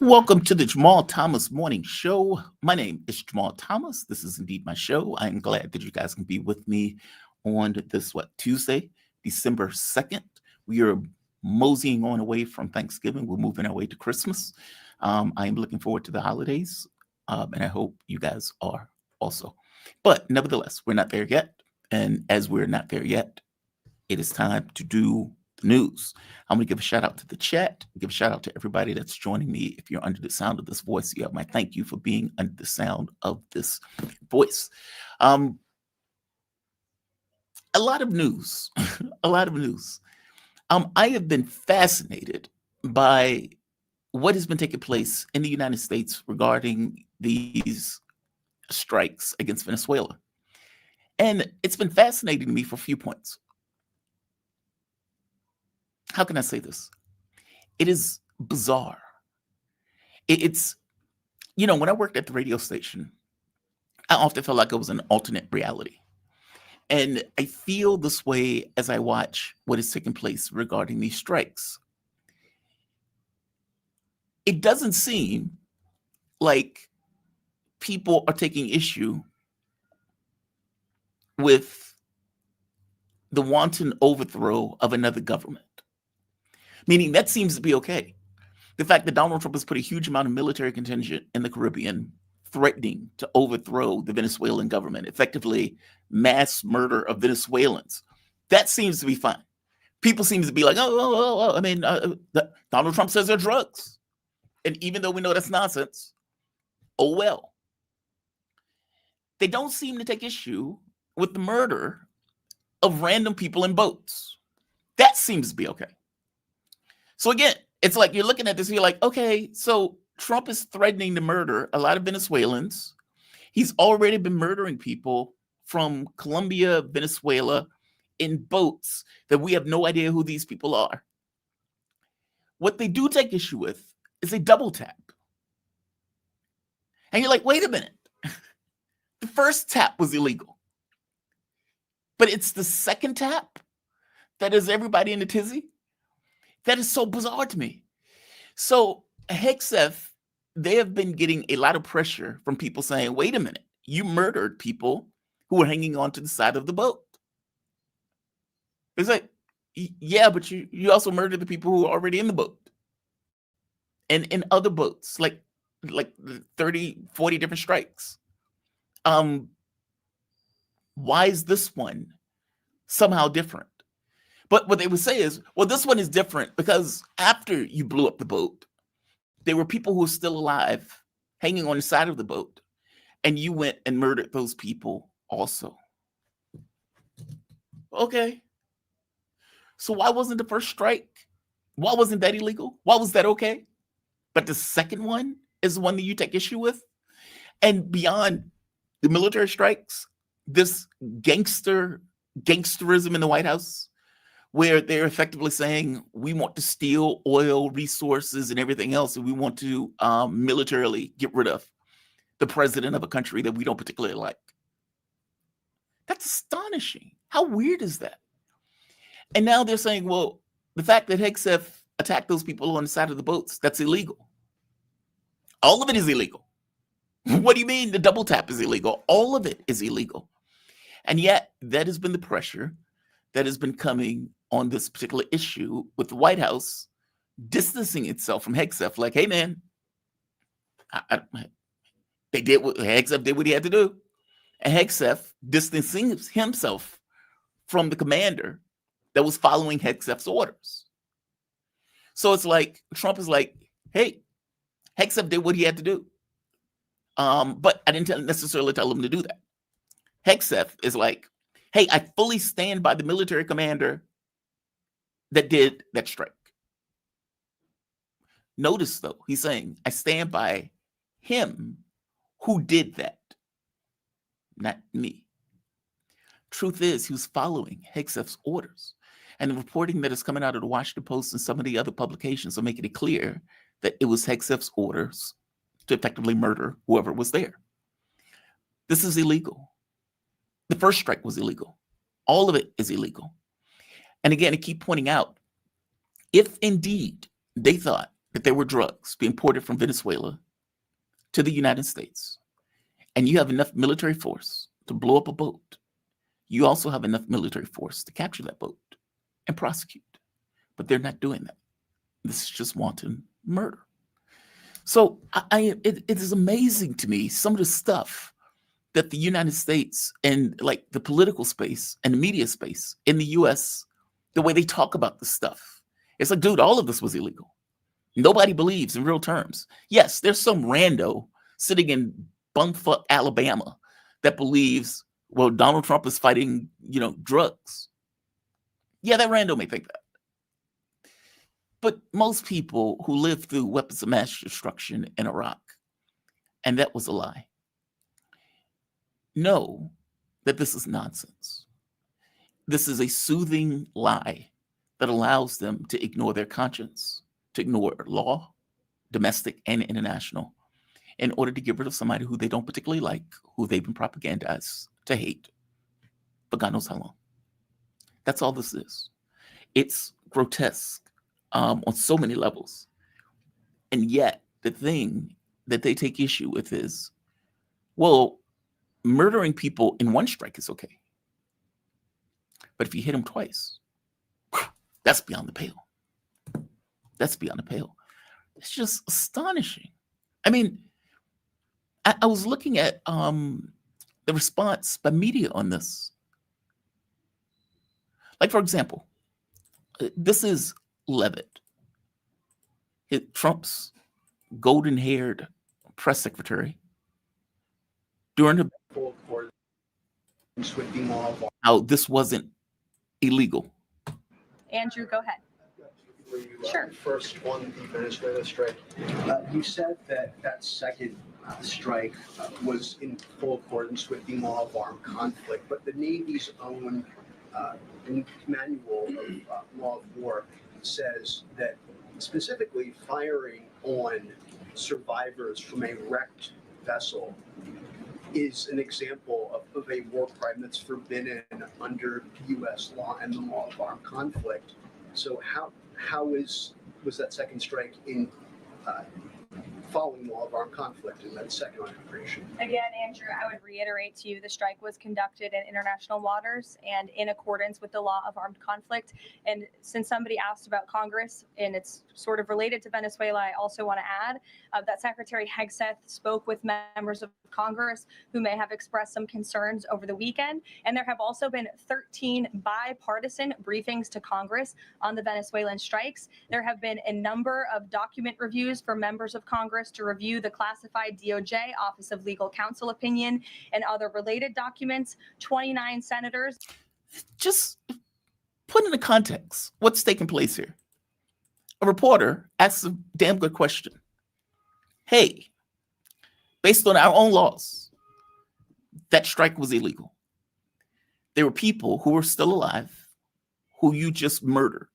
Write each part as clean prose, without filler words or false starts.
Welcome to the Jamal Thomas Morning Show. My name is Jamal Thomas. This is indeed my show. I am glad that you guys can be with me on this, Tuesday, December 2nd. We are moseying on away from Thanksgiving. We're moving our way to Christmas. I am looking forward to the holidays, and I hope you guys are also. But nevertheless, we're not there yet. And as we're not there yet, it is time to do the news. I'm going to give a shout out to the chat, give a shout out to everybody that's joining me. If you're under the sound of this voice, you have my thank you for being under the sound of this voice. A lot of news, a lot of news. I have been fascinated by what has been taking place in the United States regarding these strikes against Venezuela. And it's been fascinating to me for a few points. How can I say this? It is bizarre. It's, when I worked at the radio station, I often felt like it was an alternate reality. And I feel this way as I watch what is taking place regarding these strikes. It doesn't seem like people are taking issue with the wanton overthrow of another government. Meaning that seems to be okay. The fact that Donald Trump has put a huge amount of military contingent in the Caribbean, threatening to overthrow the Venezuelan government, effectively mass murder of Venezuelans, that seems to be fine. People seem to be like, Donald Trump says they're drugs. And even though we know that's nonsense, oh well. They don't seem to take issue with the murder of random people in boats. That seems to be okay. So again, it's like you're looking at this, and you're like, okay, so Trump is threatening to murder a lot of Venezuelans. He's already been murdering people from Colombia, Venezuela, in boats that we have no idea who these people are. What they do take issue with is a double tap. And you're like, wait a minute. The first tap was illegal. But it's the second tap that is everybody in a tizzy. That is so bizarre to me. So Hegseth, they have been getting a lot of pressure from people saying, wait a minute, you murdered people who were hanging on to the side of the boat. It's like, yeah, but you also murdered the people who were already in the boat. And in other boats, like 30, 40 different strikes. Why is this one somehow different? But what they would say is, well, this one is different because after you blew up the boat, there were people who were still alive hanging on the side of the boat, and you went and murdered those people also. Okay. So why wasn't the first strike? Why wasn't that illegal? Why was that okay? But the second one is the one that you take issue with? And beyond the military strikes, this gangsterism in the White House, where they're effectively saying, we want to steal oil resources and everything else, and we want to militarily get rid of the president of a country that we don't particularly like. That's astonishing. How weird is that? And now they're saying, well, the fact that Hegseth attacked those people on the side of the boats, that's illegal. All of it is illegal. What do you mean the double tap is illegal? All of it is illegal. And yet that has been the pressure that has been coming on this particular issue with the White House distancing itself from Hegseth. Like, hey, man, Hegseth did what he had to do. And Hegseth distancing himself from the commander that was following Hegseth's orders. So it's like, Trump is like, hey, Hegseth did what he had to do. But I didn't necessarily tell him to do that. Hegseth is like, hey, I fully stand by the military commander that did that strike. Notice, though, he's saying, I stand by him who did that, not me. Truth is, he was following Hegseth's orders. And the reporting that is coming out of the Washington Post and some of the other publications are making it clear that it was Hegseth's orders to effectively murder whoever was there. This is illegal. The first strike was illegal. All of it is illegal. And again, I keep pointing out, if indeed they thought that there were drugs being imported from Venezuela to the United States, and you have enough military force to blow up a boat, you also have enough military force to capture that boat and prosecute. But they're not doing that. This is just wanton murder. So it is amazing to me, some of the stuff that the United States and like the political space and the media space in the US, the way they talk about this stuff. It's like, dude, all of this was illegal. Nobody believes in real terms. Yes, there's some rando sitting in bumfuck Alabama that believes, well, Donald Trump is fighting, drugs. Yeah, that rando may think that. But most people who lived through weapons of mass destruction in Iraq, and that was a lie, know that this is nonsense. This is a soothing lie that allows them to ignore their conscience, to ignore law, domestic and international, in order to get rid of somebody who they don't particularly like, who they've been propagandized to hate for God knows how long. That's all this is. It's grotesque on so many levels. And yet, the thing that they take issue with is, well, murdering people in one strike is okay. But if you hit them twice, that's beyond the pale. That's beyond the pale. It's just astonishing. I mean, I was looking at the response by media on this. Like, for example, this is Levitt, Trump's golden-haired press secretary, during the how this wasn't illegal. Andrew, go ahead. Sure. First on the Venezuela strike, you said that second strike was in full accordance with the law of armed conflict, but the Navy's own manual of law of war says that specifically firing on survivors from a wrecked vessel is an example of a war crime that's forbidden under U.S. law and the law of armed conflict. So how was that second strike in following law of armed conflict in that second operation? Again, Andrew, I would reiterate to you the strike was conducted in international waters and in accordance with the law of armed conflict. And since somebody asked about Congress, and it's sort of related to Venezuela, I also want to add that Secretary Hegseth spoke with members of Congress who may have expressed some concerns over the weekend. And there have also been 13 bipartisan briefings to Congress on the Venezuelan strikes. There have been a number of document reviews for members of Congress to review the classified DOJ Office of Legal Counsel opinion and other related documents. 29 senators. Just put into context what's taking place here. A reporter asks a damn good question. Hey, based on our own laws, that strike was illegal. There were people who were still alive who you just murdered.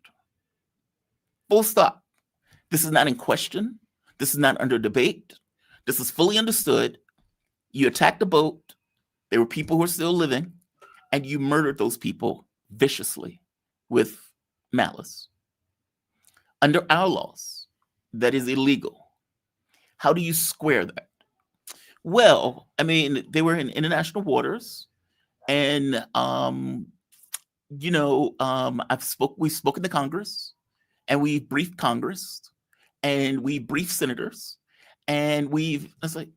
Full stop. This is not in question. This is not under debate. This is fully understood. You attacked a boat. There were people who are still living, and you murdered those people viciously with malice. Under our laws, that is illegal. How do you square that? Well, I mean, they were in international waters, and we've spoken to Congress, and we briefed Congress, and we briefed senators, and it's like,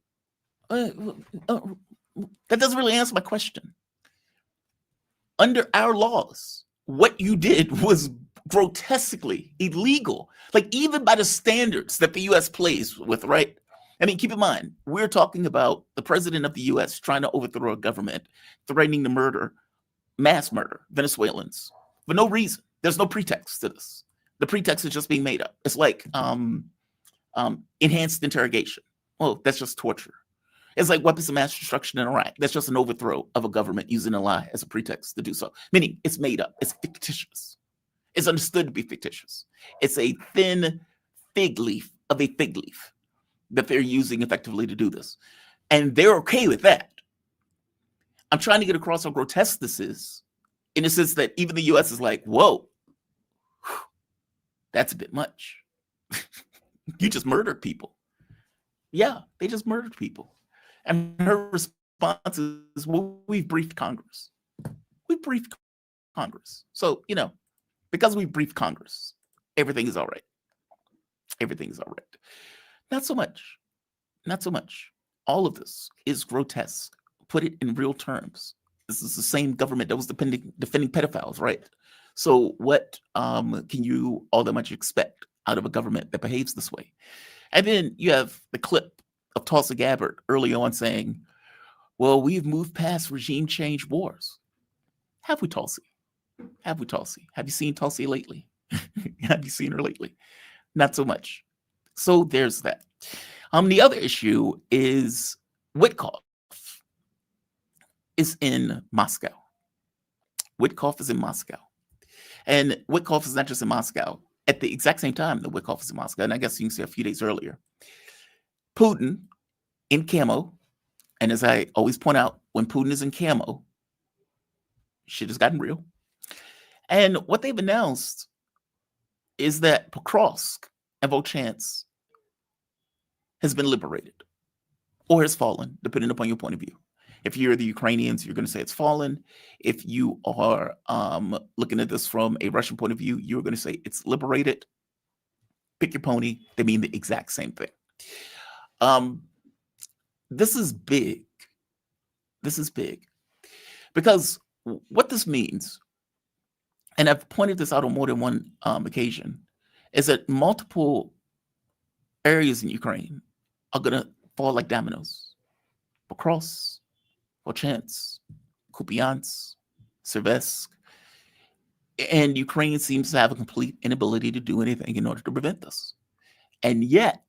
that doesn't really answer my question. Under our laws, what you did was grotesquely illegal, like even by the standards that the U.S. plays with, right? I mean, keep in mind, we're talking about the president of the U.S. trying to overthrow a government, threatening to mass murder Venezuelans for no reason. There's no pretext to this. The pretext is just being made up. It's like enhanced interrogation. Well, that's just torture. It's like weapons of mass destruction in Iraq. That's just an overthrow of a government using a lie as a pretext to do so. Meaning it's made up. It's fictitious. It's understood to be fictitious. It's a thin fig leaf of a fig leaf that they're using effectively to do this. And they're okay with that. I'm trying to get across how grotesque this is in the sense that even the U.S. is like, whoa, that's a bit much. You just murdered people. Yeah, they just murdered people. And her response is, well, we've briefed Congress. We've briefed Congress. So, because we briefed Congress, everything is all right. Everything is all right. Not so much. Not so much. All of this is grotesque. Put it in real terms. This is the same government that was defending pedophiles, right? So what can you all that much expect out of a government that behaves this way? And then you have the clip of Tulsi Gabbard early on saying, well, we've moved past regime change wars. Have we, Tulsi? Have we, Tulsi? Have you seen Tulsi lately? Have you seen her lately? Not so much. So there's that. The other issue is Witkoff is in Moscow. Witkoff is in Moscow. And Witkoff is not just in Moscow. At the exact same time that Witkoff is in Moscow, and I guess you can say a few days earlier, Putin in camo, and as I always point out, when Putin is in camo, shit has gotten real. And what they've announced is that Pokrovsk and Volchansk has been liberated or has fallen, depending upon your point of view. If you're the Ukrainians, you're going to say it's fallen. If you are looking at this from a Russian point of view, you're going to say it's liberated. Pick your pony. They mean the exact same thing. This is big. This is big. Because what this means, and I've pointed this out on more than one occasion, is that multiple areas in Ukraine are going to fall like dominoes. Pokrovsk, Volchansk, Kupiansk, Seversk, and Ukraine seems to have a complete inability to do anything in order to prevent this. And yet,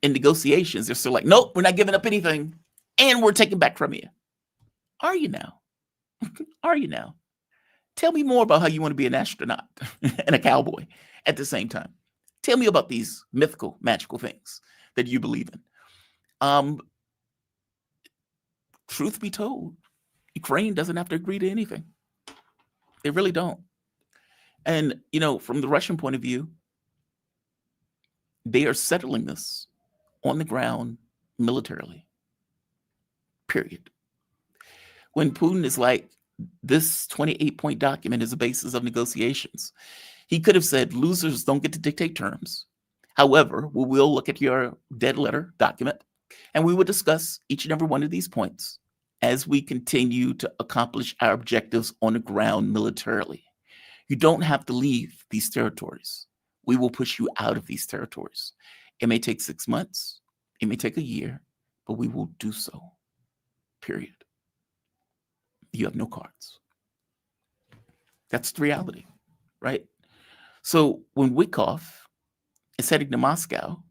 in negotiations, they're still like, nope, we're not giving up anything, and we're taking back Crimea. Are you now? Are you now? Tell me more about how you want to be an astronaut and a cowboy at the same time. Tell me about these mythical, magical things that you believe in. Truth be told, Ukraine doesn't have to agree to anything. They really don't. And, from the Russian point of view, they are settling this on the ground militarily. Period. When Putin is like, this 28-point document is the basis of negotiations, he could have said, losers don't get to dictate terms. However, we will look at your dead letter document, and we will discuss each and every one of these points as we continue to accomplish our objectives on the ground militarily. You don't have to leave these territories. We will push you out of these territories. It may take 6 months. It may take a year, but we will do so. Period. You have no cards. That's the reality, right? So when Witkoff is heading to Moscow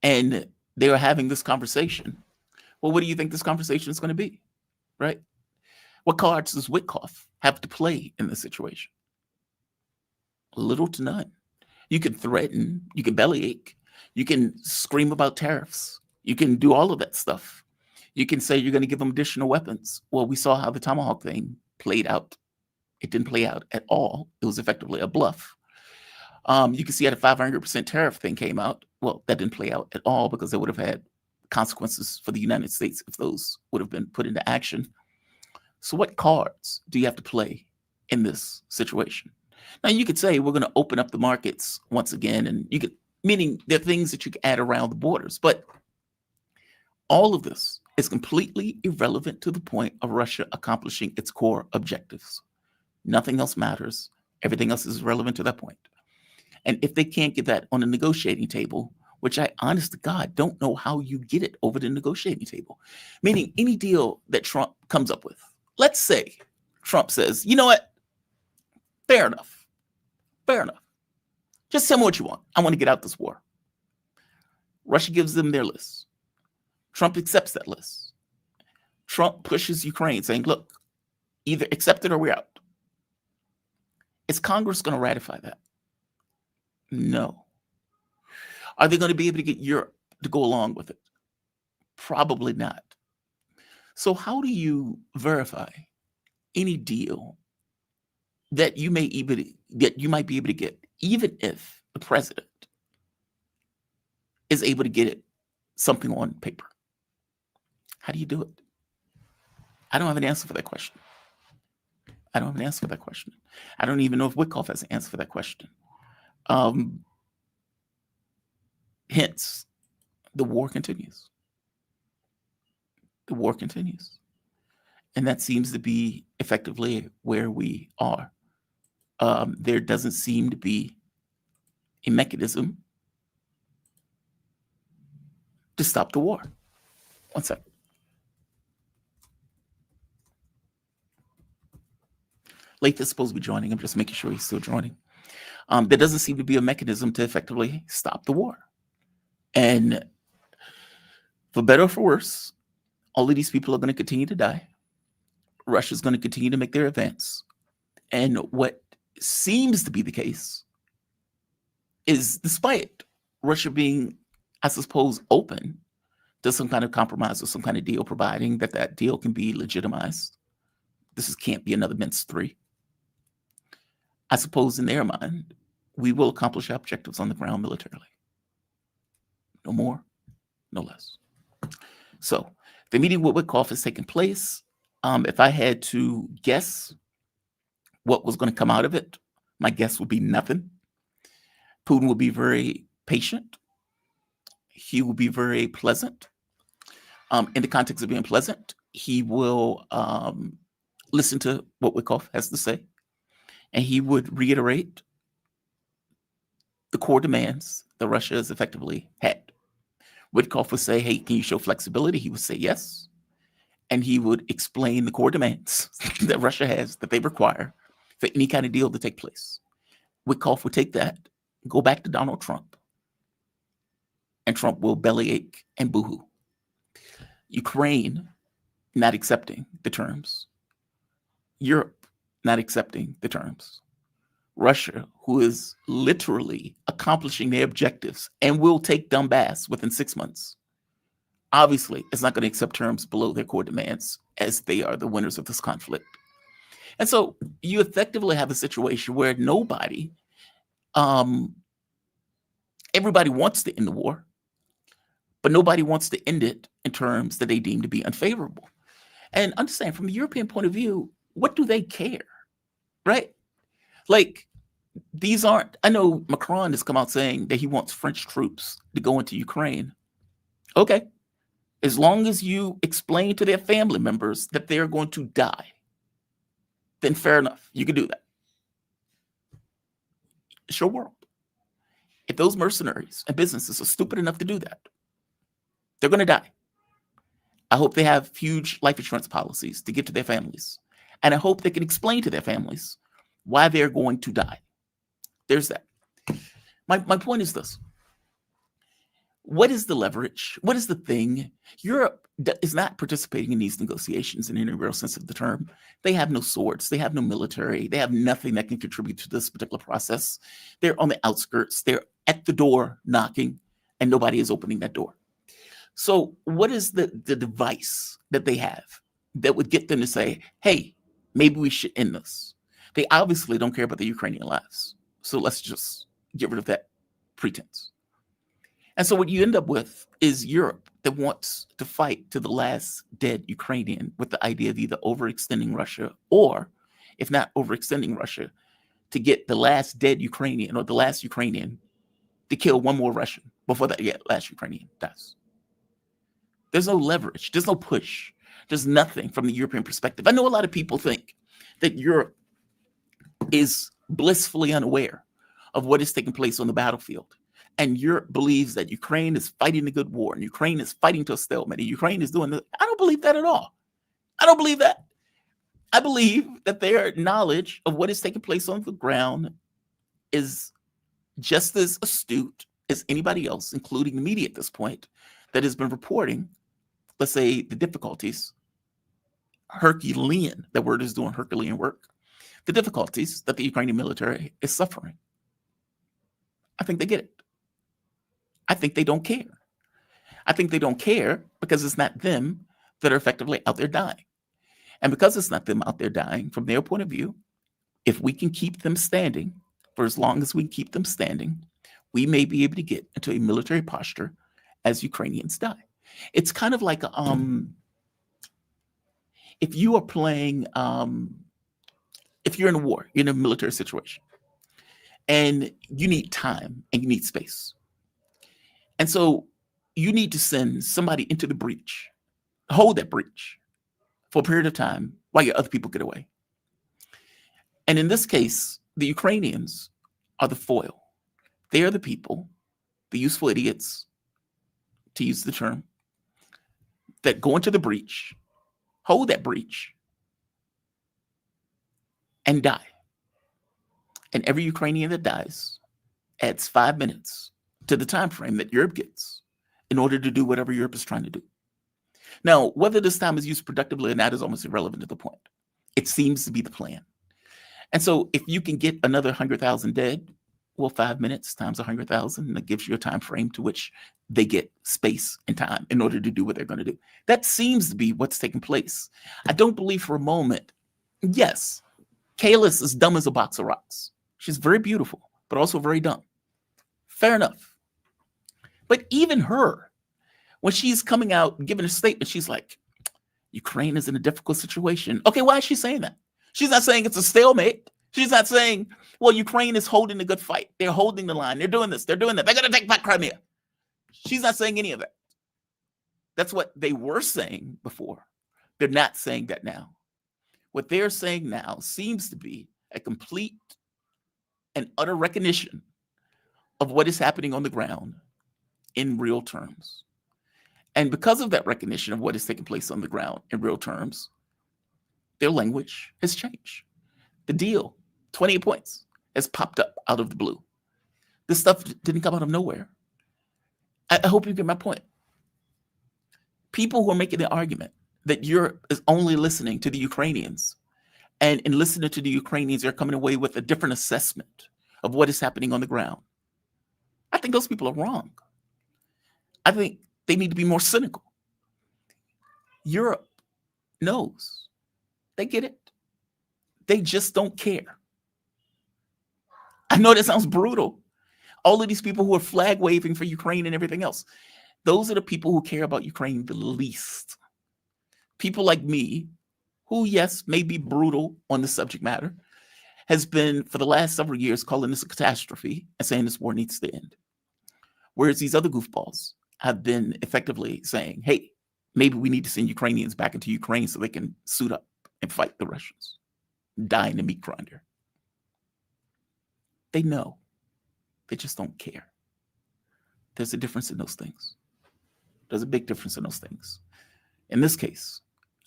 and they are having this conversation, well, what do you think this conversation is going to be, right? What cards does Witkoff have to play in this situation? Little to none. You can threaten, you can bellyache, you can scream about tariffs, you can do all of that stuff. You can say you're going to give them additional weapons. Well, we saw how the Tomahawk thing played out. It didn't play out at all. It was effectively a bluff. You can see how the 500% tariff thing came out. Well, that didn't play out at all because it would have had consequences for the United States if those would have been put into action. So what cards do you have to play in this situation? Now, you could say we're going to open up the markets once again, and you could, meaning there are things that you can add around the borders, but all of this is completely irrelevant to the point of Russia accomplishing its core objectives. Nothing else matters. Everything else is relevant to that point. And if they can't get that on the negotiating table, which I, honest to God, don't know how you get it over the negotiating table, meaning any deal that Trump comes up with. Let's say Trump says, you know what? Fair enough. Fair enough. Just tell me what you want. I want to get out this war. Russia gives them their list. Trump accepts that list. Trump pushes Ukraine saying, look, either accept it or we're out. Is Congress going to ratify that? No. Are they going to be able to get Europe to go along with it? Probably not. So how do you verify any deal that you might be able to get, even if the president is able to get something on paper. How do you do it? I don't have an answer for that question. I don't have an answer for that question. I don't even know if Witkoff has an answer for that question. Hence, the war continues. The war continues. And that seems to be effectively where we are. There doesn't seem to be a mechanism to stop the war. One second. Laith is supposed to be joining. I'm just making sure he's still joining. There doesn't seem to be a mechanism to effectively stop the war. And for better or for worse, all of these people are going to continue to die. Russia's going to continue to make their advance. And what seems to be the case is, despite Russia being, I suppose, open to some kind of compromise or some kind of deal, providing that that deal can be legitimized, can't be another Minsk 3. I suppose in their mind, we will accomplish our objectives on the ground militarily. No more, no less. So the meeting with Witkoff has taken place. If I had to guess what was going to come out of it, my guess would be nothing. Putin will be very patient. He will be very pleasant. In the context of being pleasant, he will listen to what Witkoff has to say, and he would reiterate the core demands that Russia has effectively had. Witkoff would say, hey, can you show flexibility? He would say yes. And he would explain the core demands that Russia has, that they require for any kind of deal to take place. Witkoff would take that, go back to Donald Trump, and Trump will bellyache and boohoo. Ukraine not accepting the terms. Europe not accepting the terms. Russia, who is literally accomplishing their objectives and will take Donbass within 6 months, obviously is not going to accept terms below their core demands, as they are the winners of this conflict. And so you effectively have a situation where everybody wants to end the war, but nobody wants to end it in terms that they deem to be unfavorable. And understand, from a European point of view, what do they care, right? Like, these aren't, I know Macron has come out saying that he wants French troops to go into Ukraine. Okay. As long as you explain to their family members that they're going to die, then fair enough. You can do that. It's your world. If those mercenaries and businesses are stupid enough to do that, they're going to die. I hope they have huge life insurance policies to give to their families. And I hope they can explain to their families why they're going to die. There's that. My point is this. What is the leverage? What is the thing? Europe is not participating in these negotiations in any real sense of the term. They have no swords. They have no military. They have nothing that can contribute to this particular process. They're on the outskirts. They're at the door knocking, and nobody is opening that door. So what is the device that they have that would get them to say, hey, maybe we should end this? They obviously don't care about the Ukrainian lives. So let's just get rid of that pretense. And so what you end up with is Europe that wants to fight to the last dead Ukrainian, with the idea of either overextending Russia, or, if not overextending Russia, to get the last dead Ukrainian or the last Ukrainian to kill one more Russian before that last Ukrainian dies. There's no leverage. There's no push. There's nothing from the European perspective. I know a lot of people think that Europe is blissfully unaware of what is taking place on the battlefield. And Europe believes that Ukraine is fighting a good war, and Ukraine is fighting to a stalemate, and Ukraine is doing this. I don't believe that at all. I don't believe that. I believe that their knowledge of what is taking place on the ground is just as astute as anybody else, including the media at this point, that has been reporting, let's say, the difficulties, Herculean, that word is doing Herculean work, the difficulties that the Ukrainian military is suffering. I think they get it. I think they don't care. I think they don't care because it's not them that are effectively out there dying. And because it's not them out there dying, from their point of view, if we can keep them standing for as long as we keep them standing, we may be able to get into a military posture as Ukrainians die. It's kind of like if you are playing, if you're in a war, you're in a military situation, and you need time and you need space. And so you need to send somebody into the breach, hold that breach for a period of time while your other people get away. And in this case, the Ukrainians are the foil. They are the people, the useful idiots, to use the term, that go into the breach, hold that breach, and die. And every Ukrainian that dies adds 5 minutes to the time frame that Europe gets in order to do whatever Europe is trying to do. Now, whether this time is used productively or not is almost irrelevant to the point. It seems to be the plan. And so if you can get another 100,000 dead, well, 5 minutes times 100,000, that gives you a time frame to which they get space and time in order to do what they're going to do. That seems to be what's taking place. I don't believe for a moment, yes, Kayla is as dumb as a box of rocks. She's very beautiful, but also very dumb. Fair enough. But even her, when she's coming out and giving a statement, she's like, Ukraine is in a difficult situation. Okay, why is she saying that? She's not saying it's a stalemate. She's not saying, well, Ukraine is holding a good fight. They're holding the line. They're doing this. They're doing that. They're going to take back Crimea. She's not saying any of that. That's what they were saying before. They're not saying that now. What they're saying now seems to be a complete and utter recognition of what is happening on the ground in real terms. And because of that recognition of what is taking place on the ground in real terms, their language has changed. The deal, 28 points, has popped up out of the blue. This stuff didn't come out of nowhere. I hope you get my point. People who are making the argument that Europe is only listening to the Ukrainians, and in listening to the Ukrainians, they're coming away with a different assessment of what is happening on the ground. I think those people are wrong. I think they need to be more cynical. Europe knows. They get it. They just don't care. I know that sounds brutal. All of these people who are flag waving for Ukraine and everything else, those are the people who care about Ukraine the least. People like me, who, yes, may be brutal on the subject matter, has been for the last several years calling this a catastrophe and saying this war needs to end. Whereas these other goofballs have been effectively saying, hey, maybe we need to send Ukrainians back into Ukraine so they can suit up and fight the Russians, die in the meat grinder. They know. They just don't care. There's a difference in those things. There's a big difference in those things. In this case,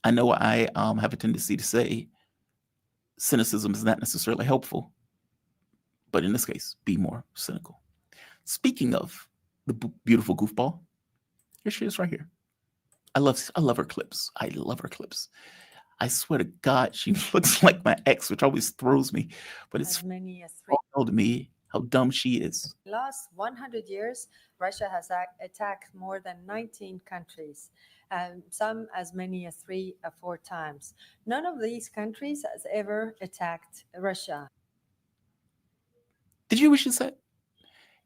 I know I have a tendency to say cynicism is not necessarily helpful, but in this case, be more cynical. Speaking of the beautiful goofball, here she is right here. I love her clips. I love her clips. I swear to God, she looks like my ex, which always throws me, but it's to me how dumb she is. Last 100 years, Russia has attacked more than 19 countries, some as many as 3 or 4 times. None of these countries has ever attacked Russia. Did you hear what she said?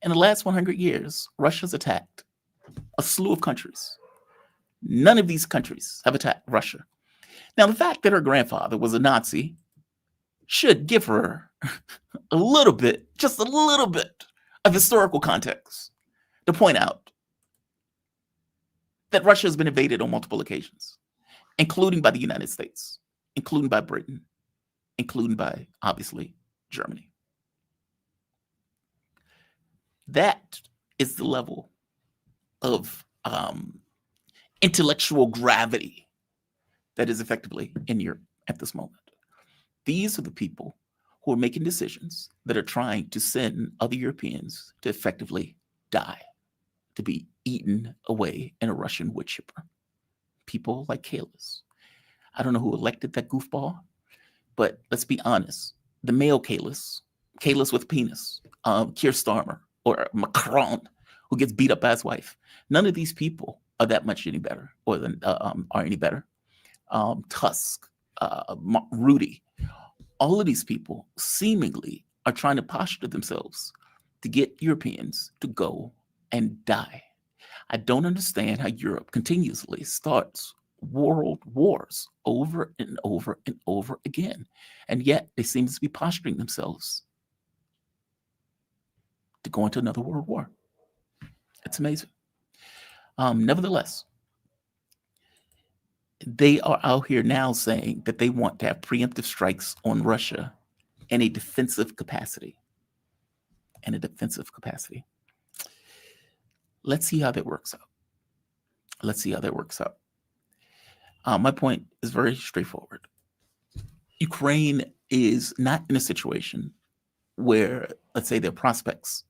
In the last 100 years, Russia's attacked a slew of countries. None of these countries have attacked Russia. Now, the fact that her grandfather was a Nazi should give her a little bit, just a little bit of historical context to point out that Russia has been invaded on multiple occasions, including by the United States, including by Britain, including by, obviously, Germany. That is the level of intellectual gravity that is effectively in Europe at this moment. These are the people who are making decisions that are trying to send other Europeans to effectively die, to be eaten away in a Russian wood chipper. People like Kayla's. I don't know who elected that goofball, but let's be honest. The male Kayla's with penis, Keir Starmer, or Macron, who gets beat up by his wife. None of these people are that much any better, or are any better. Tusk, Rudy, all of these people seemingly are trying to posture themselves to get Europeans to go and die. I don't understand how Europe continuously starts world wars over and over and over again. And yet they seem to be posturing themselves to go into another world war. It's amazing. Nevertheless, they are out here now saying that they want to have preemptive strikes on Russia in a defensive capacity. Let's see how that works out. My point is very straightforward. Ukraine is not in a situation where, let's say, their prospects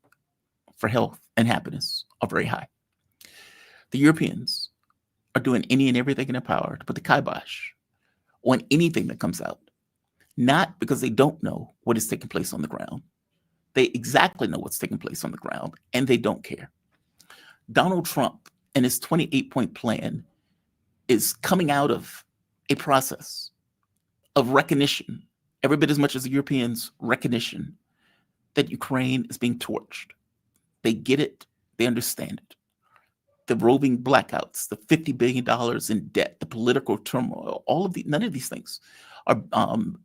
for health and happiness are very high. The Europeans are doing any and everything in their power to put the kibosh on anything that comes out, not because they don't know what is taking place on the ground. They exactly know what's taking place on the ground, and they don't care. Donald Trump and his 28-point plan is coming out of a process of recognition, every bit as much as the Europeans' recognition that Ukraine is being torched. They get it. They understand it. The roving blackouts, the $50 billion in debt, the political turmoil, none of these things are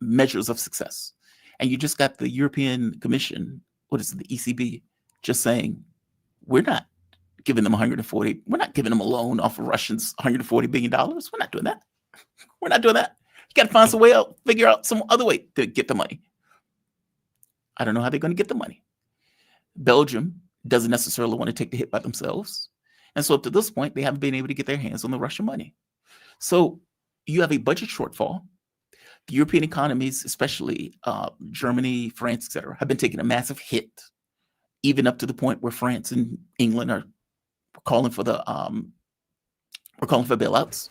measures of success. And you just got the European Commission, the ECB, just saying, we're not giving them we're not giving them a loan off of Russians $140 billion. We're not doing that. You got to find some way out, figure out some other way to get the money. I don't know how they're going to get the money. Belgium doesn't necessarily want to take the hit by themselves. And so up to this point, they haven't been able to get their hands on the Russian money. So you have a budget shortfall. The European economies, especially Germany, France, et cetera, have been taking a massive hit, even up to the point where France and England are calling for bailouts.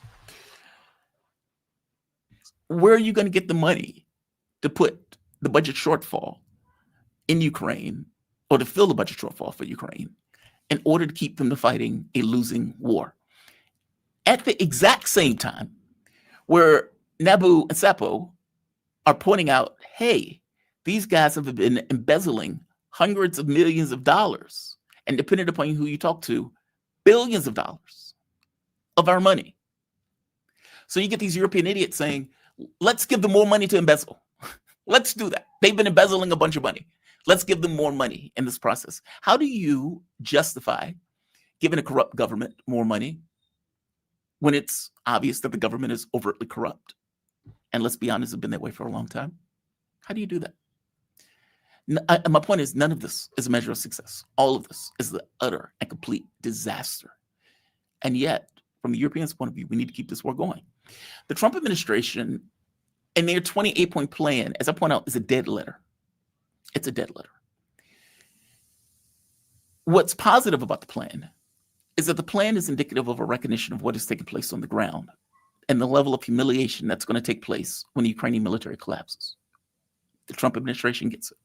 Where are you going to get the money to put the budget shortfall in Ukraine, or to fill the budget shortfall for Ukraine, in order to keep them to fighting a losing war? At the exact same time where Nabu and Sapo are pointing out, hey, these guys have been embezzling hundreds of millions of dollars, and depending upon who you talk to, billions of dollars of our money. So you get these European idiots saying, let's give them more money to embezzle. Let's do that. They've been embezzling a bunch of money. Let's give them more money in this process. How do you justify giving a corrupt government more money when it's obvious that the government is overtly corrupt? And let's be honest, it's been that way for a long time. How do you do that? My point is, none of this is a measure of success. All of this is the utter and complete disaster. And yet, from the Europeans' point of view, we need to keep this war going. The Trump administration and their 28-point plan, as I point out, is a dead letter. It's a dead letter. What's positive about the plan is that the plan is indicative of a recognition of what is taking place on the ground and the level of humiliation that's going to take place when the Ukrainian military collapses. The Trump administration gets it.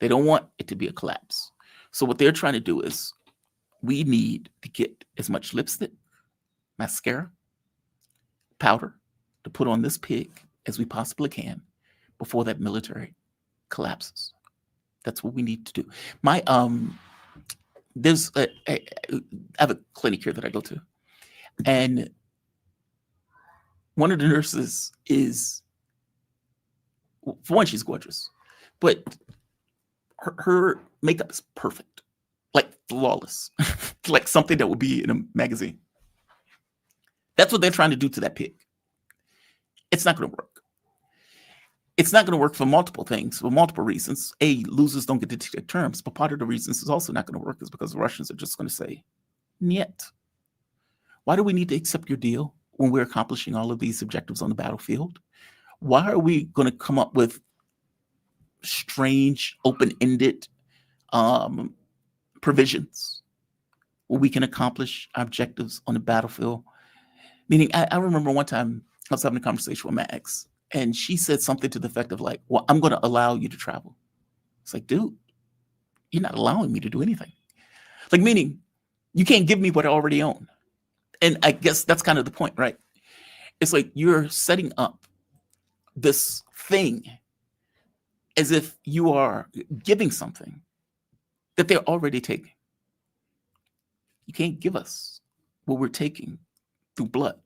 They don't want it to be a collapse. So what they're trying to do is, we need to get as much lipstick, mascara, powder to put on this pig as we possibly can before that military collapses. That's what we need to do. I have a clinic here that I go to, and one of the nurses is, for one, she's gorgeous, but her makeup is perfect, like flawless, like something that would be in a magazine. That's what they're trying to do to that pig. It's not going to work. It's not going to work for multiple things, for multiple reasons. Losers don't get to take terms, but part of the reasons it's also not going to work is because the Russians are just going to say, "Niet. Why do we need to accept your deal when we're accomplishing all of these objectives on the battlefield? Why are we going to come up with strange, open-ended provisions where we can accomplish our objectives on the battlefield?" Meaning, I remember one time I was having a conversation with my ex, and she said something to the effect of like, "Well, I'm going to allow you to travel." It's like, dude, you're not allowing me to do anything. Like, meaning, you can't give me what I already own. And I guess that's kind of the point, right? It's like you're setting up this thing as if you are giving something that they're already taking. You can't give us what we're taking through blood,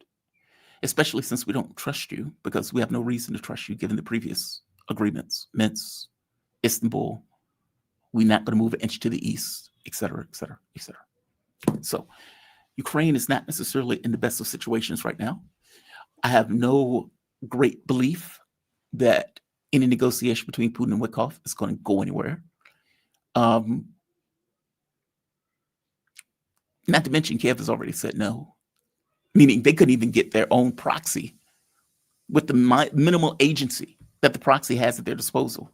especially since we don't trust you, because we have no reason to trust you given the previous agreements, Minsk, Istanbul. We're not going to move an inch to the east, et cetera, et cetera, et cetera. So Ukraine is not necessarily in the best of situations right now. I have no great belief that any negotiation between Putin and Witkoff is going to go anywhere. Not to mention, Kiev has already said no, meaning they couldn't even get their own proxy with the minimal agency that the proxy has at their disposal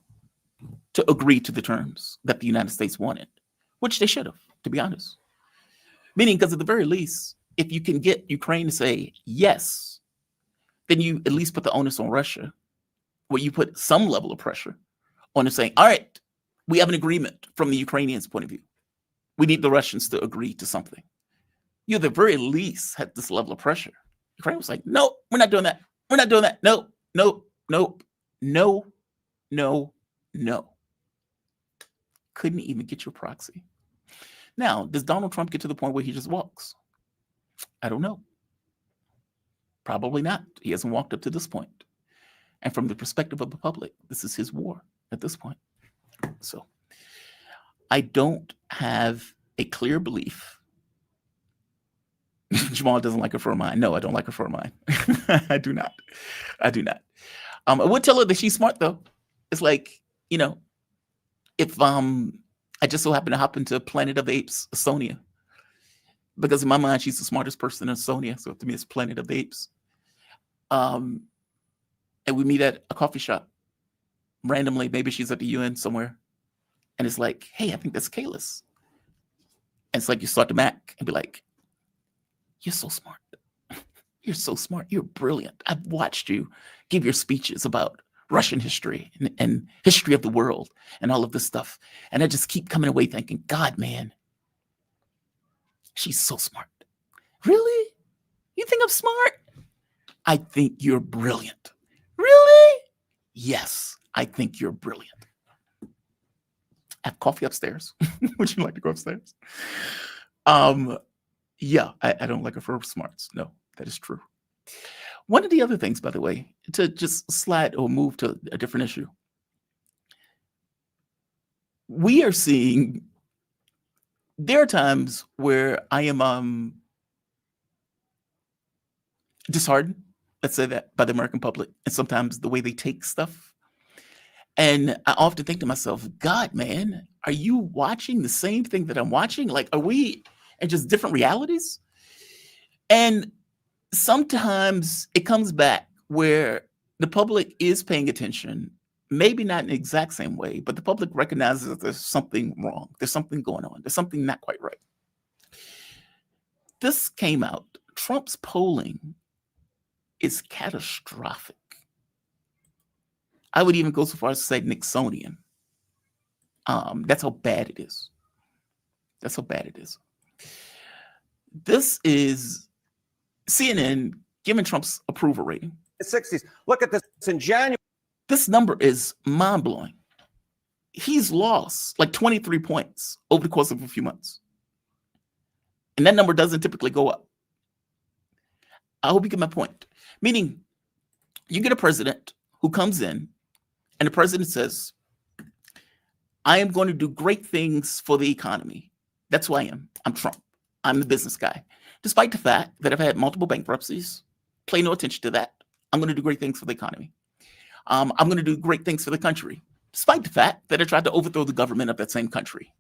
to agree to the terms that the United States wanted, which they should have, to be honest. Meaning, because at the very least, if you can get Ukraine to say yes, then you at least put the onus on Russia, where you put some level of pressure on it saying, all right, we have an agreement from the Ukrainians' point of view. We need the Russians to agree to something. You at the very least had this level of pressure. Ukraine was like, no, we're not doing that. We're not doing that. No, no, no, no, no, no. Couldn't even get your proxy. Now, does Donald Trump get to the point where he just walks? I don't know. Probably not. He hasn't walked up to this point. And from the perspective of the public, this is his war at this point. So I don't have a clear belief. Jamal doesn't like a fur mine. No, I don't like a fur mine. I do not. I do not. I would tell her that she's smart, though. It's like, if I just so happen to hop into Planet of the Apes, Estonia, because in my mind, she's the smartest person in Estonia. So to me, it's Planet of the Apes. And we meet at a coffee shop randomly. Maybe she's at the UN somewhere. And it's like, hey, I think that's Kalis. And it's like you start to Mac and be like, you're so smart. You're so smart. You're brilliant. I've watched you give your speeches about Russian history and history of the world and all of this stuff. And I just keep coming away thinking, God, man, she's so smart. Really? You think I'm smart? I think you're brilliant. Really? Yes, I think you're brilliant. I have coffee upstairs. Would you like to go upstairs? Yeah, I don't like her for smarts. No, that is true. One of the other things, by the way, to just slide or move to a different issue, we are seeing, there are times where I am disheartened, let's say that, by the American public, and sometimes the way they take stuff. And I often think to myself, God, man, are you watching the same thing that I'm watching? Like, are we in just different realities? And sometimes it comes back where the public is paying attention, maybe not in the exact same way, but the public recognizes that there's something wrong. There's something going on. There's something not quite right. This came out. Trump's polling is catastrophic. I would even go so far as to say Nixonian. That's how bad it is. That's how bad it is. This is CNN giving Trump's approval rating. The 60s. Look at this in January. This number is mind-blowing. He's lost like 23 points over the course of a few months. And that number doesn't typically go up. I hope you get my point. Meaning, you get a president who comes in, and the president says, I am going to do great things for the economy. That's who I am. I'm Trump. I'm the business guy. Despite the fact that I've had multiple bankruptcies, pay no attention to that. I'm going to do great things for the economy. I'm going to do great things for the country, despite the fact that I tried to overthrow the government of that same country.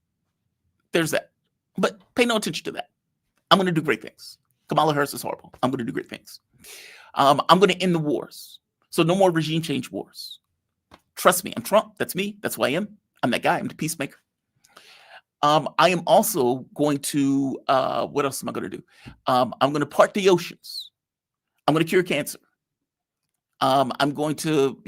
There's that. But pay no attention to that. I'm going to do great things. Kamala Harris is horrible. I'm going to do great things. I'm going to end the wars. So no more regime change wars. Trust me, I'm Trump. That's me. That's who I am. I'm that guy. I'm the peacemaker. I am also going to, what else am I going to do? I'm going to part the oceans. I'm going to cure cancer. I'm going to,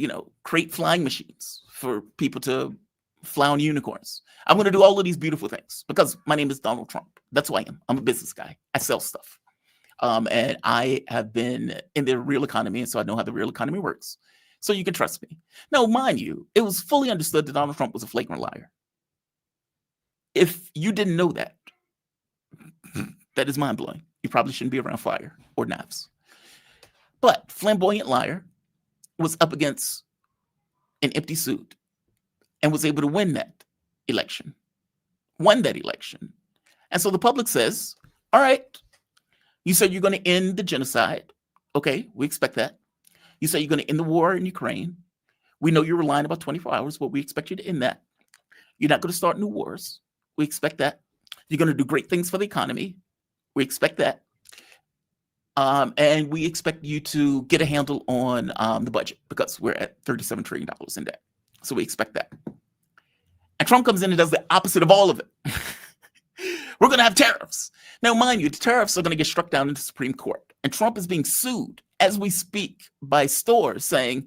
create flying machines for people to fly on unicorns. I'm going to do all of these beautiful things because my name is Donald Trump. That's who I am. I'm a business guy. I sell stuff. And I have been in the real economy, and so I know how the real economy works. So you can trust me. Now, mind you, it was fully understood that Donald Trump was a flagrant liar. If you didn't know that, That is mind-blowing. You probably shouldn't be around fire or knives. But flamboyant liar was up against an empty suit and was able to win that election, won that election. And so the public says, all right, you said you're going to end the genocide. Okay, we expect that. You say you're going to end the war in Ukraine. We know you're relying about 24 hours, but we expect you to end that. You're not going to start new wars. We expect that. You're going to do great things for the economy. We expect that. And we expect you to get a handle on the budget because we're at $37 trillion in debt. So we expect that. And Trump comes in and does the opposite of all of it. We're going to have tariffs. Now, mind you, the tariffs are going to get struck down in the Supreme Court. And Trump is being sued as we speak by stores saying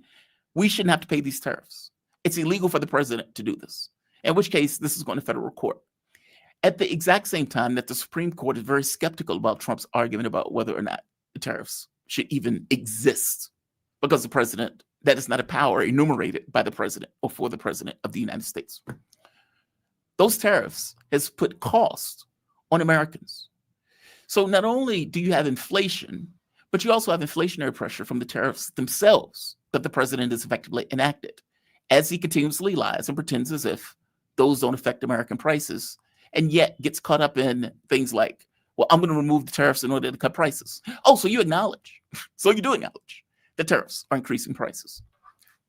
we shouldn't have to pay these tariffs. It's illegal for the president to do this, in which case this is going to federal court. At the exact same time that the Supreme Court is very skeptical about Trump's argument about whether or not the tariffs should even exist, because the president, that is not a power enumerated by the president or for the president of the United States. Those tariffs has put cost on Americans. So not only do you have inflation, but you also have inflationary pressure from the tariffs themselves that the president has effectively enacted, as he continuously lies and pretends as if those don't affect American prices, and yet gets caught up in things like, well, I'm going to remove the tariffs in order to cut prices. Oh, so you acknowledge. So you do acknowledge the tariffs are increasing prices.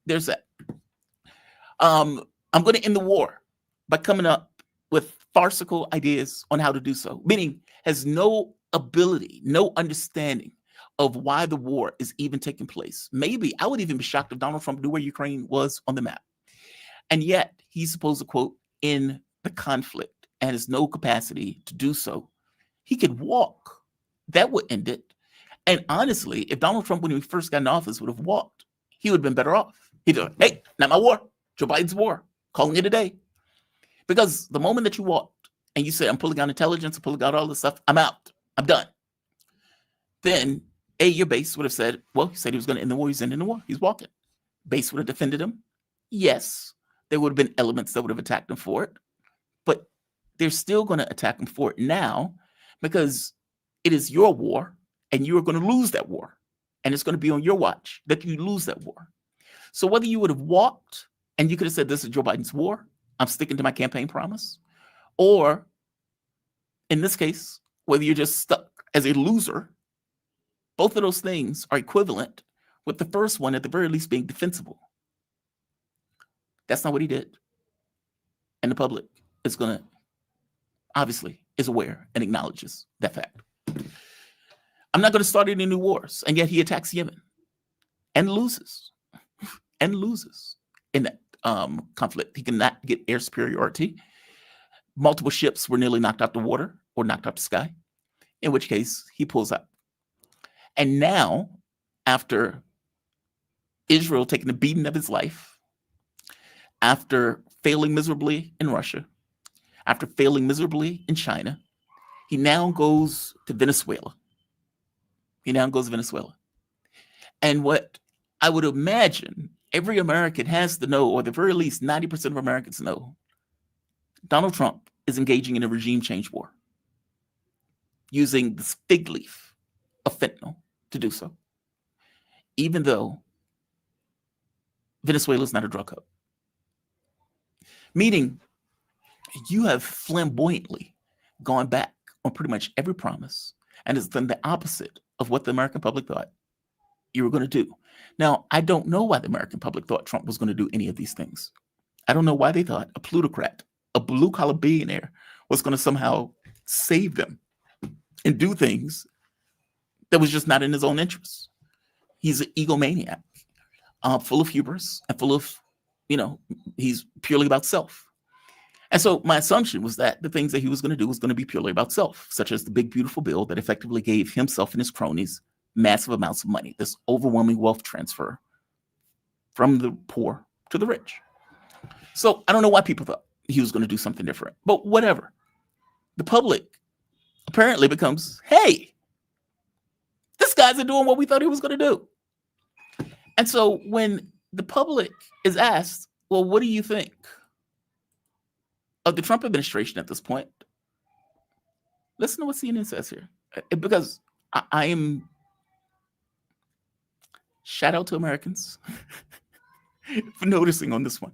There's that. I'm going to end the war by coming up with farcical ideas on how to do so, meaning has no ability, no understanding of why the war is even taking place. Maybe I would even be shocked if Donald Trump knew where Ukraine was on the map. And yet he's supposed to, quote, end the conflict and has no capacity to do so. He could walk. That would end it. And honestly, if Donald Trump, when he first got in office, would have walked, he would have been better off. He'd have, hey, not my war. Joe Biden's war. Calling it a day. Because the moment that you walked and you said, I'm pulling out intelligence, I'm pulling out all this stuff, I'm out. I'm done. Then, your base would have said, well, he said he was going to end the war. He's ending the war. He's walking. Base would have defended him. Yes, there would have been elements that would have attacked him for it. But they're still going to attack him for it now because it is your war and you are going to lose that war. And it's going to be on your watch that you lose that war. So whether you would have walked and you could have said, this is Joe Biden's war, I'm sticking to my campaign promise, or in this case, whether you're just stuck as a loser, both of those things are equivalent, with the first one at the very least being defensible. That's not what he did. And the public is going to, obviously, is aware and acknowledges that fact. I'm not going to start any new wars. And yet he attacks Yemen and loses in that conflict. He cannot get air superiority. Multiple ships were nearly knocked out the water or knocked out the sky, in which case he pulls out. And now, after Israel taking the beating of his life, after failing miserably in Russia, after failing miserably in China, he now goes to Venezuela. And what I would imagine every American has to know, or at the very least 90% of Americans know, Donald Trump is engaging in a regime change war, using the fig leaf of fentanyl to do so, even though Venezuela is not a drug hub. Meaning, you have flamboyantly gone back on pretty much every promise and has done the opposite of what the American public thought you were going to do. Now, I don't know why the American public thought Trump was going to do any of these things. I don't know why they thought a plutocrat, a blue-collar billionaire, was going to somehow save them and do things that was just not in his own interests. He's an egomaniac, full of hubris and full of, he's purely about self. And so my assumption was that the things that he was going to do was going to be purely about self, such as the big, beautiful bill that effectively gave himself and his cronies massive amounts of money, this overwhelming wealth transfer from the poor to the rich. So I don't know why people thought he was going to do something different, but whatever. The public apparently becomes, hey, this guy's doing what we thought he was going to do. And so when the public is asked, well, what do you think of the Trump administration at this point? Listen to what CNN says here, because I am. Shout out to Americans for noticing on this one.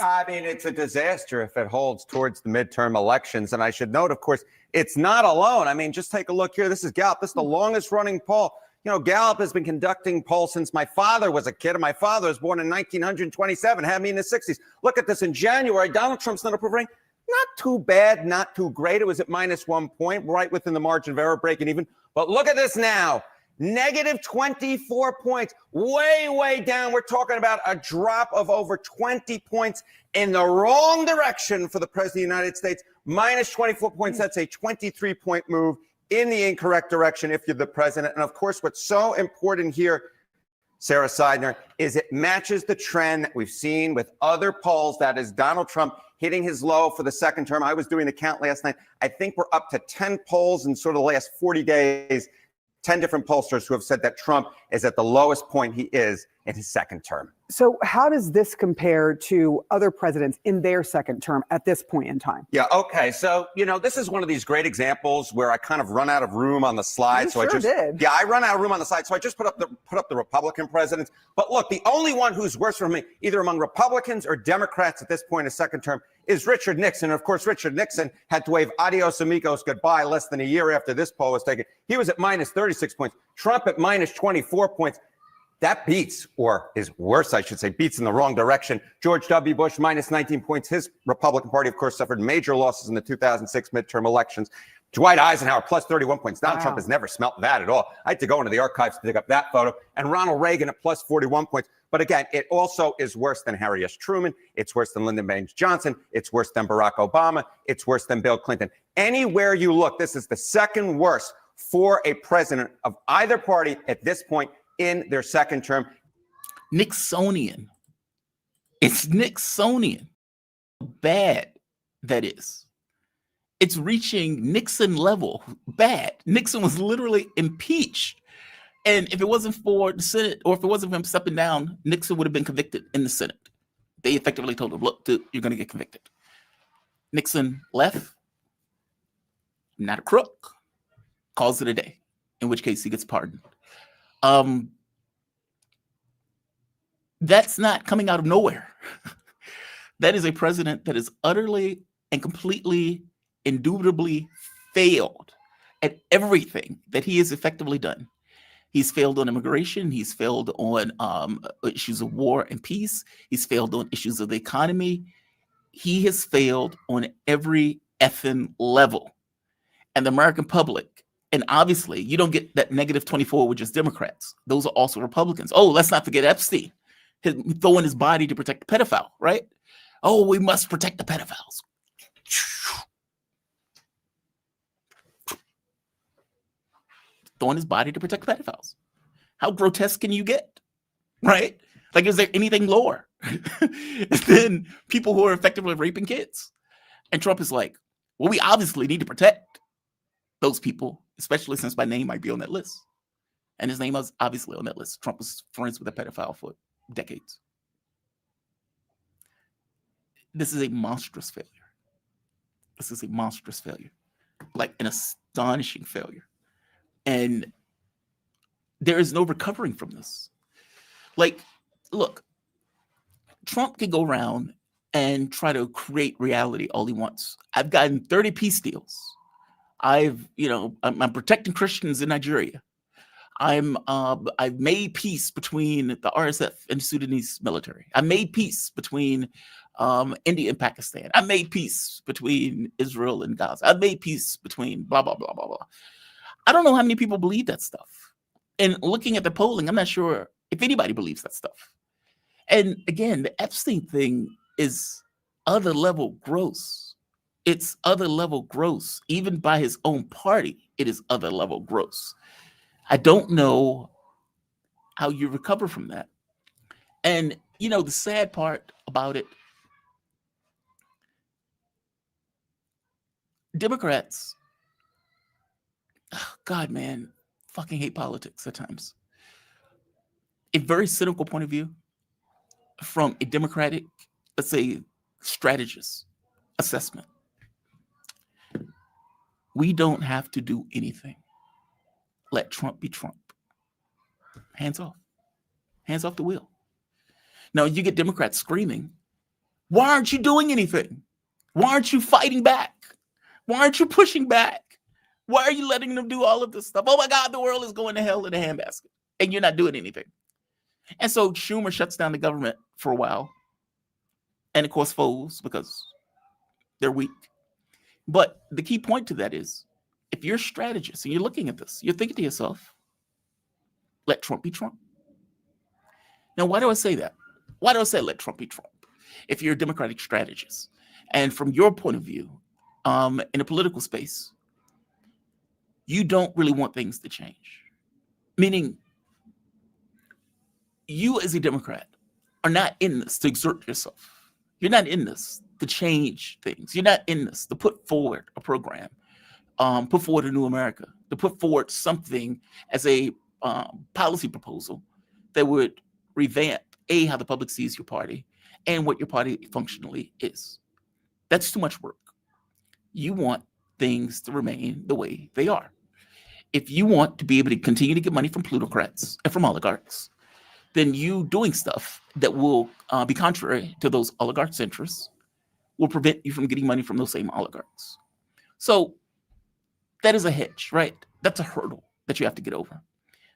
I mean, it's a disaster if it holds towards the midterm elections. And I should note, of course, it's not alone. I mean, just take a look here. This is Gallup. This is the longest running poll. You know, Gallup has been conducting polls since my father was a kid, and my father was born in 1927, had me in the 60s. Look at this in January. Donald Trump's not approving. Not too bad, not too great. It was at -1 point, right within the margin of error, breaking even. But look at this now. Negative 24 points, way down. We're talking about a drop of over 20 points in the wrong direction for the President of the United States. Minus 24 points, that's a 23-point move in the incorrect direction if you're the president. And of course, what's so important here, Sarah Seidner, is it matches the trend that we've seen with other polls. That is Donald Trump hitting his low for the second term. I was doing the count last night. I think we're up to 10 polls in sort of the last 40 days. 10 different pollsters who have said that Trump is at the lowest point he is in his second term. So how does this compare to other presidents in their second term at this point in time? Yeah, okay. So, you know, this is one of these great examples where I kind of run out of room on the slide. You sure did. Yeah, I run out of room on the slide. So I just put up the Republican presidents. But look, the only one who's worse for me, either among Republicans or Democrats at this point in his second term, is Richard Nixon. And of course, Richard Nixon had to wave adios amigos goodbye less than a year after this poll was taken. He was at minus 36 points. Trump at minus 24 points. That beats, or is worse, I should say, beats in the wrong direction. George W. Bush, minus 19 points. His Republican Party, of course, suffered major losses in the 2006 midterm elections. Dwight Eisenhower, plus 31 points. Donald Trump has never smelt that at all. I had to go into the archives to dig up that photo. And Ronald Reagan at plus 41 points. But again, it also is worse than Harry S. Truman. It's worse than Lyndon Baines Johnson. It's worse than Barack Obama. It's worse than Bill Clinton. Anywhere you look, this is the second worst for a president of either party at this point in their second term. Nixonian. It's Nixonian. Bad, that is. It's reaching Nixon level bad. Nixon was literally impeached. And if it wasn't for the Senate, or if it wasn't for him stepping down, Nixon would have been convicted in the Senate. They effectively told him, look, dude, you're going to get convicted. Nixon left, not a crook, calls it a day, in which case he gets pardoned. That's not coming out of nowhere. That is a president that is utterly and completely, indubitably failed at everything that he has effectively done. He's failed on immigration. He's failed on issues of war and peace. He's failed on issues of the economy. He has failed on every effing level. And the American public, and obviously you don't get that negative 24 with just Democrats. Those are also Republicans. Oh, let's not forget Epstein, throwing his body to protect the pedophile, right? Oh, we must protect the pedophiles. Throwing his body to protect pedophiles. How grotesque can you get, right? Like, is there anything lower than people who are effectively raping kids? And Trump is like, well, we obviously need to protect those people, especially since my name might be on that list. And his name was obviously on that list. Trump was friends with a pedophile for decades. This is a monstrous failure. This is a monstrous failure, like an astonishing failure. And there is no recovering from this. Like, look, Trump can go around and try to create reality all he wants. I've gotten 30 peace deals. I'm protecting Christians in Nigeria. I've made peace between the RSF and the Sudanese military. I made peace between India and Pakistan. I made peace between Israel and Gaza. I made peace between blah, blah, blah, blah, blah. I don't know how many people believe that stuff. And looking at the polling, I'm not sure if anybody believes that stuff. And again, the Epstein thing is other level gross. It's other level gross. Even by his own party, it is other level gross. I don't know how you recover from that. And, the sad part about it, Democrats, oh God, man, fucking hate politics at times. A very cynical point of view from a Democratic, let's say, strategist assessment. We don't have to do anything. Let Trump be Trump. Hands off. Hands off the wheel. Now, you get Democrats screaming, why aren't you doing anything? Why aren't you fighting back? Why aren't you pushing back? Why are you letting them do all of this stuff? Oh my God, the world is going to hell in a handbasket, and you're not doing anything. And so Schumer shuts down the government for a while, and of course folds because they're weak. But the key point to that is, if you're a strategist and you're looking at this, you're thinking to yourself, let Trump be Trump. Now, why do I say that? Why do I say let Trump be Trump? If you're a Democratic strategist, and from your point of view, in a political space, you don't really want things to change. Meaning, you as a Democrat are not in this to exert yourself. You're not in this to change things. You're not in this to put forward a program, put forward a new America, to put forward something as a policy proposal that would revamp how the public sees your party and what your party functionally is. That's too much work. You want things to remain the way they are. If you want to be able to continue to get money from plutocrats and from oligarchs, then you doing stuff that will be contrary to those oligarchs' interests will prevent you from getting money from those same oligarchs. So that is a hedge, right? That's a hurdle that you have to get over.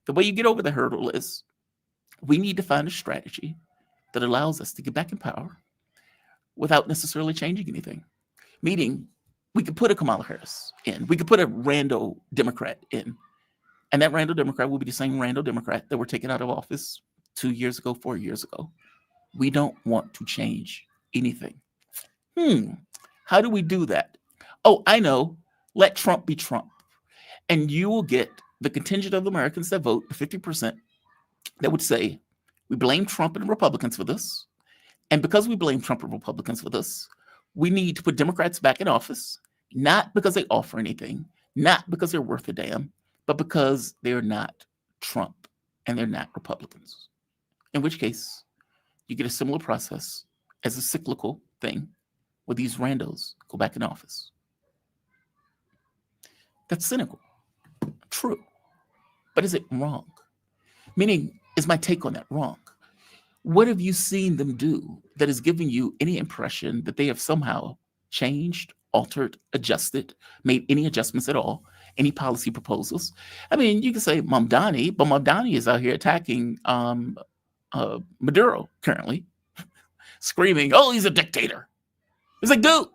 The way you get over the hurdle is we need to find a strategy that allows us to get back in power without necessarily changing anything. Meaning, we could put a Kamala Harris in. We could put a rando Democrat in. And that rando Democrat will be the same rando Democrat that were taken out of office 2 years ago, 4 years ago. We don't want to change anything. How do we do that? Oh, I know. Let Trump be Trump. And you will get the contingent of Americans that vote, the 50%, that would say, we blame Trump and Republicans for this. And because we blame Trump and Republicans for this, we need to put Democrats back in office, not because they offer anything, not because they're worth a damn, but because they're not Trump and they're not Republicans. In which case, you get a similar process as a cyclical thing where these randos go back in office. That's cynical. True. But is it wrong? Meaning, is my take on that wrong? What have you seen them do that is giving you any impression that they have somehow changed, altered, adjusted, made any adjustments at all, any policy proposals? I mean, you can say Mamdani, but Mamdani is out here attacking Maduro currently, screaming, oh, he's a dictator. It's like, dude,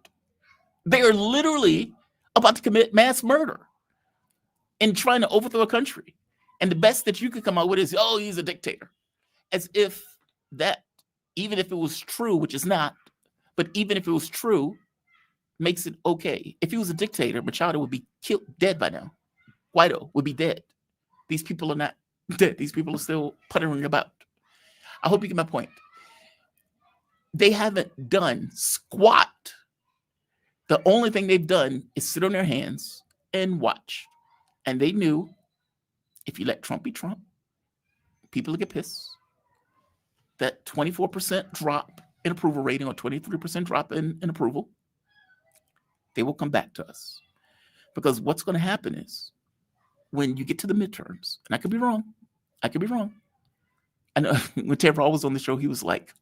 they are literally about to commit mass murder and trying to overthrow a country. And the best that you could come out with is, oh, he's a dictator. As if that, even if it was true, which is not, but even if it was true, makes it okay. If he was a dictator, Machado would be killed, dead by now. Guaido would be dead. These people are not dead. These people are still puttering about. I hope you get my point. They haven't done squat. The only thing they've done is sit on their hands and watch. And they knew if you let Trump be Trump, people will get pissed. That 24% drop in approval rating or 23% drop in approval, they will come back to us. Because what's going to happen is when you get to the midterms, and I could be wrong. I know when Tevral was on the show, he was like,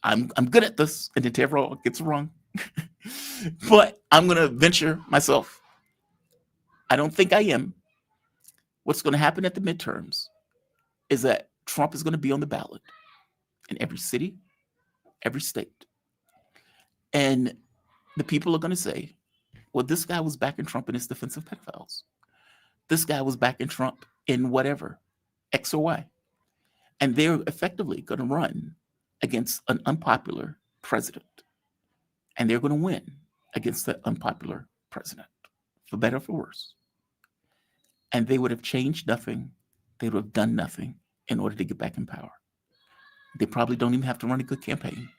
I'm good at this. And then Tevral gets it wrong. But I'm going to venture myself. I don't think I am. What's going to happen at the midterms is that Trump is going to be on the ballot in every city, every state. And the people are going to say, well, this guy was backing Trump in his defense of pedophiles. This guy was backing Trump in whatever, X or Y. And they're effectively going to run against an unpopular president. And they're going to win against the unpopular president, for better or for worse. And they would have changed nothing. They would have done nothing in order to get back in power. They probably don't even have to run a good campaign.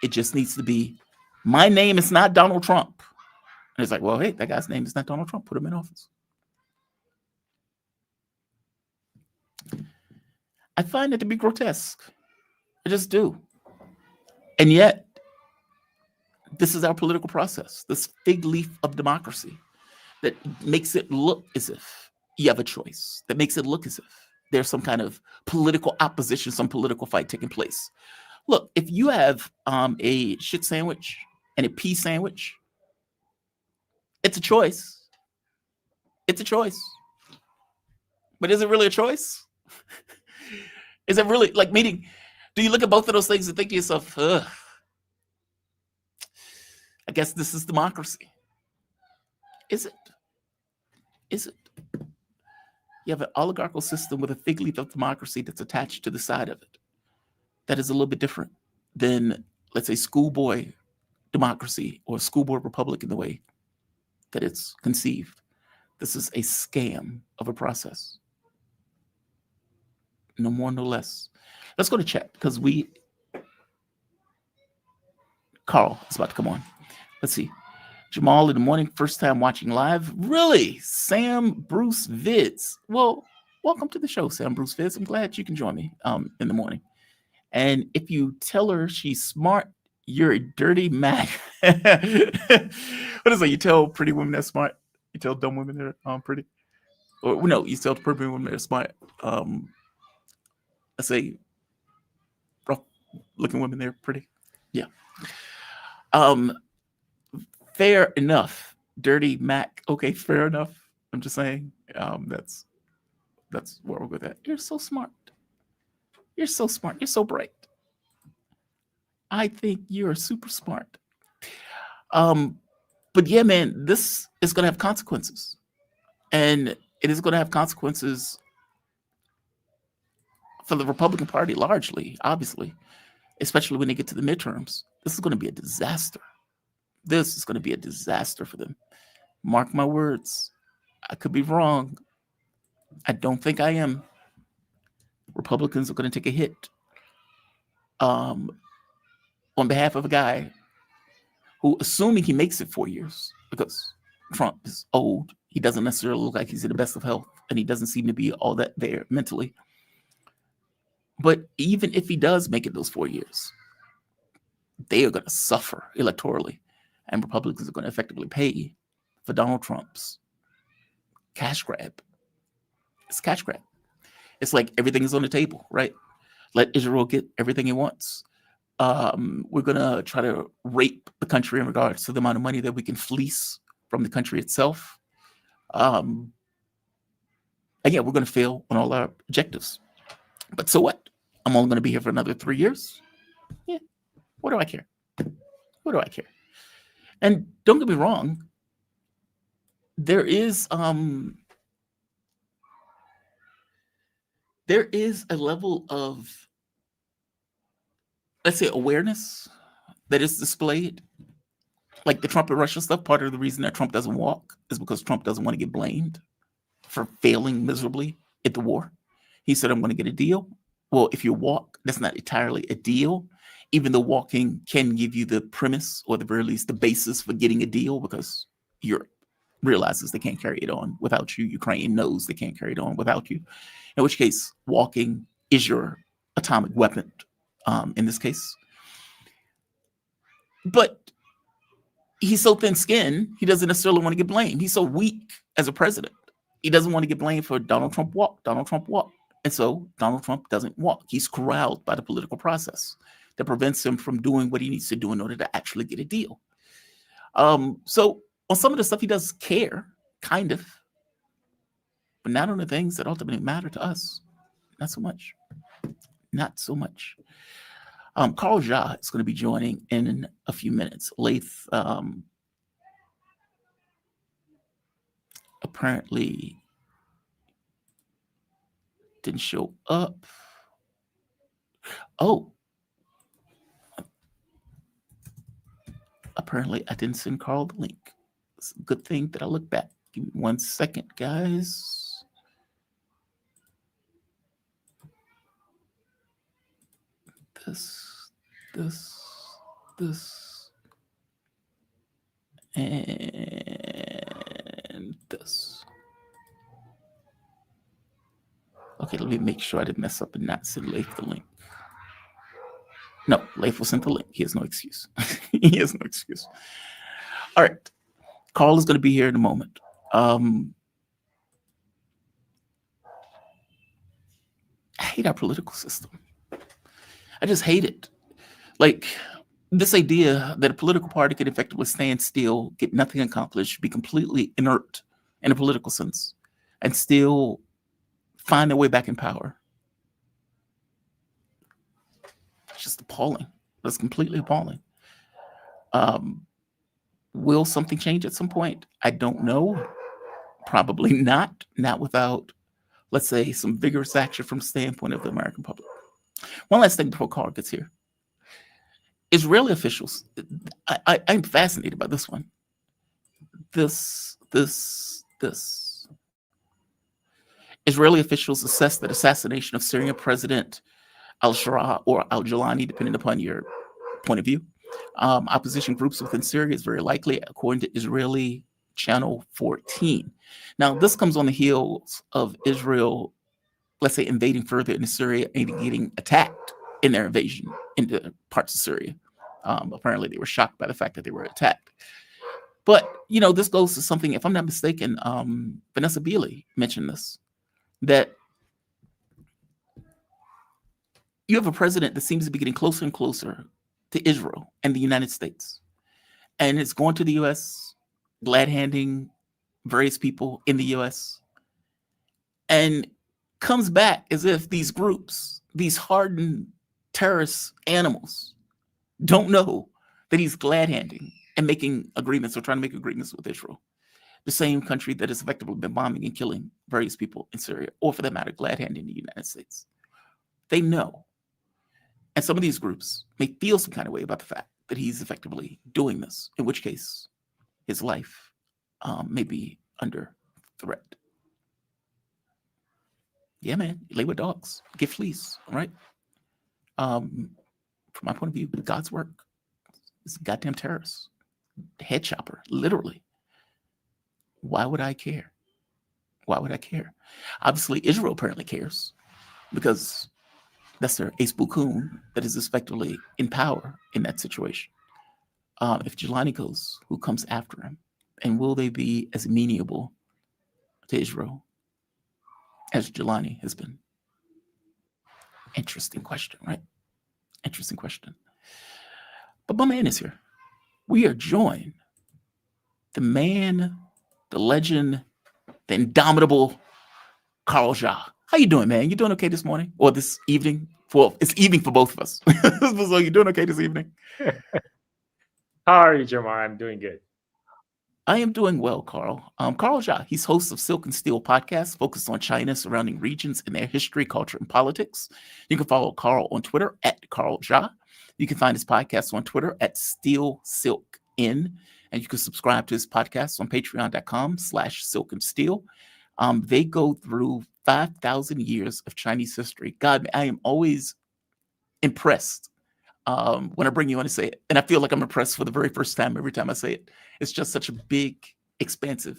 It just needs to be, my name is not Donald Trump. And it's like, well, hey, that guy's name is not Donald Trump. Put him in office. I find it to be grotesque. I just do. And yet, this is our political process, this fig leaf of democracy that makes it look as if you have a choice, that makes it look as if there's some kind of political opposition, some political fight taking place. Look, if you have a shit sandwich and a pea sandwich, it's a choice. It's a choice. But is it really a choice? Is it really, like, meaning, do you look at both of those things and think to yourself, ugh, I guess this is democracy? Is it? Is it? You have an oligarchical system with a fig leaf of democracy that's attached to the side of it. That is a little bit different than, let's say, schoolboy democracy or schoolboy republic in the way that it's conceived. This is a scam of a process. No more, no less. Let's go to chat because Carl is about to come on. Let's see. Jamal in the morning, first time watching live. Really? Sam Bruce Vids. Well, welcome to the show, Sam Bruce Vids. I'm glad you can join me in the morning. And if you tell her she's smart, you're a dirty Mac. What is it? You tell pretty women they're smart. You tell dumb women they're pretty. Or no, you tell pretty women they're smart. Let's say rough looking women they're pretty. Yeah. Fair enough. Dirty Mac. Okay, fair enough. I'm just saying. That's where we'll go with that. You're so smart. You're so smart. You're so bright. I think you're super smart. But yeah, man, this is going to have consequences. And it is going to have consequences for the Republican Party largely, obviously, especially when they get to the midterms. This is going to be a disaster. This is going to be a disaster for them. Mark my words. I could be wrong. I don't think I am. Republicans are going to take a hit on behalf of a guy who, assuming he makes it 4 years, because Trump is old, he doesn't necessarily look like he's in the best of health, and he doesn't seem to be all that there mentally. But even if he does make it those 4 years, they are going to suffer electorally, and Republicans are going to effectively pay for Donald Trump's cash grab. It's cash grab. It's like everything is on the table, right? Let Israel get everything it wants. We're going to try to rape the country in regards to the amount of money that we can fleece from the country itself. And yeah, we're going to fail on all our objectives. But so what? I'm only going to be here for another 3 years. Yeah. What do I care? What do I care? And don't get me wrong. There is a level of, let's say, awareness that is displayed. Like the Trump and Russia stuff, part of the reason that Trump doesn't walk is because Trump doesn't want to get blamed for failing miserably at the war. He said, I'm going to get a deal. Well, if you walk, that's not entirely a deal, even though walking can give you the premise or the very least the basis for getting a deal, because Europe realizes they can't carry it on without you. Ukraine knows they can't carry it on without you. In which case, walking is your atomic weapon in this case. But he's so thin-skinned, he doesn't necessarily want to get blamed. He's so weak as a president. He doesn't want to get blamed for Donald Trump walk. Donald Trump walk. And so Donald Trump doesn't walk. He's corralled by the political process that prevents him from doing what he needs to do in order to actually get a deal. So on some of the stuff, he does care, kind of, but not on the things that ultimately matter to us. Not so much. Not so much. Carl Jha is going to be joining in a few minutes. Laith apparently didn't show up. Oh. Apparently, I didn't send Carl the link. It's a good thing that I look back. Give me 1 second, guys. This, and this. Okay, let me make sure I didn't mess up and not send Laith the link. No, Laith will send the link. He has no excuse. He has no excuse. All right. Carl is going to be here in a moment. I hate our political system. I just hate it. Like this idea that a political party could effectively stand still, get nothing accomplished, be completely inert in a political sense, and still find their way back in power. It's just appalling. That's completely appalling. Will something change at some point? I don't know. Probably not. Not without, let's say, some vigorous action from the standpoint of the American public. One last thing before Carl gets here. Israeli officials, I'm fascinated by this one. This. Israeli officials assess that assassination of Syrian President al-Shara or al-Jilani, depending upon your point of view, opposition groups within Syria is very likely, according to Israeli Channel 14. Now, this comes on the heels of Israel, let's say, invading further into Syria and getting attacked in their invasion into parts of Syria. Apparently, they were shocked by the fact that they were attacked. But, you know, this goes to something, if I'm not mistaken, Vanessa Beeley mentioned this, that you have a president that seems to be getting closer and closer to Israel and the United States. And it's going to the U.S., glad-handing various people in the U.S., and comes back as if these groups, these hardened terrorist animals, don't know that he's glad-handing and making agreements or trying to make agreements with Israel, the same country that has effectively been bombing and killing various people in Syria, or for that matter, glad-handing the United States. They know. And some of these groups may feel some kind of way about the fact that he's effectively doing this, in which case his life may be under threat. Yeah, man, lay with dogs, get fleas, all right? From my point of view, God's work is a goddamn terrorist, head chopper, literally. Why would I care? Why would I care? Obviously, Israel apparently cares because that's their ace boucoon that is effectively in power in that situation. If Jelani goes, who comes after him? And will they be as amenable to Israel as Jelani has been? Interesting question, right? Interesting question. But my man is here. We are joined. The man, the legend, the indomitable Carl Jha. How you doing, man? You doing okay this morning or this evening? Well, it's evening for both of us. So you doing okay this evening? How are you, Jamar? I'm doing good. I am doing well, Carl. Carl Jha, he's host of Silk and Steel podcast, focused on China, surrounding regions and their history, culture, and politics. You can follow Carl on Twitter at Carl Jha. You can find his podcast on Twitter at Steel Silk In, and you can subscribe to his podcast on patreon.com/Silk and Steel. They go through 5,000 years of Chinese history. God, I am always impressed when I bring you on to say it. And I feel like I'm impressed for the very first time every time I say it. It's just such a big, expansive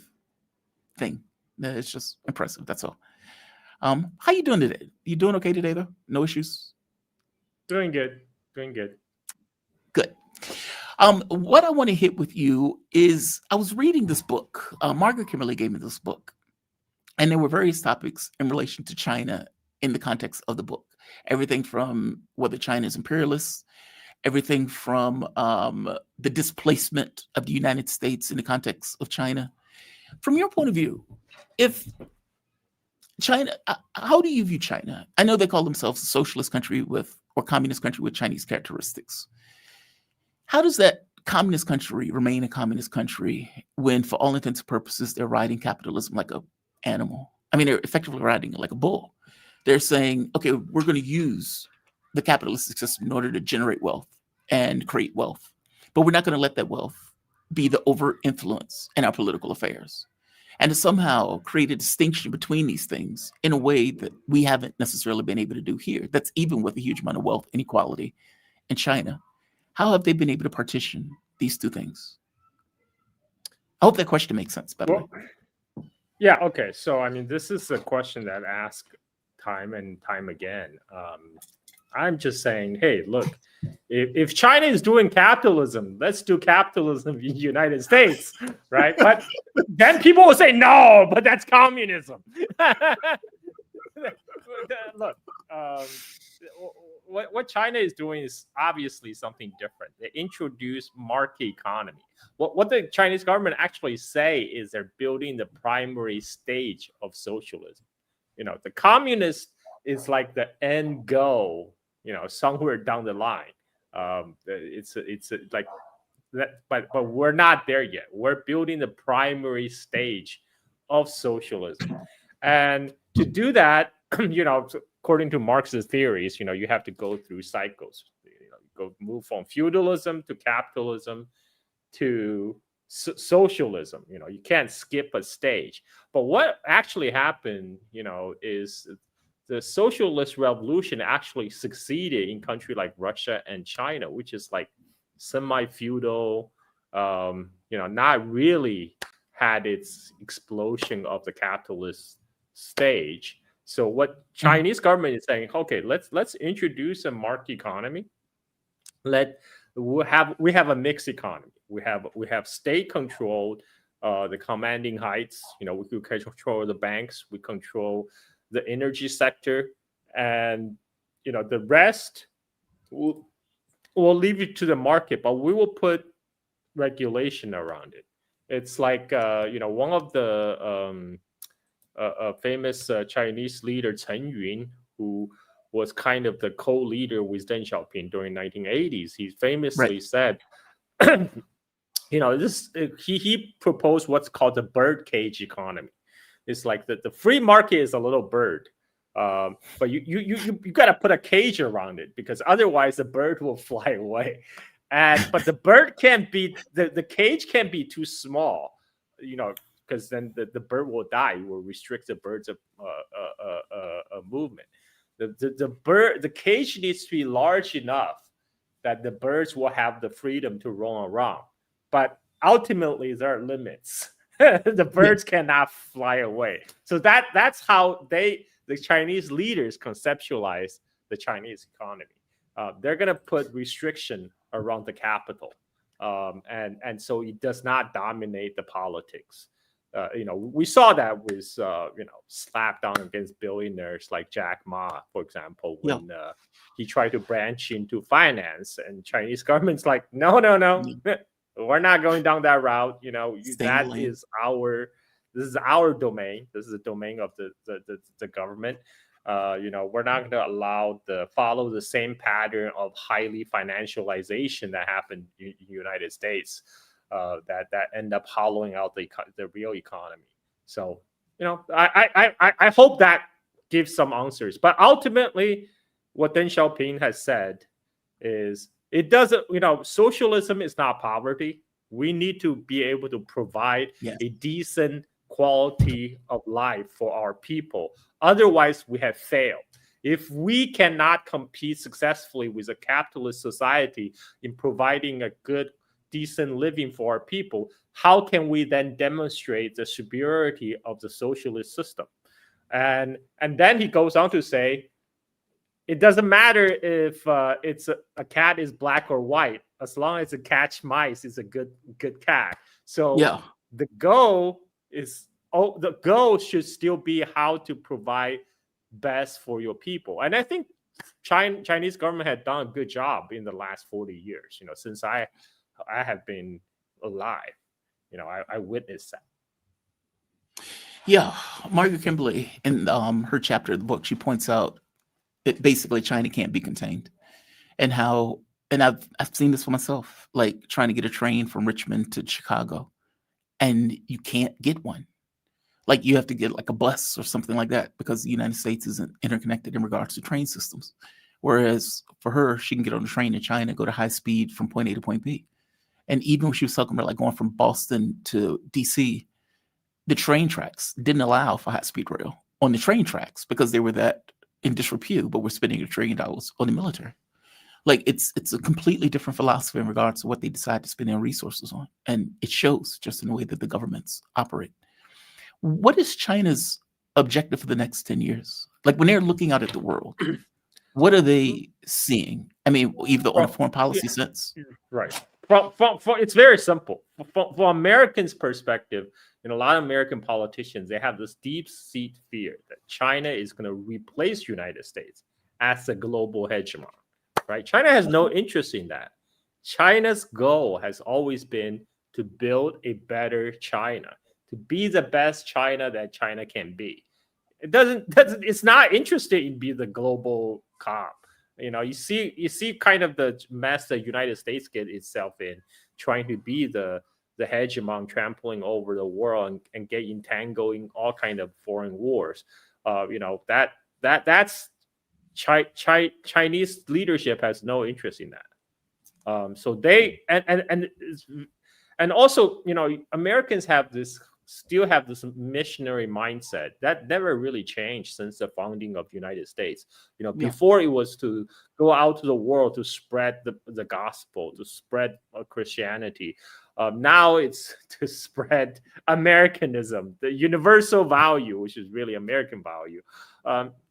thing. It's just impressive. That's all. How you doing today? You doing okay today, though? No issues? Doing good. Doing good. Good. What I want to hit with you is I was reading this book. Margaret Kimberley gave me this book. And there were various topics in relation to China in the context of the book. Everything from whether China is imperialist, everything from the displacement of the United States in the context of China. From your point of view, if China, how do you view China? I know they call themselves a socialist country or communist country with Chinese characteristics. How does that communist country remain a communist country when, for all intents and purposes, they're riding capitalism like an animal? I mean, they're effectively riding it like a bull. They're saying, okay, we're going to use the capitalistic system in order to generate wealth and create wealth. But we're not going to let that wealth be the overt influence in our political affairs. And to somehow create a distinction between these things in a way that we haven't necessarily been able to do here. That's even with a huge amount of wealth inequality in China. How have they been able to partition these two things? I hope that question makes sense, by the way. Yeah, okay. So, I mean, this is a question that I ask time and time again. I'm just saying, hey, look, if China is doing capitalism, let's do capitalism in the United States, right? But then people will say, no, but that's communism. Look, what China is doing is obviously something different. They introduce market economy. What the Chinese government actually say is they're building the primary stage of socialism. The communist is like the end goal, somewhere down the line. It's like that, but we're not there yet. We're building the primary stage of socialism, and to do that, according to Marx's theories, you have to go through cycles. Move from feudalism to capitalism to socialism. You can't skip a stage. But what actually happened, is the socialist revolution actually succeeded in countries like Russia and China, which is like semi-feudal, not really had its explosion of the capitalist stage. So what Chinese government is saying, okay, let's introduce a market economy. We have a mixed economy. We have state controlled the commanding heights. We could control the banks. We control the energy sector, and the rest we'll leave it to the market, but we will put regulation around it. It's like one of the famous Chinese leader Chen Yun, who was kind of the co-leader with Deng Xiaoping during 1980s. He famously said, he proposed what's called the birdcage economy. It's like the free market is a little bird, but you got to put a cage around it, because otherwise the bird will fly away. But the bird can't be the cage can't be too small, because then the bird will die. You will restrict the bird's movement. The cage needs to be large enough that the birds will have the freedom to roam around. But ultimately, there are limits. The birds cannot fly away. So that's how the Chinese leaders conceptualize the Chinese economy. They're going to put restriction around the capital, and so it does not dominate the politics. We saw that with slap down against billionaires like Jack Ma, for example, when he tried to branch into finance, and Chinese government's like, no, we're not going down that route. This is our domain. This is the domain of the government. We're not going to allow follow the same pattern of highly financialization that happened in the United States. That end up hollowing out the real economy. So, I hope that gives some answers. But ultimately, what Deng Xiaoping has said is it doesn't, socialism is not poverty. We need to be able to provide a decent quality of life for our people. Otherwise, we have failed. If we cannot compete successfully with a capitalist society in providing a good, decent living for our people, how can we then demonstrate the superiority of the socialist system? And then he goes on to say, it doesn't matter if it's a cat is black or white, as long as it catch mice, it's a good cat. So the goal should still be how to provide best for your people. And I think Chinese government had done a good job in the last 40 years. Since I have been alive, I witnessed that. Yeah, Margaret Kimberley, in her chapter of the book, she points out that basically China can't be contained, and I've seen this for myself, like trying to get a train from Richmond to Chicago, and you can't get one. Like you have to get like a bus or something like that, because the United States isn't interconnected in regards to train systems. Whereas for her, she can get on a train in China, go to high speed from point A to point B. And even when she was talking about like going from Boston to DC, the train tracks didn't allow for high speed rail on the train tracks because they were that in disrepute, but we're spending $1 trillion on the military. Like it's a completely different philosophy in regards to what they decide to spend their resources on. And it shows just in the way that the governments operate. What is China's objective for the next 10 years? Like when they're looking out at the world, what are they seeing? I mean, either on a Well, foreign yeah, policy sense. right. It's very simple. From Americans' perspective, a lot of American politicians, they have this deep-seated fear that China is going to replace United States as a global hegemon, right? China has no interest in that. China's goal has always been to build a better China, to be the best China that China can be. It's not interested in being the global comp. You see kind of the mess the United States get itself in, trying to be the hegemon, trampling over the world and get entangled in all kind of foreign wars. That's Chinese leadership has no interest in that. So they and also, Americans still have this missionary mindset that never really changed since the founding of the United States. Before it was to go out to the world to spread the gospel, to spread Christianity. Now it's to spread Americanism, the universal value, which is really American value.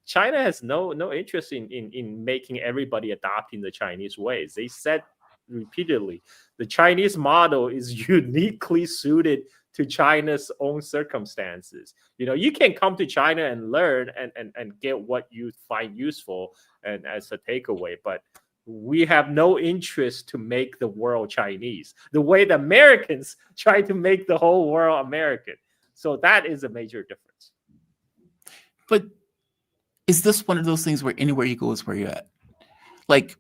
China has no interest in making everybody adopting the Chinese ways. They said repeatedly, the Chinese model is uniquely suited to China's own circumstances. You can come to China and learn and get what you find useful and as a takeaway, but we have no interest to make the world Chinese the way the Americans try to make the whole world American. So that is a major difference. But is this one of those things where anywhere you go is where you're at? Like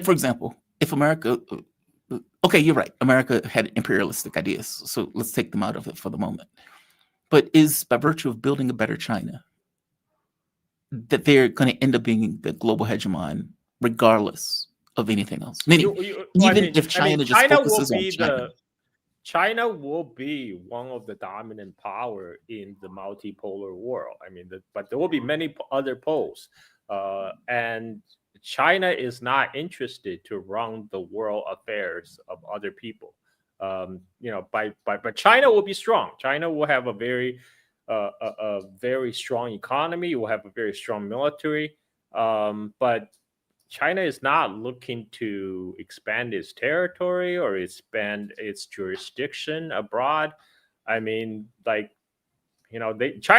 for example, if America, okay, you're right, America had imperialistic ideas, so let's take them out of it for the moment. But is by virtue of building a better China that they're going to end up being the global hegemon regardless of anything else? Meaning, if China just focuses on China. China will be one of the dominant power in the multipolar world. But there will be many other poles, and China is not interested to run the world affairs of other people. But China will be strong. China will have a very strong economy. Will have a very strong military. But China is not looking to expand its territory or expand its jurisdiction abroad. China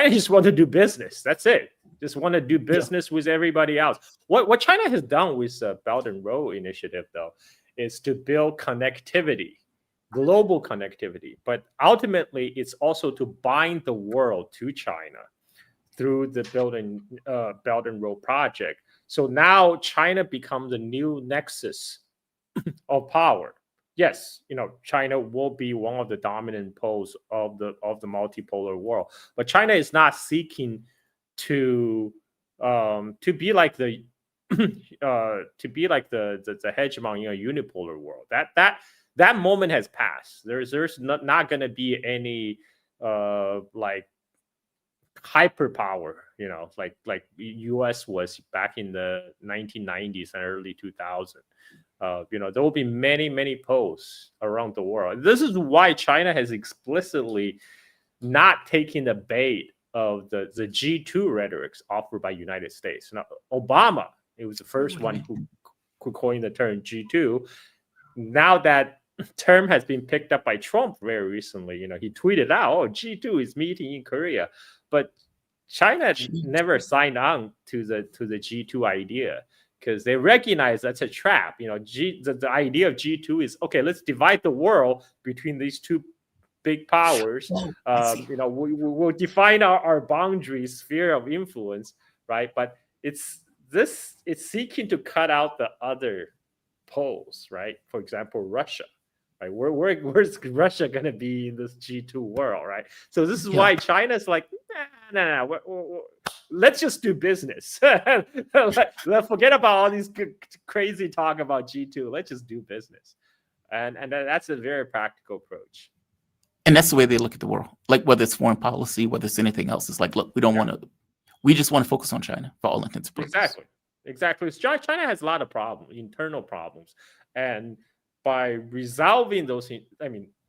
just want to do business. That's it. Just want to do business with everybody else. What China has done with the Belt and Road Initiative, though, is to build connectivity, global connectivity. But ultimately, it's also to bind the world to China through the Belt and Road project. So now China becomes a new nexus of power. Yes, China will be one of the dominant poles of the multipolar world, but China is not seeking to be like the hegemon in a unipolar world. That moment has passed. There's not going to be any hyperpower, like U.S. was back in the 1990s and early 2000s. There will be many poles around the world. This is why China has explicitly not taken the bait of the G2 rhetorics offered by United States. Now, Obama, it was the first one who coined the term G2. Now that term has been picked up by Trump very recently. He tweeted out, "Oh, G2 is meeting in Korea," but China never signed on to the G2 idea because they recognize that's a trap. The idea of G2 is, okay, let's divide the world between these two big powers. We'll define our boundaries, sphere of influence, right? But it's seeking to cut out the other poles, right? For example, Russia, right? Where's Russia going to be in this G2 world, right? So this is why China's like, no, let's just do business. Let's forget about all these crazy talk about G2. Let's just do business. And that's a very practical approach. And that's the way they look at the world. Like whether it's foreign policy, whether it's anything else, it's like, look, we just want to focus on China for all intents and purposes. Exactly. China has a lot of problems, internal problems. And by resolving those,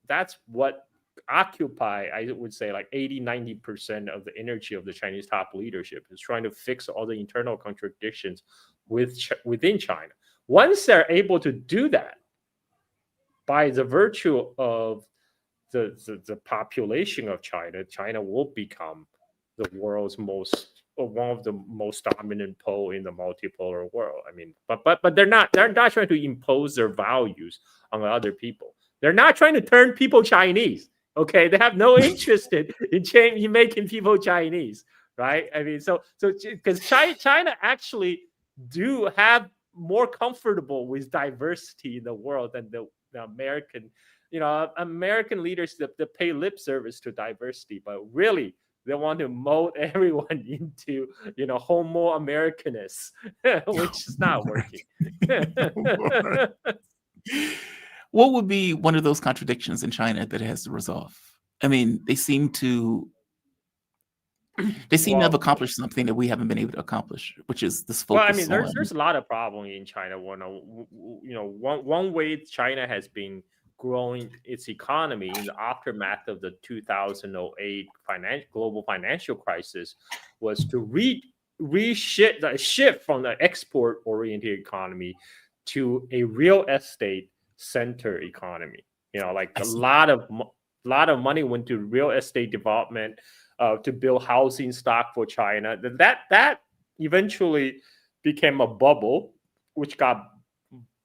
that's what occupy, I would say, like 80-90% of the energy of the Chinese top leadership is trying to fix all the internal contradictions within China. Once they're able to do that, by the virtue of the population of China, China will become the world's one of the most dominant pole in the multipolar world. I mean, but they're not trying to impose their values on other people. They're not trying to turn people Chinese. Okay, they have no interest in making people Chinese, right? I mean, so because China actually do have more comfortable with diversity in the world than the American, American leaders that pay lip service to diversity, but really they want to mold everyone into, Homo Americanus, which is not working. What would be one of those contradictions in China that it has to resolve? I mean, they seem to have accomplished something that we haven't been able to accomplish, which is this focus. Well, I mean, there's a lot of problems in China. One way China has been growing its economy in the aftermath of the 2008 global financial crisis was to shift from the export-oriented economy to a real estate center economy. Like a lot of money went to real estate development to build housing stock for China. That eventually became a bubble, which got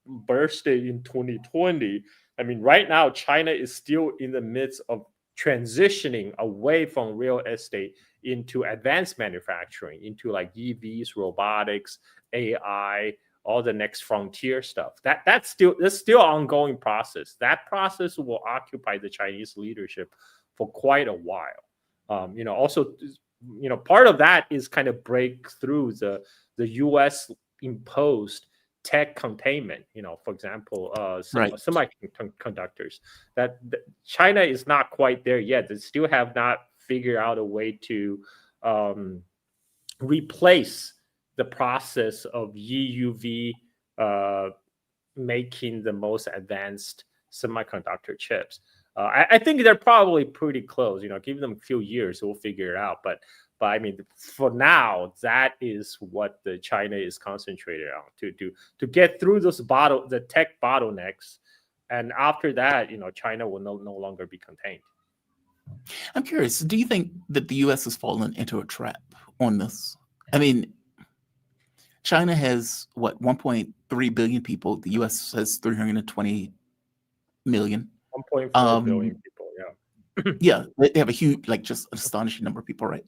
bursted in 2020. I mean, right now, China is still in the midst of transitioning away from real estate into advanced manufacturing, into like EVs, robotics, AI, all the next frontier stuff. That's still an ongoing process. That process will occupy the Chinese leadership for quite a while. Also, part of that is kind of break through the U.S. imposed tech containment. For example, semiconductors. That China is not quite there yet. They still have not figured out a way to replace the process of EUV making the most advanced semiconductor chips. I think they're probably pretty close. Give them a few years, we'll figure it out. But I mean, for now, that is what the China is concentrated on to get through the tech bottlenecks, and after that, China will no longer be contained. I'm curious. Do you think that the U.S. has fallen into a trap on this? I mean, China has 1.3 billion people. The U.S. has 320 million. 1.4 billion people. Yeah. Yeah, they have a huge, just an astonishing number of people, right?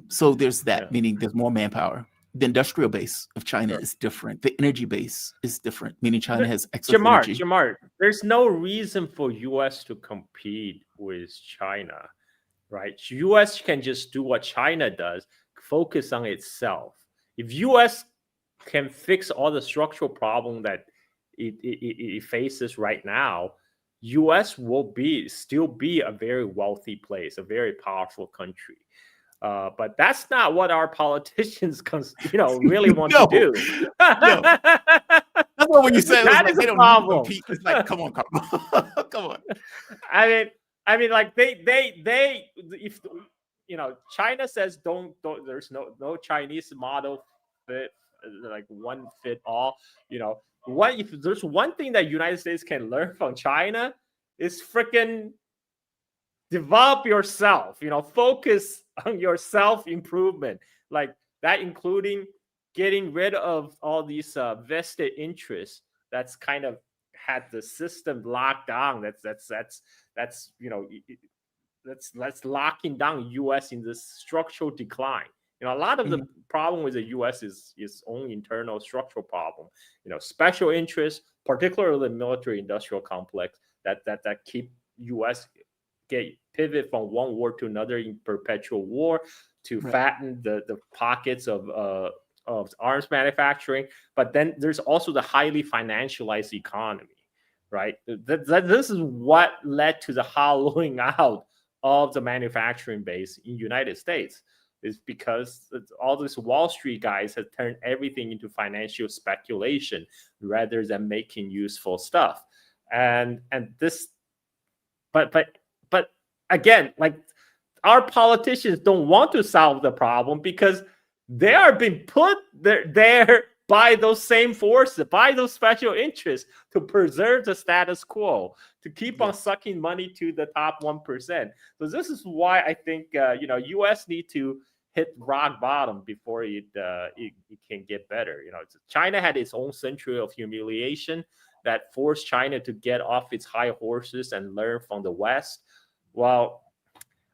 So there's that, meaning there's more manpower. The industrial base of China is different. The energy base is different, meaning China has excess energy. Jamar, there's no reason for U.S. to compete with China, right? U.S. can just do what China does, focus on itself. If U.S. can fix all the structural problem that it faces right now, U.S. will still be a very wealthy place, a very powerful country. But that's not what our politicians, really want to do. No. That's what when you said that is a problem. It's like, come on, come on. I mean, like they if China says don't there's no Chinese model fit, like one fit all. What if there's one thing that United States can learn from China is freaking develop yourself, focus on your self-improvement, like that, including getting rid of all these vested interests that's kind of had the system locked down. That's locking down U.S. in this structural decline. A lot of the problem with the U.S. is only internal structural problem. Special interests, particularly the military-industrial complex, that keep U.S. pivot from one war to another in perpetual war to fatten the pockets of arms manufacturing. But then there's also the highly financialized economy, right? This is what led to the hollowing out of the manufacturing base in United States. Is because all these Wall Street guys have turned everything into financial speculation rather than making useful stuff. And this, but again, like our politicians don't want to solve the problem because they are being put there by those same forces, by those special interests to preserve the status quo, to keep on sucking money to the top 1%. So this is why I think U.S. need to hit rock bottom before it can get better. China had its own century of humiliation that forced China to get off its high horses and learn from the West. Well,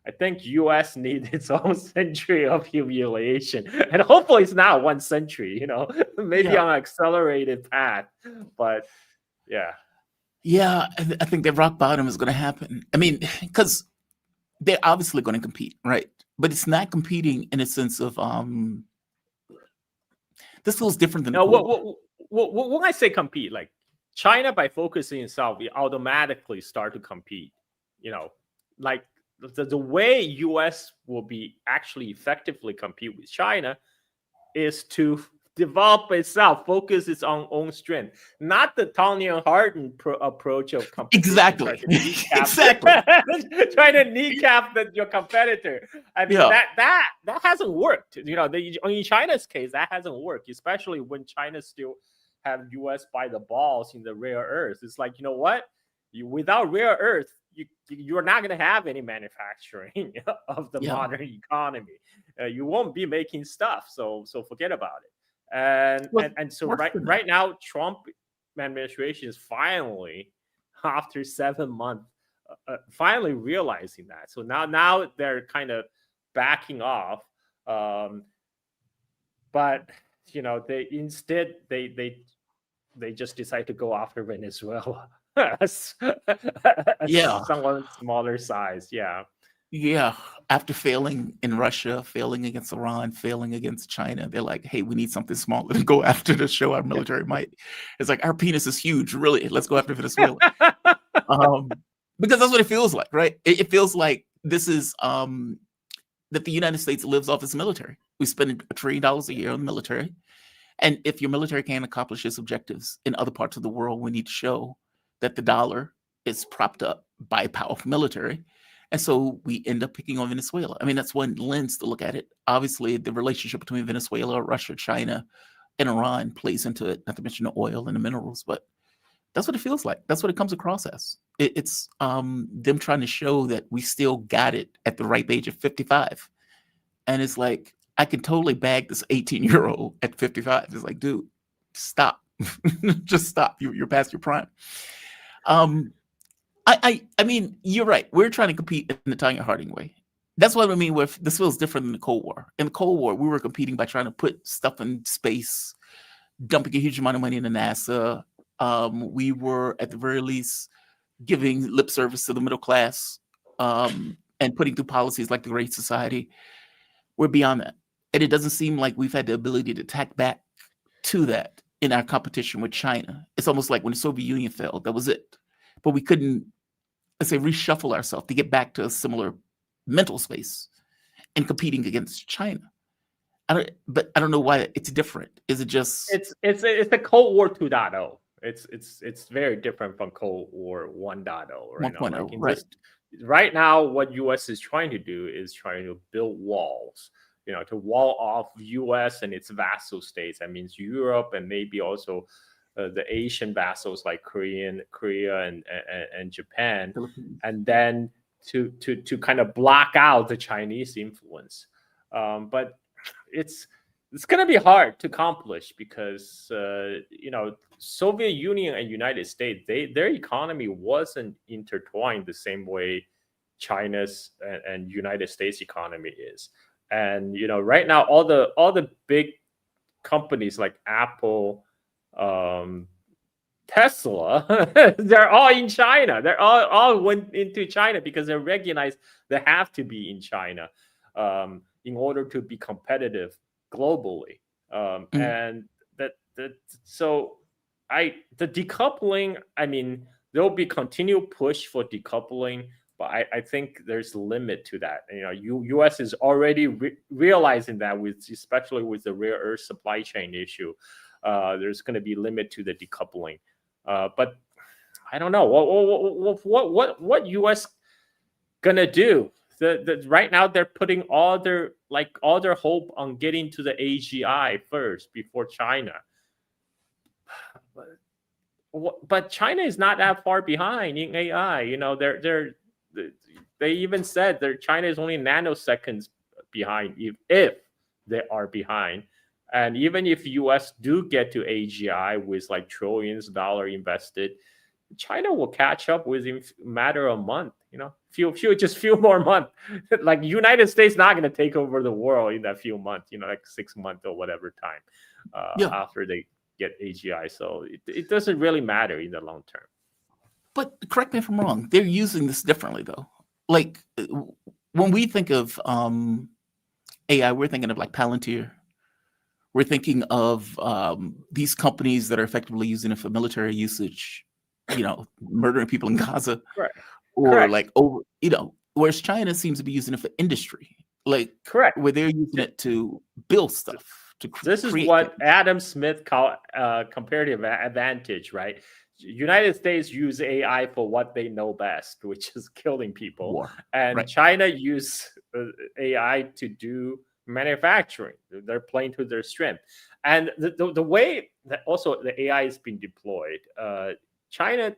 I think U.S. needs its own century of humiliation, and hopefully it's not 1 century. Maybe on an accelerated path. But yeah, I think that rock bottom is going to happen. I mean, because they're obviously going to compete, right? But it's not competing in a sense of this feels different than when I say compete, like China by focusing itself, we automatically start to compete. Like. The way U.S. will be actually effectively compete with China is to develop itself, focus its own strength, not the Tony and Harden approach of competition. Exactly. Trying to kneecap your competitor. I mean, that hasn't worked. In China's case, that hasn't worked, especially when China still have U.S. by the balls in the rare earth. It's like, without rare earth, you're not going to have any manufacturing of the modern economy. You won't be making stuff, so forget about it. And so right now, Trump administration is finally, after 7 months, finally realizing that. So now they're kind of backing off, but they instead they just decide to go after Venezuela. Someone smaller size. After failing in Russia, failing against Iran, failing against China, they're like, hey, we need something smaller to go after to show our military might. It's like, our penis is huge, really, let's go after Venezuela. Because that's what it feels like, right? It feels like this is that the United States lives off its military. We spend $1 trillion a year on the military, and if your military can't accomplish its objectives in other parts of the world, we need to show that the dollar is propped up by a powerful military. And so we end up picking on Venezuela. I mean, that's one lens to look at it. Obviously, the relationship between Venezuela, Russia, China, and Iran plays into it, not to mention the oil and the minerals. But that's what it feels like. That's what it comes across as. It's them trying to show that we still got it at the ripe age of 55. And it's like, I can totally bag this 18-year-old at 55. It's like, dude, stop. Just stop. You're past your prime. I mean, you're right. We're trying to compete in the Tanya Harding way. That's what I mean with this feels different than the Cold War. In the Cold War, we were competing by trying to put stuff in space, dumping a huge amount of money into NASA. We were, at the very least, giving lip service to the middle class and putting through policies like the Great Society. We're beyond that. And it doesn't seem like we've had the ability to tack back to that in our competition with China. It's almost like when the Soviet Union failed, that was it. But we couldn't, let's say, reshuffle ourselves to get back to a similar mental space and competing against China. But I don't know why it's different. Is it just it's the Cold War 2.0. It's very different from Cold War 1.0. Right 1.0, now. right. Right now, what U.S. is trying to do is trying to build walls, to wall off U.S. and its vassal states. That means Europe and maybe also the Asian vassals like Korea and Japan, and then to kind of block out the Chinese influence. But it's going to be hard to accomplish because Soviet Union and United States, their economy wasn't intertwined the same way China's and United States economy is. And right now all the big companies like Apple, Tesla, they're all in China. They're all went into China because they recognize they have to be in China in order to be competitive globally. And so the decoupling, I mean, there will be continued push for decoupling, but I think there's a limit to that. U.S. is already realizing that especially with the rare earth supply chain issue, there's going to be limit to the decoupling. But I don't know what U.S. gonna do. Right now they're putting all their hope on getting to the AGI first before China. But China is not that far behind in AI. They even said that China is only nanoseconds behind if they are behind. And even if US do get to AGI with like trillions of dollars invested, China will catch up within a matter of a month. Few more months. Like United States not going to take over the world in that few months. Like 6 months or whatever time after they get AGI. So it doesn't really matter in the long term. But correct me if I'm wrong. They're using this differently though. Like when we think of AI, we're thinking of like Palantir. We're thinking of these companies that are effectively using it for military usage, murdering people in Gaza. Correct. Or Correct. like whereas China seems to be using it for industry. Like correct. Where they're using it to build stuff. This is what Adam Smith called comparative advantage, right? United States use AI for what they know best, which is killing people. War. And Right. China use AI to do manufacturing. They're playing to their strength. And the way that also the AI is being deployed, China,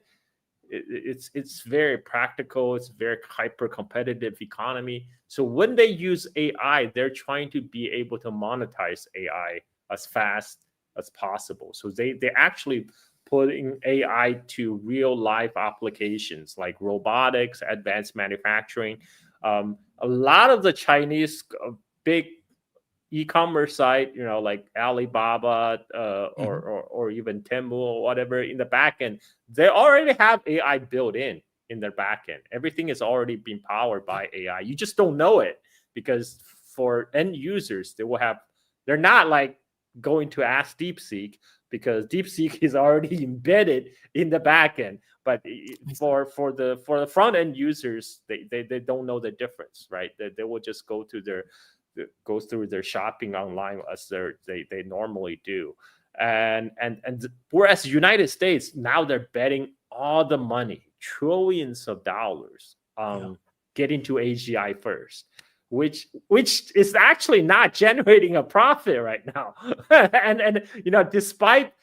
it's very practical. It's very hyper competitive economy. So when they use AI, they're trying to be able to monetize AI as fast as possible. So they actually putting AI to real life applications like robotics, advanced manufacturing. A lot of the Chinese big e-commerce site, like Alibaba or even Temu or whatever in the back end, they already have AI built in their back end. Everything is already being powered by AI. You just don't know it because for end users, they're not like going to ask DeepSeek because DeepSeek is already embedded in the back end. But for the front end users, they don't know the difference, right? They will just go through their shopping online as they normally do. And whereas United States, now they're betting all the money, trillions of dollars on getting to AGI first, which is actually not generating a profit right now. and despite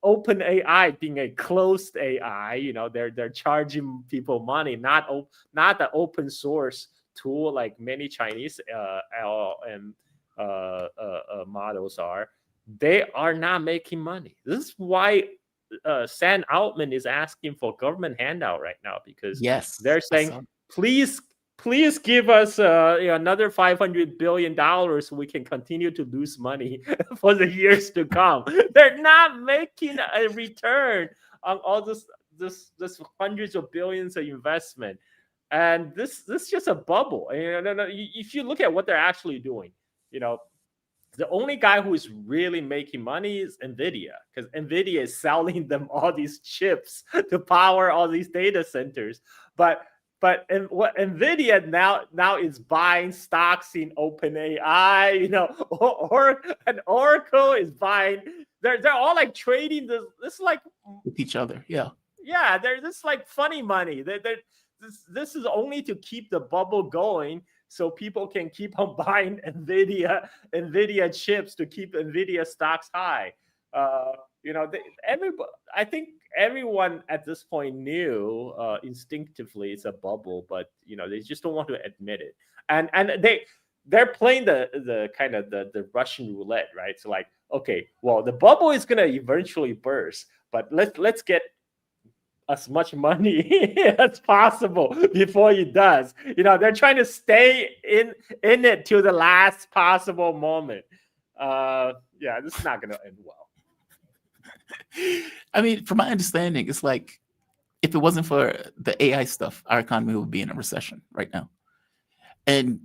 OpenAI being a closed AI, they're charging people money, not the open source tool like many Chinese LLM models are. They are not making money. This is why Sam Altman is asking for government handout right now, because they're saying, please give us another $500 billion so we can continue to lose money for the years to come. They're not making a return on all this hundreds of billions of investment. And this is just a bubble. If you look at what they're actually doing, the only guy who is really making money is NVIDIA, because NVIDIA is selling them all these chips to power all these data centers. But what NVIDIA now is buying stocks in OpenAI, and Oracle is buying. They're all like trading this like with each other. Yeah. Yeah, they're this like funny money. This is only to keep the bubble going, so people can keep on buying NVIDIA chips to keep NVIDIA stocks high. I think everyone at this point knew instinctively it's a bubble, but they just don't want to admit it. And they're playing the kind of the Russian roulette, right? So like, okay, well, the bubble is gonna eventually burst, but let's get as much money as possible before it does. They're trying to stay in it till the last possible moment. This is not going to end well. I mean, from my understanding, it's like if it wasn't for the AI stuff, our economy would be in a recession right now. And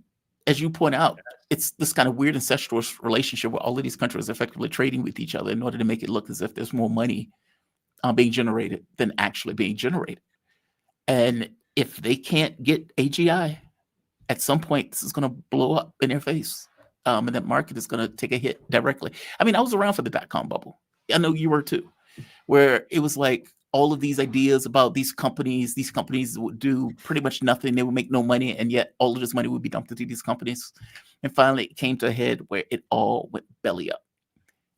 as you point out, it's this kind of weird incestuous relationship where all of these countries are effectively trading with each other in order to make it look as if there's more money being generated than actually being generated. And if they can't get AGI, at some point, this is going to blow up in their face. And that market is going to take a hit directly. I mean, I was around for the dot-com bubble. I know you were too, where it was like all of these ideas about these companies would do pretty much nothing. They would make no money, and yet all of this money would be dumped into these companies. And finally, it came to a head where it all went belly up.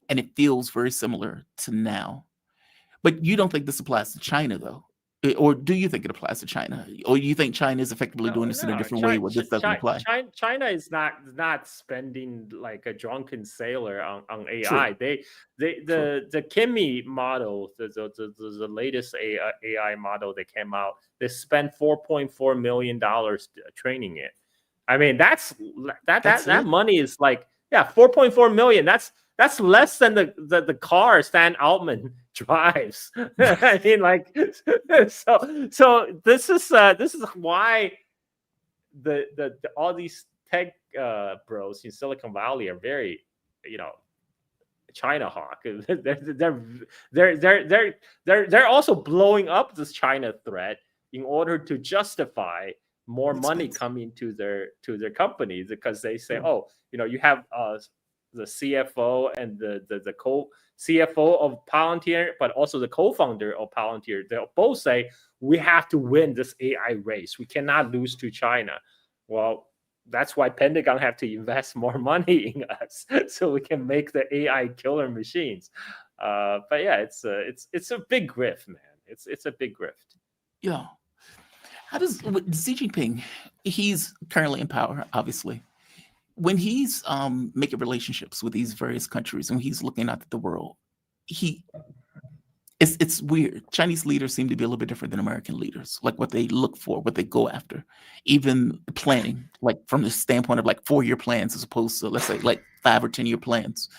And it feels very similar to now. But you don't think this applies to China, though? Or do you think it applies to China? Or you think China is effectively doing this in a different way where this doesn't apply? China is not spending like a drunken sailor on AI. True. The Kimi model, the latest AI model that came out, they spent $4.4 million training it. I mean, that money is like, yeah, 4.4 million. That's less than the car Stan Altman drives. I mean, like, so this is why the all these tech bros in Silicon Valley are very, China hawk. They're also blowing up this China threat in order to justify more money coming to their companies, because they say, you have the CFO and the co-CFO of Palantir, but also the co-founder of Palantir. They'll both say, we have to win this AI race. We cannot lose to China. Well, that's why Pentagon have to invest more money in us so we can make the AI killer machines. But yeah, it's a big grift, man. It's a big grift. Yeah. How does Xi Jinping? He's currently in power, obviously. When he's making relationships with these various countries and he's looking out at the world, it's weird. Chinese leaders seem to be a little bit different than American leaders, like what they look for, what they go after, even planning, like from the standpoint of like 4-year plans as opposed to, let's say, like 5 or 10-year plans.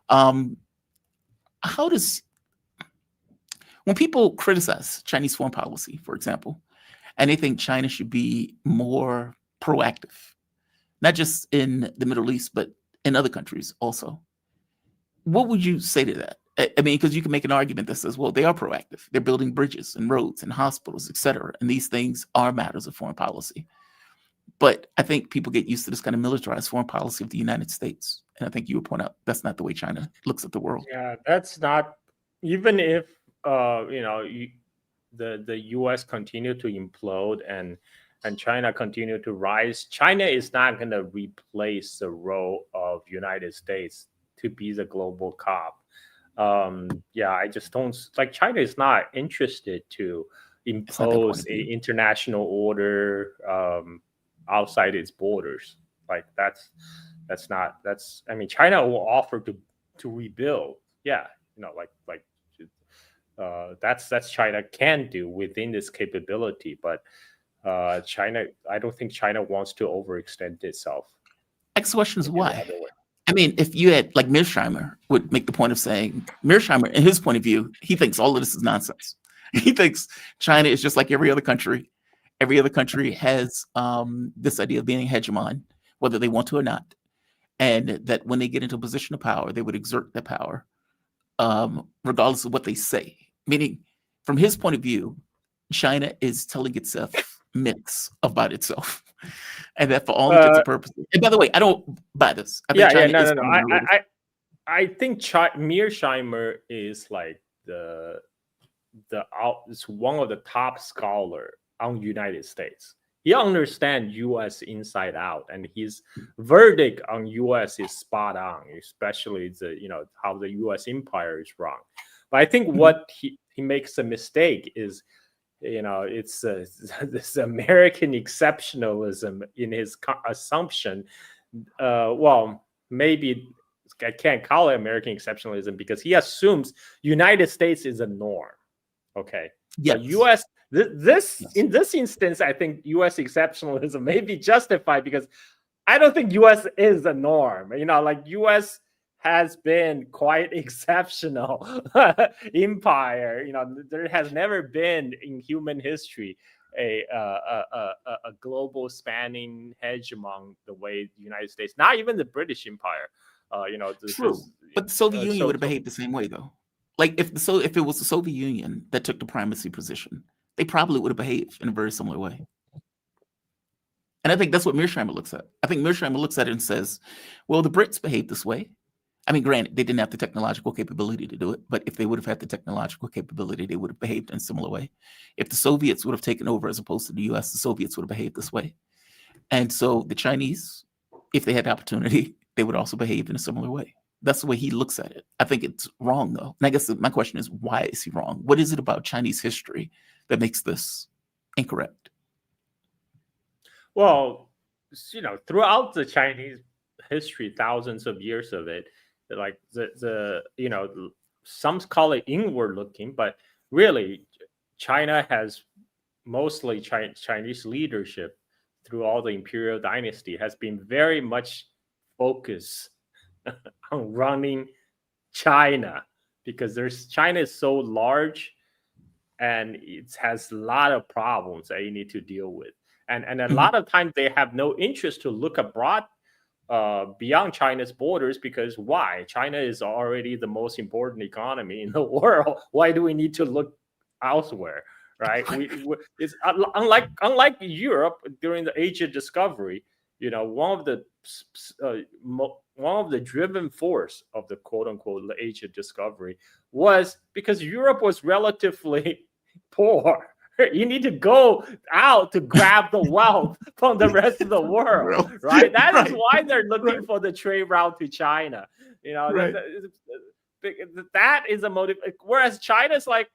How does, when people criticize Chinese foreign policy, for example, and they think China should be more proactive, not just in the Middle East, but in other countries also, what would you say to that? I mean, because you can make an argument that says, well, they are proactive. They're building bridges and roads and hospitals, et cetera. And these things are matters of foreign policy. But I think people get used to this kind of militarized foreign policy of the United States. And I think you would point out that's not the way China looks at the world. Yeah, that's not, even if, the U.S. continue to implode and China continue to rise, China is not going to replace the role of United States to be the global cop. I just don't, like, China is not interested to impose an international order outside its borders. Like, I mean, China will offer to rebuild. Yeah, that's China can do within this capability, but China, I don't think China wants to overextend itself. Next question is why? I mean, if you had, like, Mearsheimer would make the point of saying, Mearsheimer, in his point of view, he thinks all of this is nonsense. He thinks China is just like every other country. Every other country has this idea of being a hegemon, whether they want to or not. And that when they get into a position of power, they would exert their power, regardless of what they say. Meaning, from his point of view, China is telling itself myths about itself. And that for all intents and purposes. And by the way, I don't buy this. I think I think Mearsheimer is like it's one of the top scholar on United States. He understands U.S. inside out, and his verdict on U.S. is spot on, especially how the U.S. empire is wrong. But I think what he makes a mistake is, it's this American exceptionalism in his assumption. Well, maybe I can't call it American exceptionalism because he assumes United States is a norm. Okay. Yeah. U.S. In this instance, I think U.S. exceptionalism may be justified because I don't think U.S. is a norm. Like U.S. has been quite exceptional empire. There has never been in human history a global spanning hegemon the way the United States, not even the British Empire. True, but the Soviet Union would have behaved the same way, though. Like if it was the Soviet Union that took the primacy position, they probably would have behaved in a very similar way. And I think that's what Mearsheimer looks at. I think Mearsheimer looks at it and says, well, the Brits behaved this way. I mean, granted, they didn't have the technological capability to do it, but if they would have had the technological capability, they would have behaved in a similar way. If the Soviets would have taken over as opposed to the US, the Soviets would have behaved this way. And so the Chinese, if they had the opportunity, they would also behave in a similar way. That's the way he looks at it. I think it's wrong, though. And I guess my question is, why is he wrong? What is it about Chinese history that makes this incorrect? Well, throughout the Chinese history, thousands of years of it, like some call it inward looking, but really China has mostly Chinese leadership through all the imperial dynasty has been very much focused on running China, because China is so large and it has a lot of problems that you need to deal with. And a lot of times they have no interest to look abroad beyond China's borders, because why? China is already the most important economy in the world. Why do we need to look elsewhere, right? It's unlike Europe during the Age of Discovery. One of the driving force of the quote unquote Age of Discovery was because Europe was relatively poor. You need to go out to grab the wealth from the rest of the world, right? That is why they're looking for the trade route to China. That is a motive. Whereas China's like,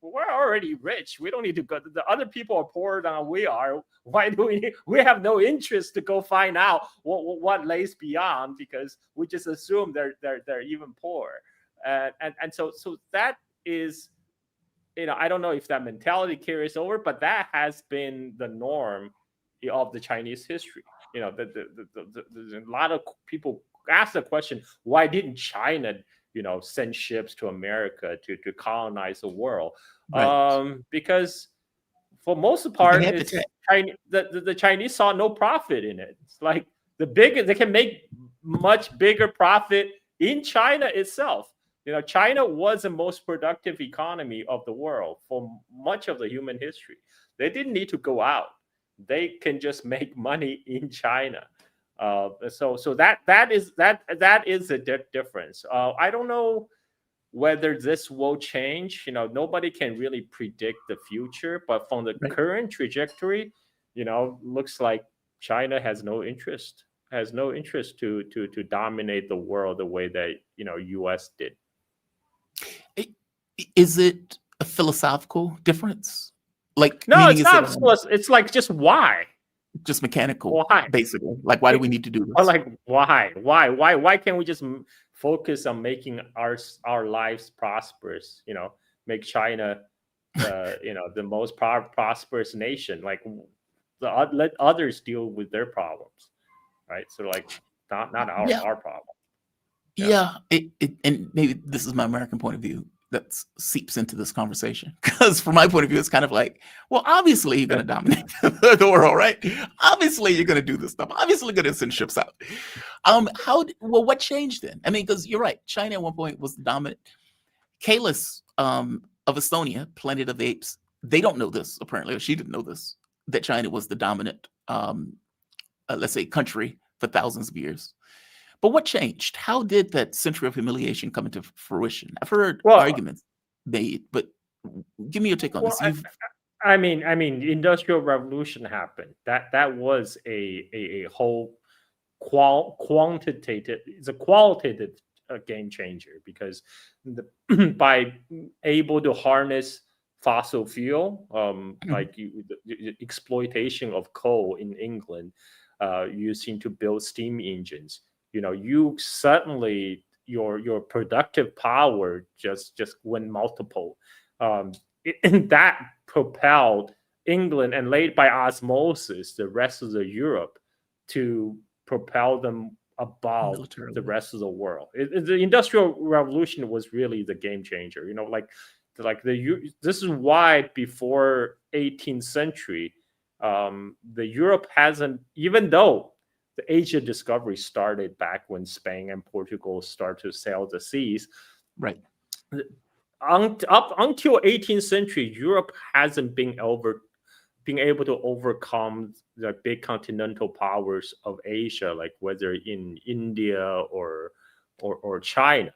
we're already rich. We don't need to go. The other people are poorer than we are. Why do we have no interest to go find out what lays beyond, because we just assume they're even poorer. And so that is, I don't know if that mentality carries over, but that has been the norm of the Chinese history. A lot of people ask the question, why didn't China, send ships to America to colonize the world? Right. Because for most part, the Chinese saw no profit in it. It's like they can make much bigger profit in China itself. China was the most productive economy of the world for much of the human history. They didn't need to go out. They can just make money in China. So that is a difference. I don't know whether this will change. Nobody can really predict the future, but from the current trajectory, looks like China has no interest to dominate the world the way that US did. Is it a philosophical difference? Like, no, meaning it's not. It's like, just why? Just mechanical, Why? basically. Like, why do we need to do this? Or like, why can't we just focus on making our lives prosperous? Make China, the most prosperous nation. Like, let others deal with their problems, right? So like, not our problem. Yeah, and maybe this is my American point of view that seeps into this conversation, because from my point of view, it's kind of like, well, obviously you're going to dominate the world, right? Obviously you're going to do this stuff. Obviously you're going to send ships out. What changed then? I mean, because you're right, China at one point was the dominant. Kalis of Estonia, Planet of the Apes, they don't know this apparently, or she didn't know this, that China was the dominant, let's say, country for thousands of years. But what changed? How did that century of humiliation come into fruition? I've heard arguments made, but give me your take on this. I mean, Industrial Revolution happened. That was a whole qualitative. It's a qualitative game changer, because by able to harness fossil fuel, like the exploitation of coal in England, using to build steam engines. You suddenly your productive power just went multiple, and that propelled England, and laid by osmosis the rest of the Europe, to propel them above the rest of the world. The Industrial Revolution was really the game changer. This is why before 18th century, the Europe hasn't, even though the Age of Discovery started back when Spain and Portugal started to sail the seas. Right. Up until 18th century, Europe hasn't been able to overcome the big continental powers of Asia, like whether in India or or China.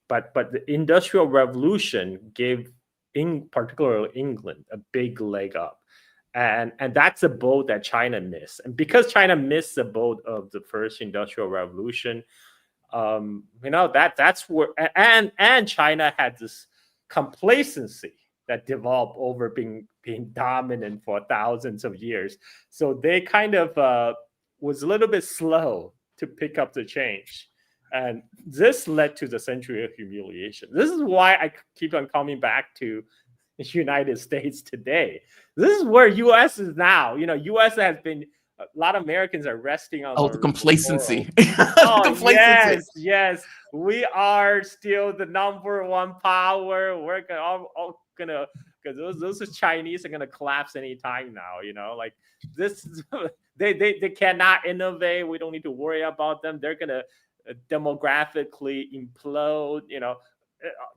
But the Industrial Revolution gave, in particular England, a big leg up. And that's a boat that China missed. And because China missed the boat of the first Industrial Revolution, that's where, and China had this complacency that developed over being dominant for thousands of years. So they kind of was a little bit slow to pick up the change. And this led to the century of humiliation. This is why I keep on coming back to the United States today. This is where U.S. is now. U.S. has been, a lot of Americans are resting on the complacency. Oh, Complacency. yes. We are still the number one power. We're all gonna, because those Chinese are gonna collapse anytime now. Like this, they cannot innovate. We don't need to worry about them. They're gonna demographically implode.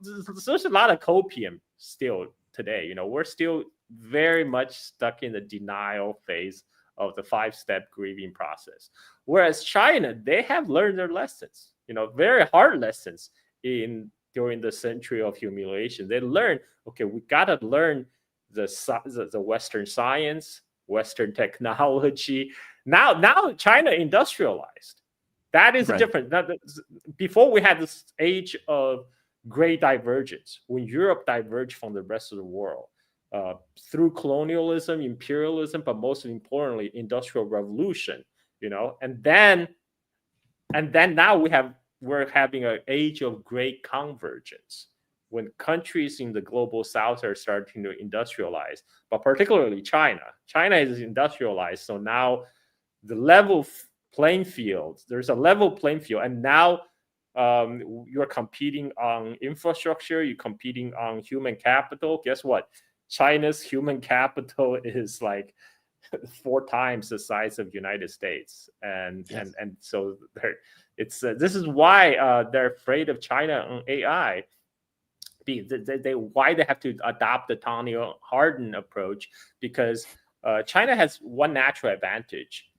There's a lot of copium still today. We're still very much stuck in the denial phase of the 5-step grieving process. Whereas China, they have learned their lessons, very hard lessons during the century of humiliation. They learned, okay, we got to learn the Western science, Western technology. Now China industrialized. That is Right. different. Before we had this age of great divergence, when Europe diverged from the rest of the world, through colonialism, imperialism, but most importantly, industrial revolution, and then now we're having an age of great convergence, when countries in the global south are starting to industrialize, but particularly China is industrialized. So now there's a level playing field, and now you're competing on infrastructure, you're competing on human capital. Guess what? China's human capital is like 4 times the size of United States, and so this is why they're afraid of China on AI. Why they have to adopt the Tanya Hardin approach, because China has one natural advantage.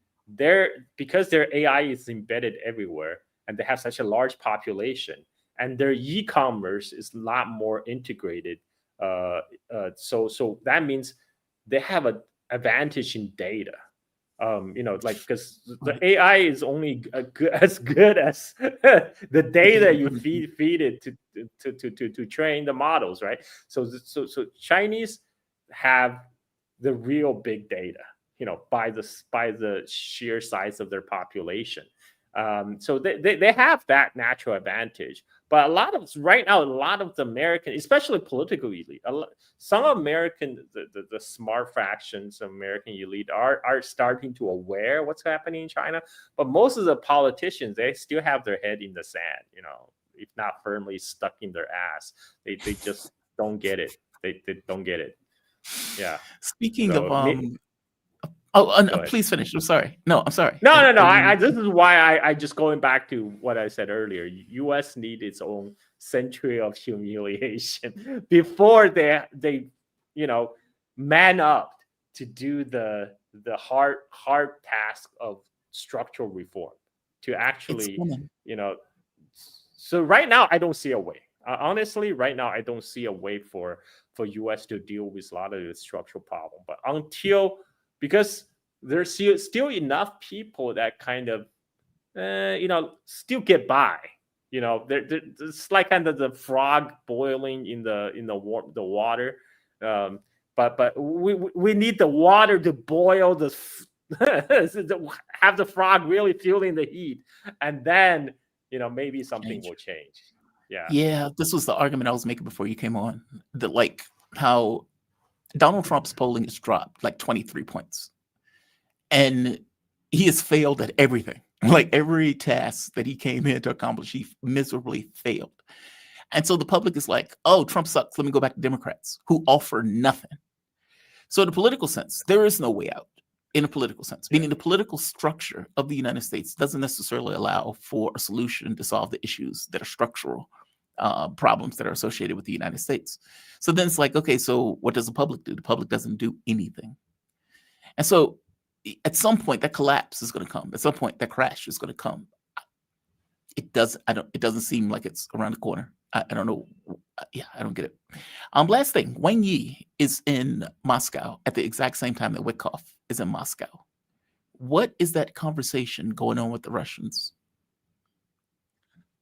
Because their AI is embedded everywhere, and they have such a large population, and their e-commerce is a lot more integrated. So that means they have an advantage in data. Because the AI is only as good as the data you feed it to train the models, right? So Chinese have the real big data, by the sheer size of their population. So they have that natural advantage. But right now, a lot of the American, especially political elite, some American, the smart fractions of American elite are starting to aware what's happening in China. But most of the politicians, they still have their head in the sand, if not firmly stuck in their ass. They just don't get it. They don't get it. Yeah. Speaking So, of, please finish. I'm sorry. No, I'm sorry. No. This is why I just going back to what I said earlier. U.S. need its own century of humiliation before they man up to do the hard task of structural reform, to actually So right now I don't see a way. Honestly, right now I don't see a way for U.S. to deal with a lot of the structural problem. But because there's still enough people that kind of, still get by. It's like kind of the frog boiling in the water. But we need the water to boil have the frog really feeling the heat, and then maybe something will change. Yeah, this was the argument I was making before you came on. That like how Donald Trump's polling has dropped like 23 points. And he has failed at everything. Like every task that he came in to accomplish, he miserably failed. And so the public is like, oh, Trump sucks. Let me go back to Democrats who offer nothing. So in a political sense, there is no way out. In a political sense, meaning the political structure of the United States doesn't necessarily allow for a solution to solve the issues that are structural problems that are associated with the United States. So then it's like, okay, so what does the public do? The public doesn't do anything. And so at some point that collapse is going to come. At some point that crash is going to come. it does. I don't. It doesn't seem like it's around the corner. I don't know. Yeah, I don't get it. Last thing, Wang Yi is in Moscow at the exact same time that Witkoff is in Moscow. What is that conversation going on with the Russians?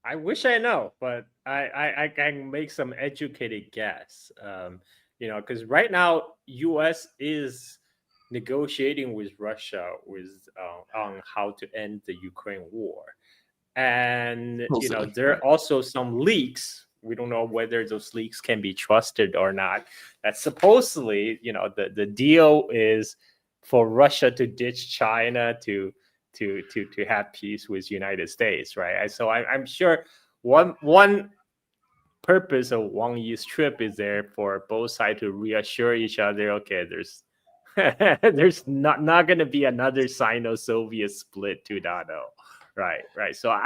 I wish I know, but I can make some educated guess. Because right now U.S. is negotiating with Russia on how to end the Ukraine war, and Supposedly, there right. are also some leaks. We don't know whether those leaks can be trusted or not. That supposedly, the deal is for Russia to ditch China to have peace with United States, right? So I'm sure one purpose of Wang Yi's trip is there for both sides to reassure each other. Okay, there's there's not going to be another Sino-Soviet split 2.0. Right. So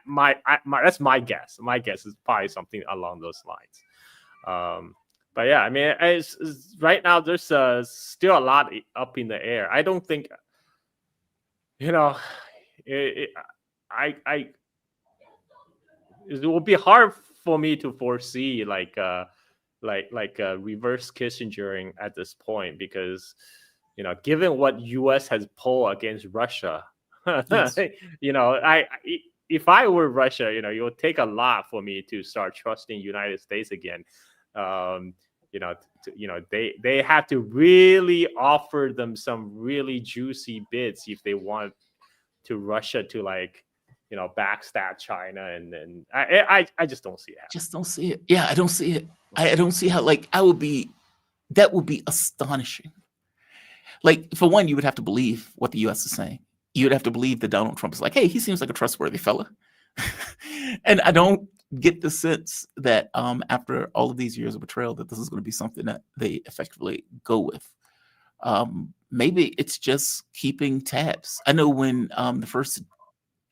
my that's my guess. My guess is probably something along those lines. But yeah, I mean, it's right now there's still a lot up in the air. I don't think, it will be hard for me to foresee like reverse Kissinger at this point, because given what U.S. has pulled against Russia, Yes. if I were Russia, it would take a lot for me to start trusting United States again. They have to really offer them some really juicy bits if they want to Russia to backstab China, and then I just don't see it happening. Just don't see it. Yeah, I don't see it. I don't see how. That would be astonishing. Like, for one, you would have to believe what the U.S. is saying. You would have to believe that Donald Trump is like, hey, he seems like a trustworthy fella. And I don't get the sense that after all of these years of betrayal, that this is going to be something that they effectively go with. Maybe it's just keeping tabs. I know when the first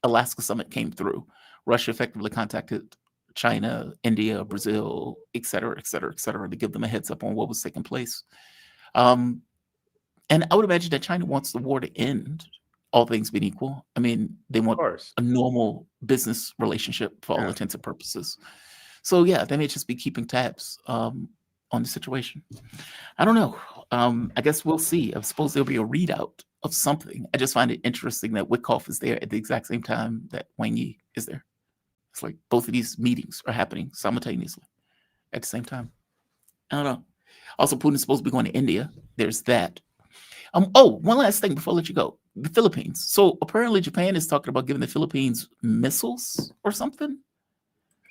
Alaska summit came through, Russia effectively contacted China, India, Brazil, et cetera, to give them a heads up on what was taking place. And I would imagine that China wants the war to end, all things being equal. I mean, they want a normal business relationship for all intents and purposes. So yeah, they may just be keeping tabs on the situation. I don't know. I guess we'll see. I suppose there'll be a readout of something. I just find it interesting that Witkoff is there at the exact same time that Wang Yi is there. It's like both of these meetings are happening simultaneously at the same time. I don't know. Also, Putin's supposed to be going to India. There's that. One last thing before I let you go. The Philippines. So apparently Japan is talking about giving the Philippines missiles or something.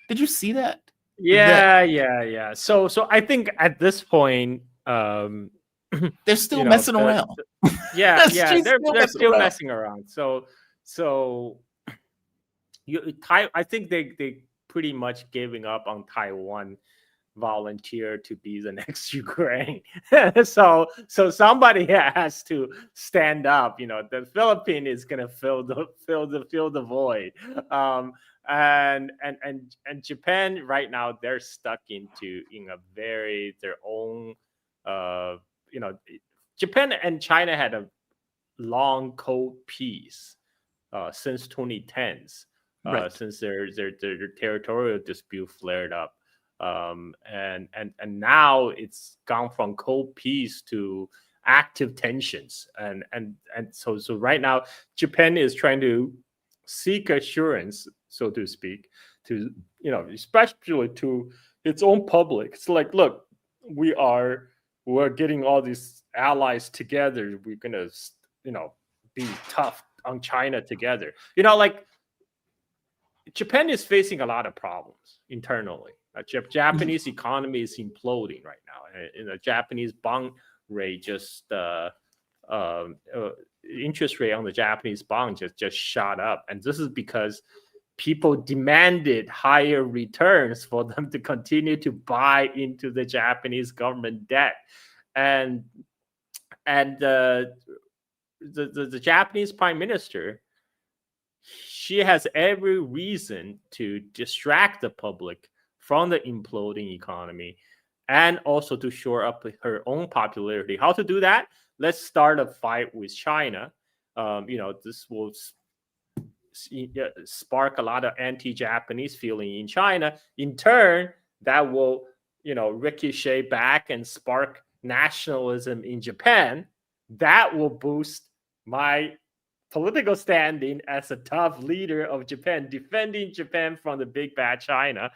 Did you see that? Yeah. So I think at this point, they're still messing around. They're still messing around. So I think they pretty much giving up on Taiwan volunteer to be the next Ukraine. so somebody has to stand up. The Philippines is gonna fill the void. And Japan right now, they're stuck in their own Japan and China had a long cold peace since 2010s, since their territorial dispute flared up. And now it's gone from cold peace to active tensions, and so right now Japan is trying to seek assurance, so to speak, to especially to its own public. It's like, look, we're getting all these allies together. We're gonna be tough on China together. Japan is facing a lot of problems internally. Japanese economy is imploding right now. The Japanese bond rate interest rate on the Japanese bond just shot up, and this is because people demanded higher returns for them to continue to buy into the Japanese government debt, and the Japanese Prime Minister, she has every reason to distract the public from the imploding economy, and also to shore up her own popularity. How to do that? Let's start a fight with China. This will spark a lot of anti-Japanese feeling in China. In turn, that will, ricochet back and spark nationalism in Japan. That will boost my political standing as a tough leader of Japan, defending Japan from the big bad China,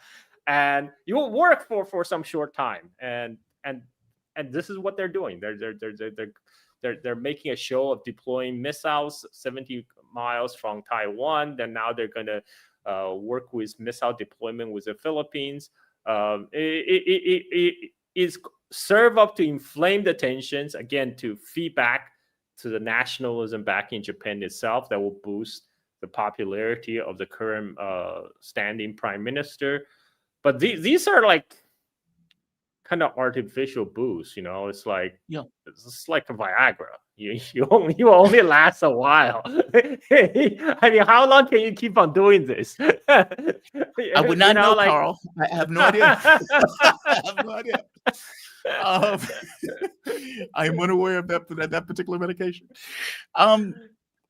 and it will work for some short time. And this is what they're doing. They're making a show of deploying missiles 70 miles from Taiwan. Then now they're going to work with missile deployment with the Philippines. It is serve up to inflame the tensions, again, to feed back to the nationalism back in Japan itself. That will boost the popularity of the current standing prime minister. But these are like kind of artificial boosts, It's like, it's like a Viagra. You only last a while. I mean, how long can you keep on doing this? I would not know, Carl. I have no idea. I have no idea. I'm unaware of that particular medication.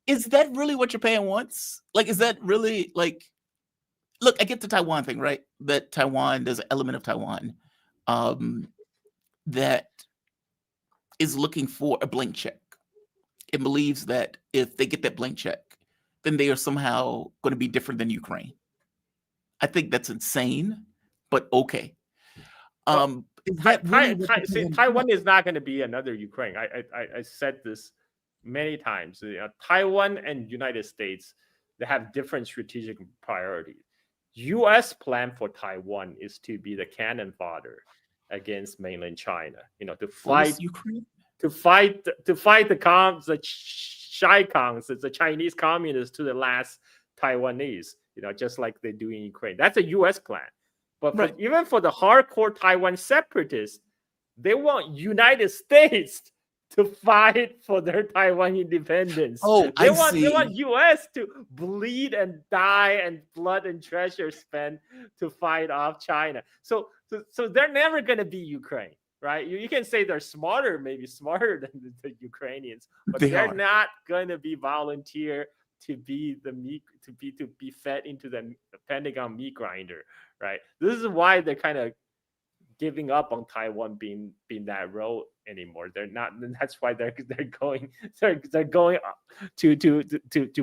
Is that really what Japan wants? Like, is that really like? Look, I get the Taiwan thing, right? That Taiwan, there's an element of Taiwan that is looking for a blank check. It believes that if they get that blank check, then they are somehow going to be different than Ukraine. I think that's insane, but okay. Is that really Taiwan is not going to be another Ukraine. I said this many times. Taiwan and United States, they have different strategic priorities. U.S. plan for Taiwan is to be the cannon fodder against mainland China. To fight Ukraine, to fight the Shy Kongs, the Chinese communists, to the last Taiwanese. Just like they do in Ukraine. That's a U.S. plan. But even for the hardcore Taiwan separatists, they want United States to fight for their Taiwan independence. They want U.S. to bleed and die and blood and treasure spent to fight off China. So they're never going to be Ukraine, right? You can say they're smarter, maybe smarter than the Ukrainians, but they're not going to be volunteer to be fed into the Pentagon meat grinder, right? This is why they're kind of giving up on Taiwan being that role anymore. They're not. That's why they're going to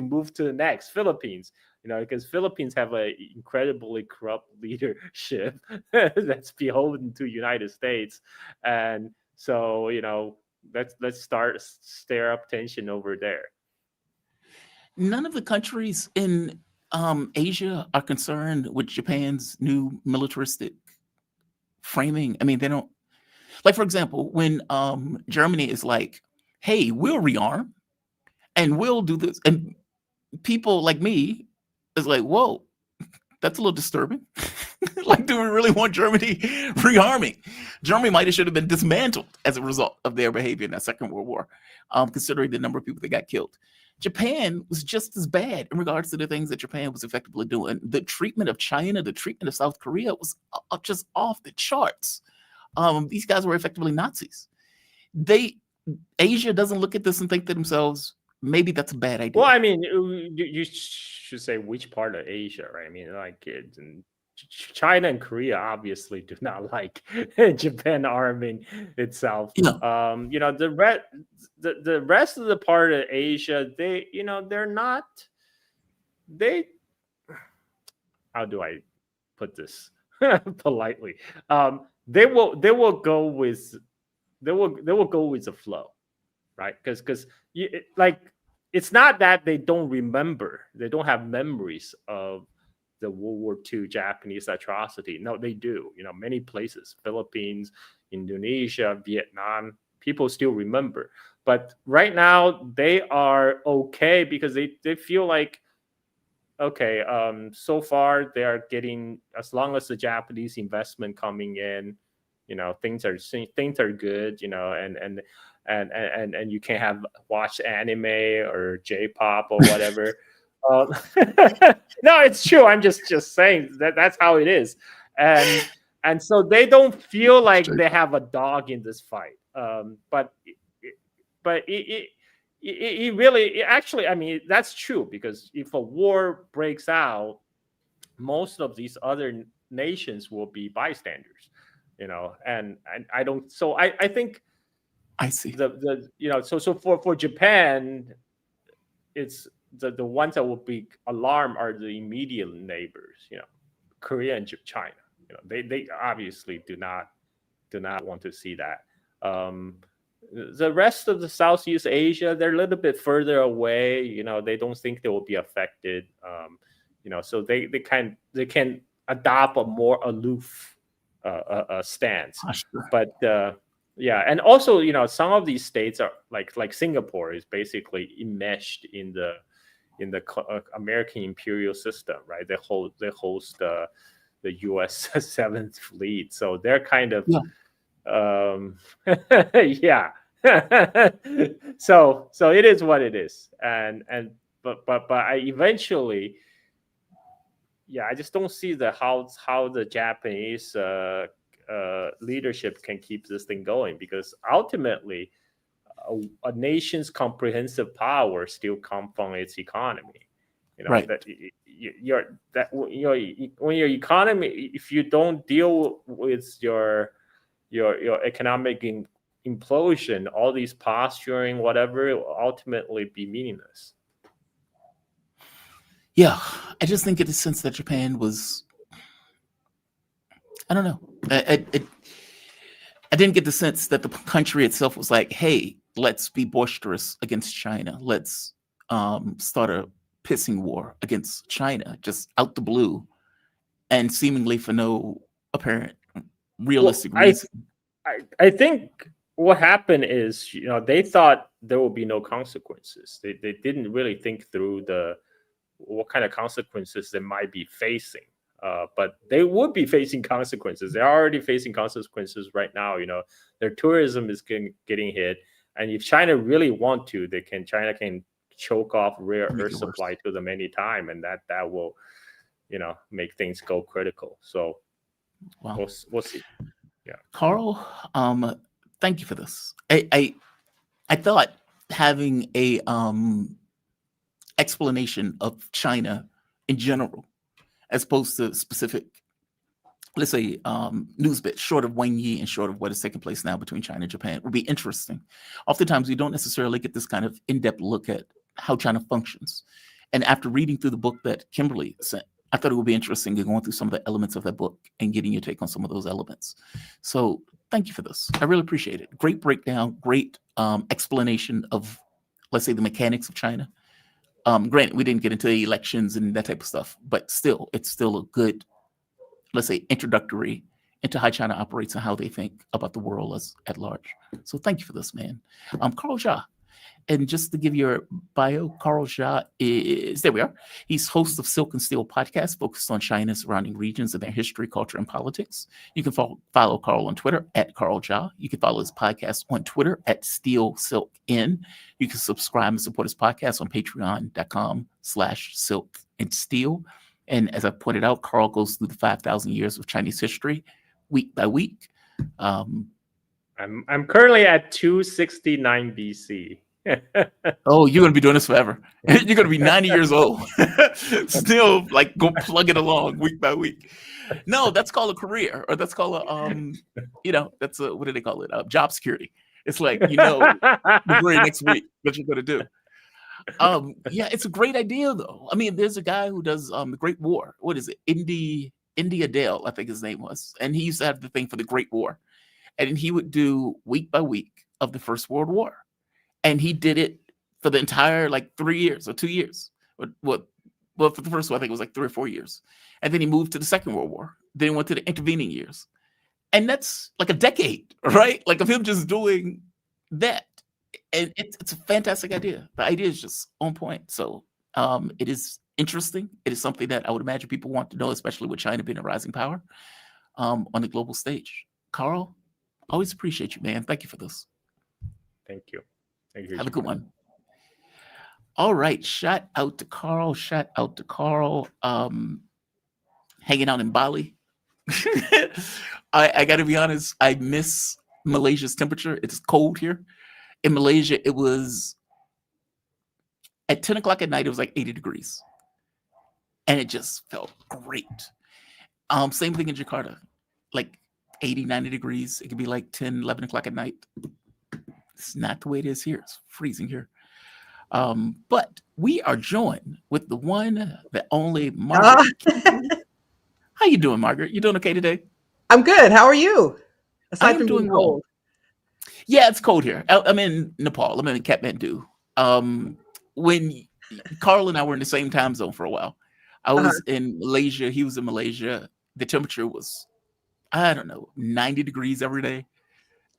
move to the next Philippines. Because Philippines have an incredibly corrupt leadership that's beholden to United States, and so let's stir up tension over there. None of the countries in Asia are concerned with Japan's new militaristic framing. I mean, they don't. Like, for example, when Germany is like, hey, we'll rearm and we'll do this. And people like me is like, whoa, that's a little disturbing. Like, do we really want Germany rearming? Germany might have should have been dismantled as a result of their behavior in that Second World War, considering the number of people that got killed. Japan was just as bad in regards to the things that Japan was effectively doing. The treatment of China, the treatment of South Korea was just off the charts. These guys were effectively Nazis. Asia doesn't look at this and think to themselves, maybe that's a bad idea. Well, I mean, you should say which part of Asia, right? I mean, like China and Korea obviously do not like Japan arming itself. The rest of the part of Asia, they're not. How do I put this politely? They will go with the flow, right? Because it's not that they don't remember, they don't have memories of the World War II Japanese atrocity. No, they do. Many places, Philippines, Indonesia, Vietnam, people still remember. But right now they are okay because they feel like, okay, so far they are getting, as long as the Japanese investment coming in, things are good, and you can watch anime or J-pop or whatever. No, it's true. I'm just saying that's how it is, and so they don't feel like they have a dog in this fight. But actually, I mean, that's true, because if a war breaks out, most of these other nations will be bystanders, and I don't. So I think I see. so for Japan, it's the ones that will be alarmed are the immediate neighbors, Korea and China. They obviously do not want to see that. The rest of the Southeast Asia, they're a little bit further away. They don't think they will be affected. So they can adopt a more aloof stance. Sure. But yeah, and also some of these states are like Singapore is basically enmeshed in the American imperial system, right? They host the U.S. Seventh Fleet, so they're kind of yeah. So it is what it is, but I eventually, I just don't see how the Japanese leadership can keep this thing going, because ultimately a nation's comprehensive power still comes from its economy. Right. When your economy, if you don't deal with your economic implosion, all these posturing, whatever, will ultimately be meaningless. Yeah, I just think in the sense that Japan was, I don't know. I didn't get the sense that the country itself was like, hey, let's be boisterous against China. Let's start a pissing war against China, just out the blue, and seemingly for no apparent realistic reason. I think what happened is, they thought there will be no consequences. They didn't really think through what kind of consequences they might be facing. But they would be facing consequences. They're already facing consequences right now. Their tourism is getting hit, and if China really want to, China can choke off rare earth supply to them anytime, and that will, make things go critical. So we'll see. Yeah, Carl, thank you for this. I thought having a explanation of China in general, as opposed to specific, let's say, news bits, short of Wang Yi and short of what is taking place now between China and Japan, would be interesting. Oftentimes, we don't necessarily get this kind of in-depth look at how China functions. And after reading through the book that Kimberly sent, I thought it would be interesting going through some of the elements of that book and getting your take on some of those elements. So thank you for this. I really appreciate it. Great breakdown, great explanation of, let's say, the mechanics of China. Granted, we didn't get into the elections and that type of stuff, but still, it's still a good, let's say, introductory into how China operates and how they think about the world at large. So thank you for this, man. Carl Jha. And just to give your bio, Carl Jha is, there we are. He's host of Silk and Steel podcast, focused on China's surrounding regions and their history, culture, and politics. You can follow Carl on Twitter at Carl Jha. You can follow his podcast on Twitter at Steel Silk In. You can subscribe and support his podcast on patreon.com/Silk and Steel. And as I pointed out, Carl goes through the 5,000 years of Chinese history week by week. I'm currently at 269 BC. Oh, you're gonna be doing this forever. You're gonna be 90 years old, still go plug it along week by week. No, that's called a career, or that's called a that's a, what do they call it? Job security. It's like, the very next week what you're gonna do. Yeah, it's a great idea though. I mean, there's a guy who does the Great War. What is it? India Dale, I think his name was, and he used to have the thing for the Great War, and he would do week by week of the First World War. And he did it for the entire 3 years or 2 years. Well, for the first one, I think it was 3 or 4 years. And then he moved to the Second World War. Then he went to the intervening years. And that's like a decade, right? Of him just doing that. And it's a fantastic idea. The idea is just on point. So it is interesting. It is something that I would imagine people want to know, especially with China being a rising power on the global stage. Carl, always appreciate you, man. Thank you for this. Thank you. Have a good one. All right. Shout out to Carl. Hanging out in Bali. I got to be honest. I miss Malaysia's temperature. It's cold here. In Malaysia, it was At 10 o'clock at night, it was like 80 degrees. And it just felt great. Same thing in Jakarta, like 80, 90 degrees. It could be like 10, 11 o'clock at night. It's not the way it is here. It's freezing here. But we are joined with the one, the only Margaret Kimberley. How you doing, Margaret? You doing okay today? I'm good. How are you? I Aside am from being doing well. cold. Yeah, it's cold here. I'm in Nepal. I'm in Kathmandu. When Carl and I were in the same time zone for a while, I was in Malaysia. He was in Malaysia. The temperature was, I don't know, 90 degrees every day.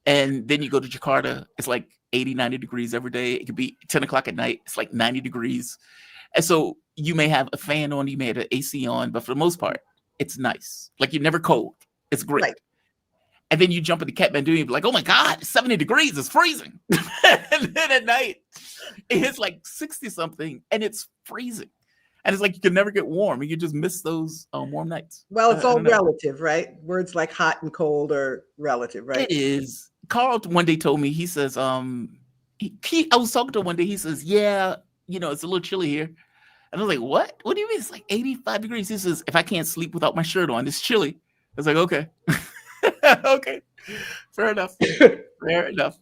And then you go to Jakarta, it's like 80, 90 degrees every day. It could be 10 o'clock at night. It's like 90 degrees. And so you may have a fan on, you may have an AC on, but for the most part, it's nice. Like you're never cold. It's great. Right. And then you jump into Kathmandu and you're like, oh my God, it's 70 degrees. It's freezing. And then at night, it's like 60 something and it's freezing. And it's like you can never get warm. And you just miss those warm nights. Well, it's I all don't know. relative, right? Words like hot and cold are relative, right? It is. Carl one day told me, he says, I was talking to him one day. He says, yeah, it's a little chilly here. And I was like, what? What do you mean? It's like 85 degrees. He says, if I can't sleep without my shirt on, it's chilly. I was like, okay. Okay. Fair enough. Fair enough.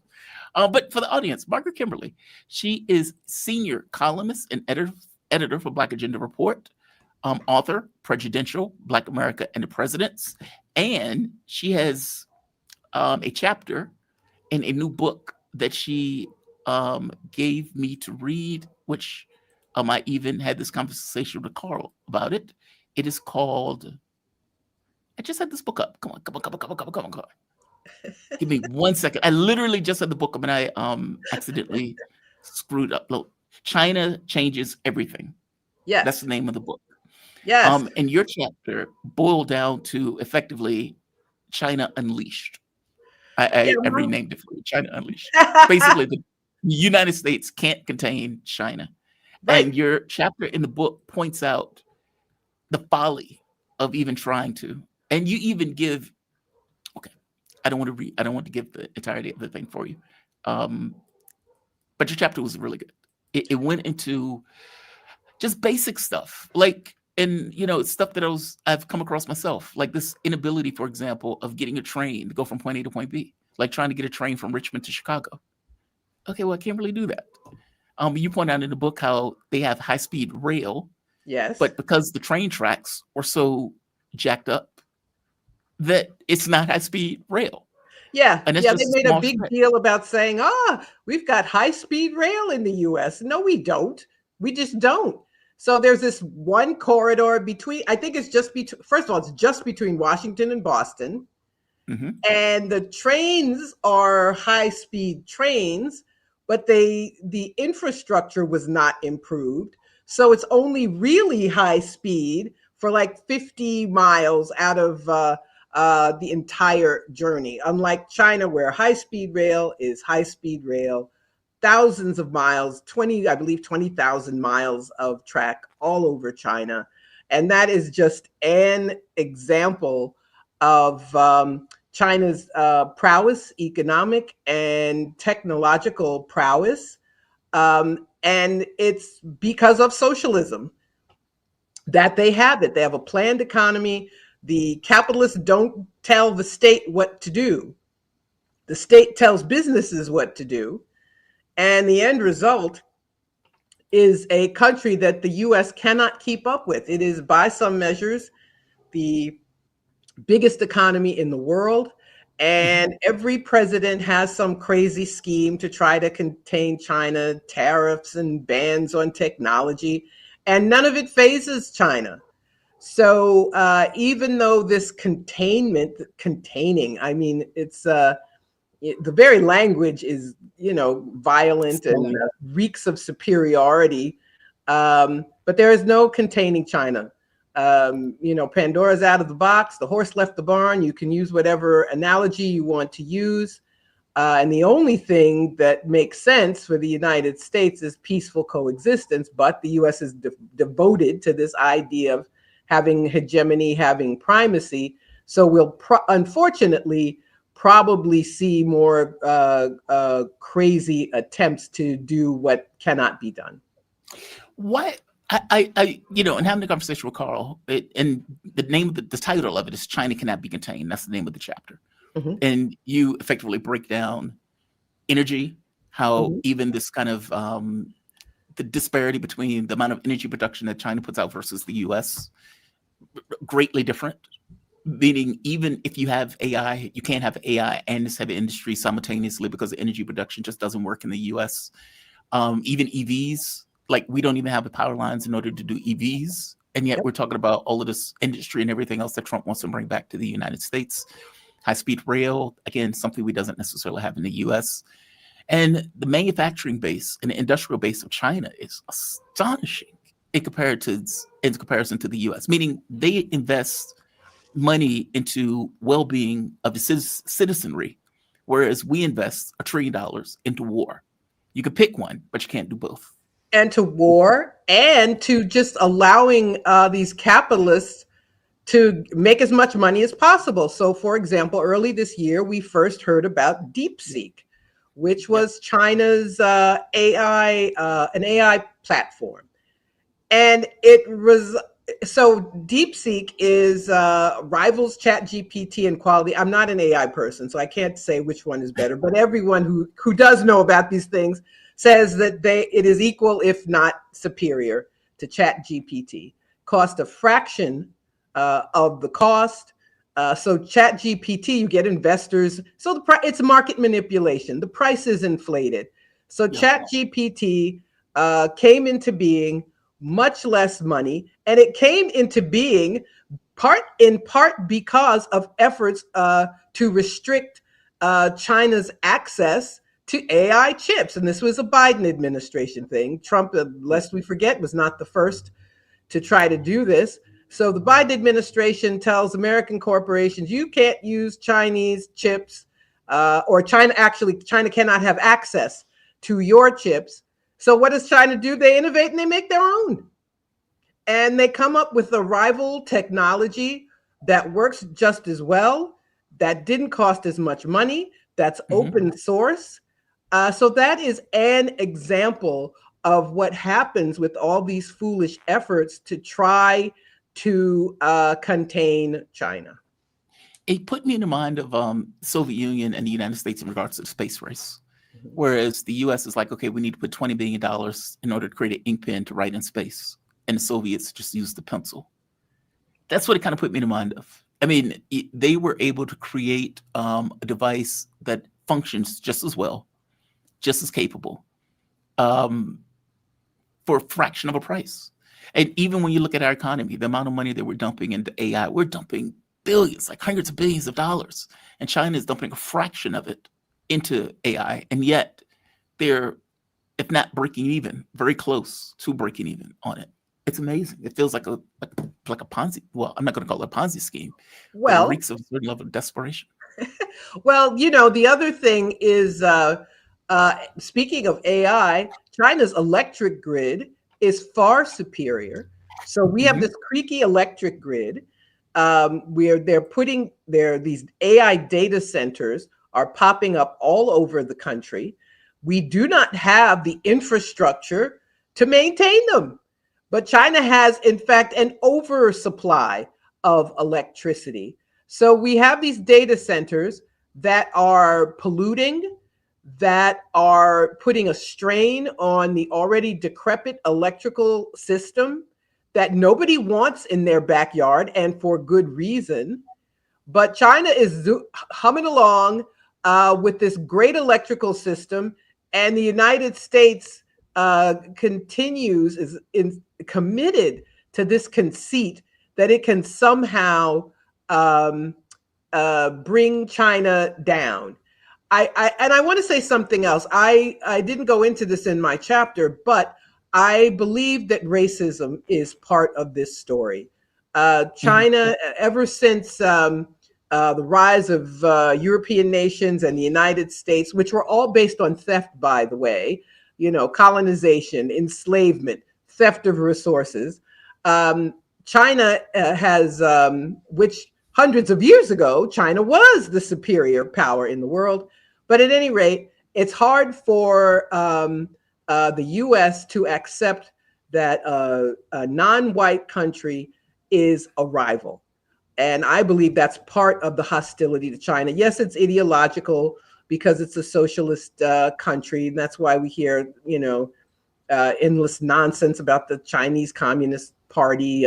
But for the audience, Margaret Kimberley, she is senior columnist and editor for Black Agenda Report, author, Prejudicial, Black America and the Presidents. And she has a chapter in a new book that she gave me to read, which I even had this conversation with Carl about it. It is called, I just had this book up. Come on. Give me 1 second. I literally just had the book up and I accidentally screwed up. Look, China Changes Everything. Yes. That's the name of the book. Yes. And your chapter boiled down to effectively China Unleashed. I renamed it for you, China Unleashed. Basically, the United States can't contain China. Right. And your chapter in the book points out the folly of even trying to. And you even give, okay, I don't want to give the entirety of the thing for you. But your chapter was really good. It went into just basic stuff, like, and stuff that I've come across myself, like this inability, for example, of getting a train to go from point A to point B, like trying to get a train from Richmond to Chicago. Okay, well, I can't really do that. You point out in the book how they have high-speed rail, Yes. but because the train tracks were so jacked up that it's not high-speed rail. Yeah. And it's Yeah. just They made a small big stretch. deal about saying, we've got high-speed rail in the US. No, we don't. We just don't. So there's this one corridor between, I think it's just between, first of all, it's just between Washington and Boston. Mm-hmm. And the trains are high-speed trains, but the infrastructure was not improved. So it's only really high speed for like 50 miles out of the entire journey. Unlike China, where high-speed rail is high-speed rail, thousands of miles, 20,000 miles of track all over China. And that is just an example of China's prowess, economic and technological prowess. And it's because of socialism that they have it. They have a planned economy. The capitalists don't tell the state what to do. The state tells businesses what to do. And the end result is a country that the US cannot keep up with. It is, by some measures, the biggest economy in the world. And every president has some crazy scheme to try to contain China, tariffs and bans on technology, and none of it phases China. So even though this containing, I mean, it's the very language is, violent and reeks of superiority, but there is no containing China. Pandora's out of the box, the horse left the barn. You can use whatever analogy you want to use. And the only thing that makes sense for the United States is peaceful coexistence, but the US is devoted to this idea of having hegemony, having primacy. So we'll unfortunately probably see more crazy attempts to do what cannot be done. What and having the conversation with Carl, and the name of the title of it is "China Cannot Be Contained." That's the name of the chapter, Mhm. and you effectively break down energy, how Mhm. even this kind of the disparity between the amount of energy production that China puts out versus the U.S. greatly different. Meaning, even if you have AI, you can't have AI and this heavy industry simultaneously because the energy production just doesn't work in the U.S. Even EVs, like we don't even have the power lines in order to do EVs, and yet Yep. we're talking about all of this industry and everything else that Trump wants to bring back to the United States. High-speed rail, again, something we doesn't necessarily have in the U.S. And the manufacturing base and the industrial base of China is astonishing in comparison to the U.S. Meaning they invest money into well-being of the citizenry, whereas we invest $1 trillion into war. You could pick one, but you can't do both. And to war, and to just allowing these capitalists to make as much money as possible. So, for example, early this year, we first heard about DeepSeek, which was China's an AI platform. And so DeepSeek rivals ChatGPT in quality. I'm not an AI person, so I can't say which one is better, but everyone who does know about these things says that it is equal, if not superior, to ChatGPT. Cost a fraction of the cost. So ChatGPT, you get investors. So it's market manipulation. The price is inflated. So ChatGPT came into being much less money, and it came into being in part because of efforts to restrict China's access to AI chips. And this was a Biden administration thing. Trump, lest we forget, was not the first to try to do this. So the Biden administration tells American corporations, you can't use Chinese chips, or China cannot have access to your chips. So what does China do? They innovate and they make their own. And they come up with a rival technology that works just as well, that didn't cost as much money, that's open source. So that is an example of what happens with all these foolish efforts to try to contain China. It put me in the mind of Soviet Union and the United States in regards to the space race. Whereas the U.S. is like, okay, we need to put $20 billion in order to create an ink pen to write in space. And the Soviets just used the pencil. That's what it kind of put me in mind of. I mean, they were able to create a device that functions just as well, just as capable, for a fraction of a price. And even when you look at our economy, the amount of money that we're dumping into AI, we're dumping billions, like hundreds of billions of dollars. And China is dumping a fraction of it into AI. And yet they're, if not breaking even, very close to breaking even on it. It's amazing. It feels like a Ponzi. Well, I'm not going to call it a Ponzi scheme. Well, it reeks of a certain level of desperation. Well, the other thing is, speaking of AI, China's electric grid is far superior. So we have this creaky electric grid where these AI data centers are popping up all over the country. We do not have the infrastructure to maintain them. But China has, in fact, an oversupply of electricity. So we have these data centers that are polluting, that are putting a strain on the already decrepit electrical system that nobody wants in their backyard, and for good reason. But China is humming along with this great electrical system, and the United States is committed to this conceit that it can somehow bring China down. I want to say something else. I didn't go into this in my chapter, but I believe that racism is part of this story. China, ever since the rise of European nations and the United States, which were all based on theft, by the way, colonization, enslavement, theft of resources. China which hundreds of years ago, China was the superior power in the world. But at any rate, it's hard for the U.S. to accept that a non-white country is a rival. And I believe that's part of the hostility to China. Yes, it's ideological because it's a socialist country. And that's why we hear, endless nonsense about the Chinese Communist Party.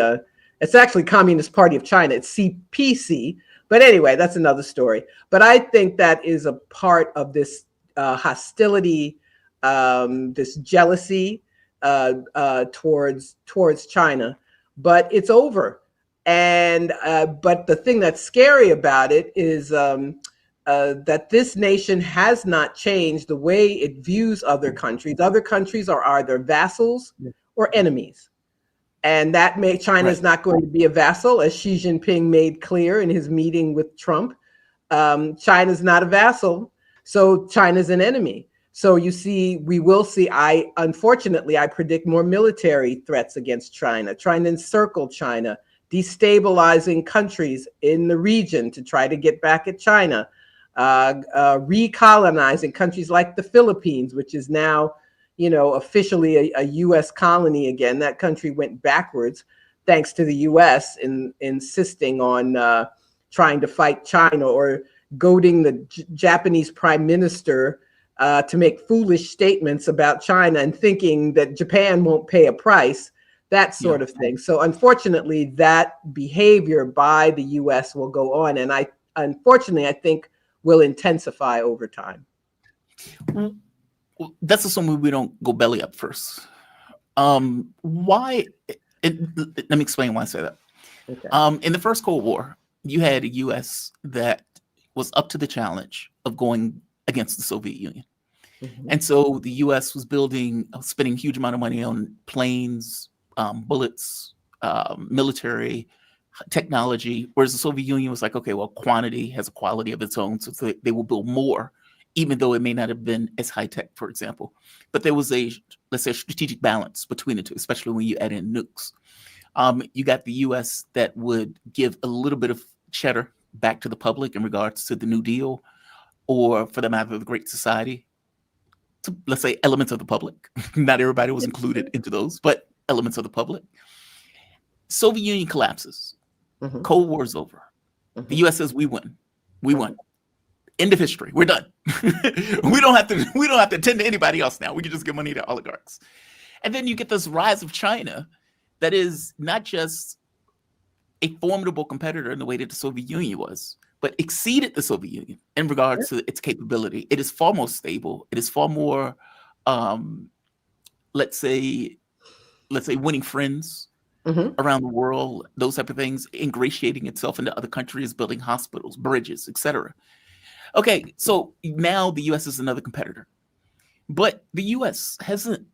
It's actually Communist Party of China. It's CPC. But anyway, that's another story. But I think that is a part of this hostility, this jealousy towards China. But it's over. And but the thing that's scary about it is that this nation has not changed the way it views other countries. Other countries are either vassals or enemies. And that China is not going to be a vassal, as Xi Jinping made clear in his meeting with Trump. China's not a vassal, so China's an enemy. So you see, we will see, unfortunately, I predict more military threats against China, trying to encircle China, destabilizing countries in the region to try to get back at China, recolonizing countries like the Philippines, which is now, officially a U.S. colony again. That country went backwards thanks to the U.S. in insisting on trying to fight China, or goading the Japanese prime minister to make foolish statements about China and thinking that Japan won't pay a price. That sort of thing. So unfortunately, that behavior by the U.S. will go on, and I think will intensify over time. Well, that's assuming we don't go belly up first. Why? Let me explain why I say that. Okay. In the first Cold War, you had a U.S. that was up to the challenge of going against the Soviet Union. Mm-hmm. And so the U.S. was spending a huge amount of money on planes, bullets, military technology, whereas the Soviet Union was like, okay, well, quantity has a quality of its own, so they will build more, even though it may not have been as high tech, for example. But there was let's say, a strategic balance between the two, especially when you add in nukes. You got the U.S. that would give a little bit of cheddar back to the public in regards to the New Deal, or for the matter of the Great Society. To, let's say, elements of the public. Not everybody was included into those, but elements of the public. Soviet Union collapses. Mm-hmm. Cold War is over. Mm-hmm. The U.S. says we win. We won. End of history. We're done. we don't have to attend to anybody else now. We can just give money to oligarchs. And then you get this rise of China that is not just a formidable competitor in the way that the Soviet Union was, but exceeded the Soviet Union in regards to its capability. It is far more stable. It is far more, let's say, winning friends around the world, those type of things, ingratiating itself into other countries, building hospitals, bridges, etc. Okay, so now the U.S. is another competitor. But the U.S. hasn't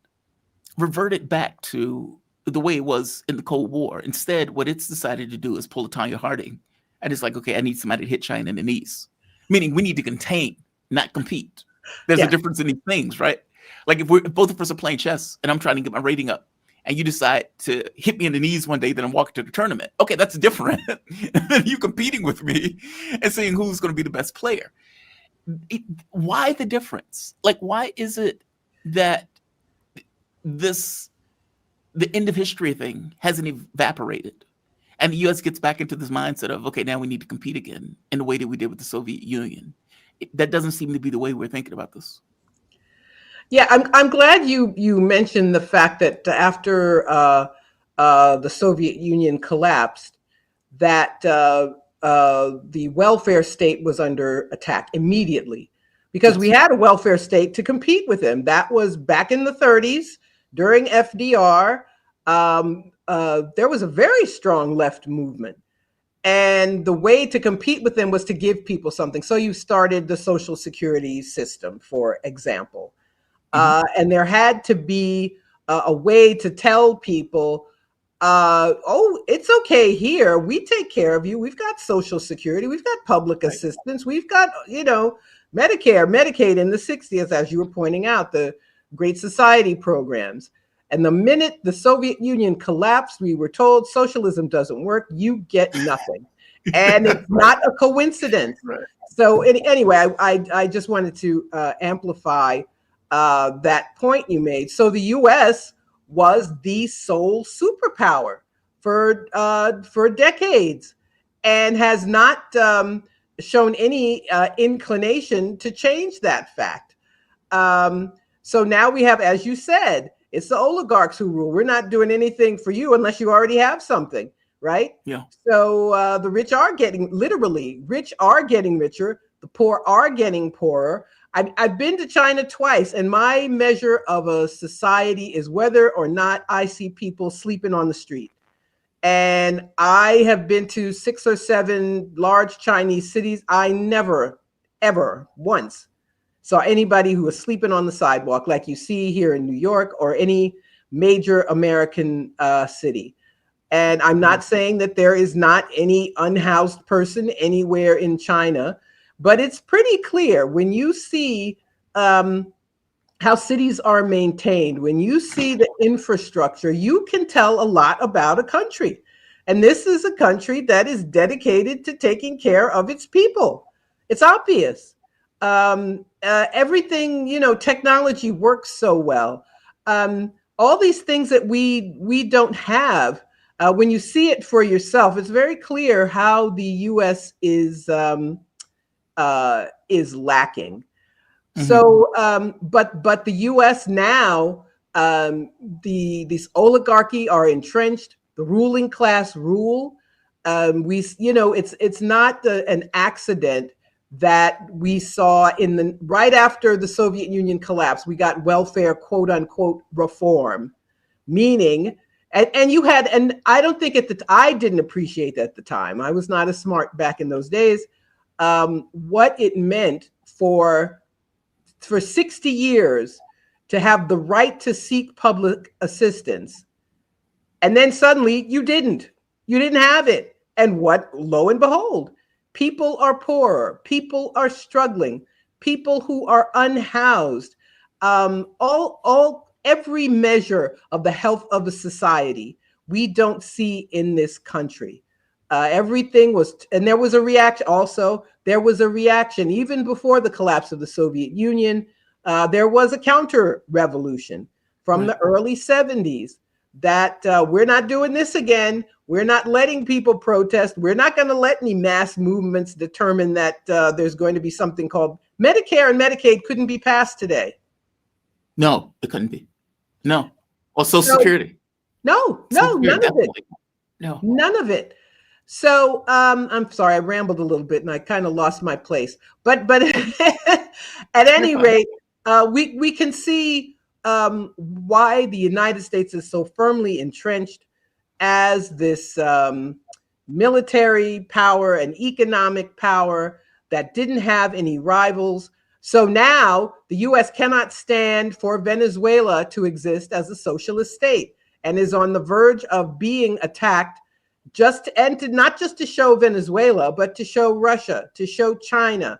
reverted back to the way it was in the Cold War. Instead, what it's decided to do is pull a Tanya Harding. And it's like, okay, I need somebody to hit China in the knees. Meaning we need to contain, not compete. There's a difference in these things, right? Like if both of us are playing chess and I'm trying to get my rating up, and you decide to hit me in the knees one day, then I'm walking to the tournament. Okay, that's different than you competing with me and seeing who's going to be the best player. Why the difference? Like, why is it that the end of history thing hasn't evaporated? And the U.S. gets back into this mindset of, okay, now we need to compete again in the way that we did with the Soviet Union. That doesn't seem to be the way we're thinking about this. Yeah, I'm glad you mentioned the fact that after the Soviet Union collapsed, that the welfare state was under attack immediately, because we had a welfare state to compete with them. That was back in the 30s during FDR. There was a very strong left movement. And the way to compete with them was to give people something. So you started the Social Security system, for example. And there had to be a way to tell people, oh, it's okay here. We take care of you. We've got Social Security. We've got public assistance. We've got, Medicare, Medicaid in the 60s, as you were pointing out, the Great Society programs. And the minute the Soviet Union collapsed, we were told socialism doesn't work. You get nothing. And it's not a coincidence. Right. So anyway, I just wanted to amplify that point you made. So the U.S. was the sole superpower for decades, and has not shown any inclination to change that fact. So now we have, as you said, it's the oligarchs who rule. We're not doing anything for you unless you already have something, right? Yeah. So the rich are getting, literally, rich are getting richer. The poor are getting poorer. I've been to China twice, and my measure of a society is whether or not I see people sleeping on the street. And I have been to 6 or 7 large Chinese cities. I never, ever once saw anybody who was sleeping on the sidewalk like you see here in New York or any major American city. And I'm not saying that there is not any unhoused person anywhere in China, but it's pretty clear when you see how cities are maintained, when you see the infrastructure, you can tell a lot about a country. And this is a country that is dedicated to taking care of its people. It's obvious. Everything, technology works so well. All these things that we don't have, when you see it for yourself, it's very clear how the U.S. is lacking. Mhm. So, but the U.S. now, these oligarchy are entrenched. The ruling class rule. It's not an accident that we saw right after the Soviet Union collapsed. We got welfare, quote unquote, reform, meaning, and you had, and I don't think I didn't appreciate at the time. I was not as smart back in those days. What it meant for 60 years to have the right to seek public assistance. And then suddenly you didn't have it. And lo and behold, people are poorer, people are struggling, people who are unhoused, every measure of the health of the society, we don't see in this country. Everything was, and there was a reaction also. There was a reaction even before the collapse of the Soviet Union. There was a counter revolution from the early 70s that we're not doing this again. We're not letting people protest. We're not going to let any mass movements determine that there's going to be something called Medicare and Medicaid couldn't be passed today. No, it couldn't be. No. Or Social Security. No, Social Security, none of it. definitely. No. None of it. So I'm sorry, I rambled a little bit and I kind of lost my place. But at any rate, we can see why the United States is so firmly entrenched as this military power and economic power that didn't have any rivals. So now the U.S. cannot stand for Venezuela to exist as a socialist state and is on the verge of being attacked, not just to show Venezuela, but to show Russia, to show China.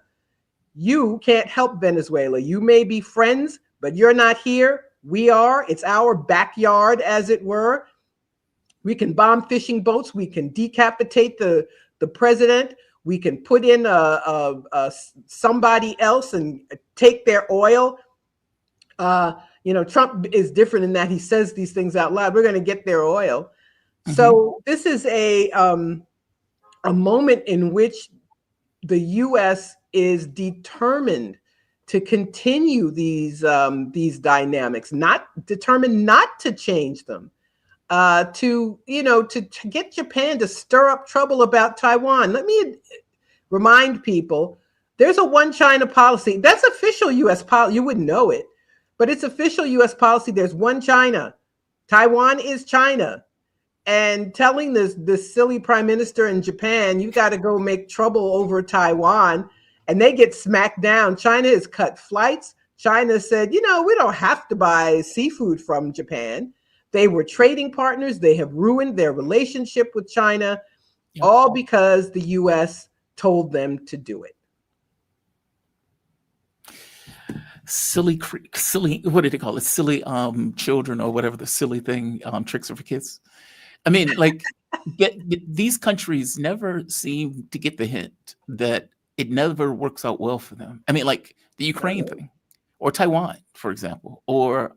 You can't help Venezuela. You may be friends, but you're not here. We are. It's our backyard, as it were. We can bomb fishing boats. We can decapitate the president. We can put in somebody else and take their oil. Trump is different in that he says these things out loud. We're going to get their oil. Mm-hmm. So this is a moment in which the U.S. is determined to continue these dynamics, determined not to change them. To get Japan to stir up trouble about Taiwan. Let me remind people, there's a one China policy. That's official U.S. policy. You wouldn't know it, but it's official U.S. policy. There's one China. Taiwan is China. And telling this silly prime minister in Japan, you got to go make trouble over Taiwan, and they get smacked down. China has cut flights. China said, we don't have to buy seafood from Japan. They were trading partners. They have ruined their relationship with China, all because the U.S. told them to do it. Silly, what did they call it? Silly children, or whatever the silly thing, tricks are for kids. I mean, these countries never seem to get the hint that it never works out well for them. I mean, like the Ukraine thing, or Taiwan, for example, or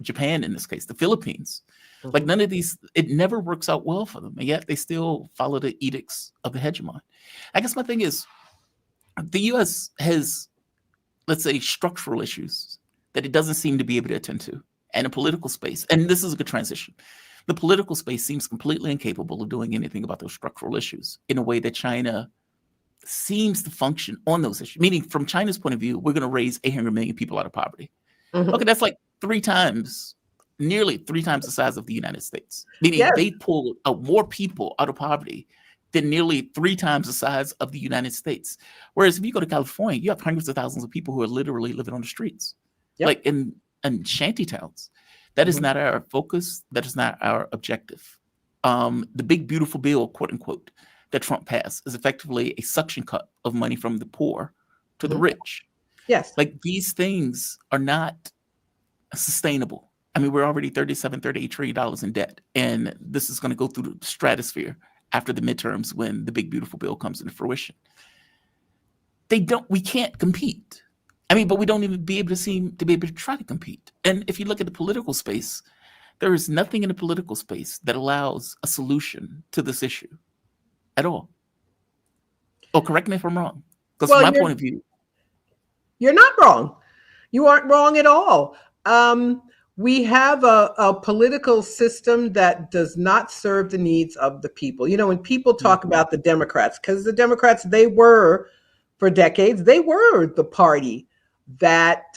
Japan in this case, the Philippines. Like none of these, it never works out well for them. And yet they still follow the edicts of the hegemon. I guess my thing is the US has, let's say, structural issues that it doesn't seem to be able to attend to. And a political space, and this is a good transition. The political space seems completely incapable of doing anything about those structural issues in a way that China seems to function on those issues. Meaning, from China's point of view, we're going to raise 800 million people out of poverty. Okay, that's like nearly three times the size of the United States. Meaning they pull more people out of poverty than nearly 3 times the size of the United States. Whereas if you go to California, you have hundreds of thousands of people who are literally living on the streets, like in shanty towns. That is not our focus. That is not our objective. The big, beautiful bill, quote unquote, that Trump passed is effectively a suction cup of money from the poor to the rich. Yes. Like these things are not sustainable. I mean, we're already $38 trillion in debt. And this is going to go through the stratosphere after the midterms when the big, beautiful bill comes into fruition. We can't compete. I mean, but we don't even be able to try to compete. And if you look at the political space, there is nothing in the political space that allows a solution to this issue at all. Oh, correct me if I'm wrong. Because from my point of view, you're not wrong. You aren't wrong at all. We have a political system that does not serve the needs of the people. You know, when people talk about the Democrats, because the Democrats, for decades, they were the party that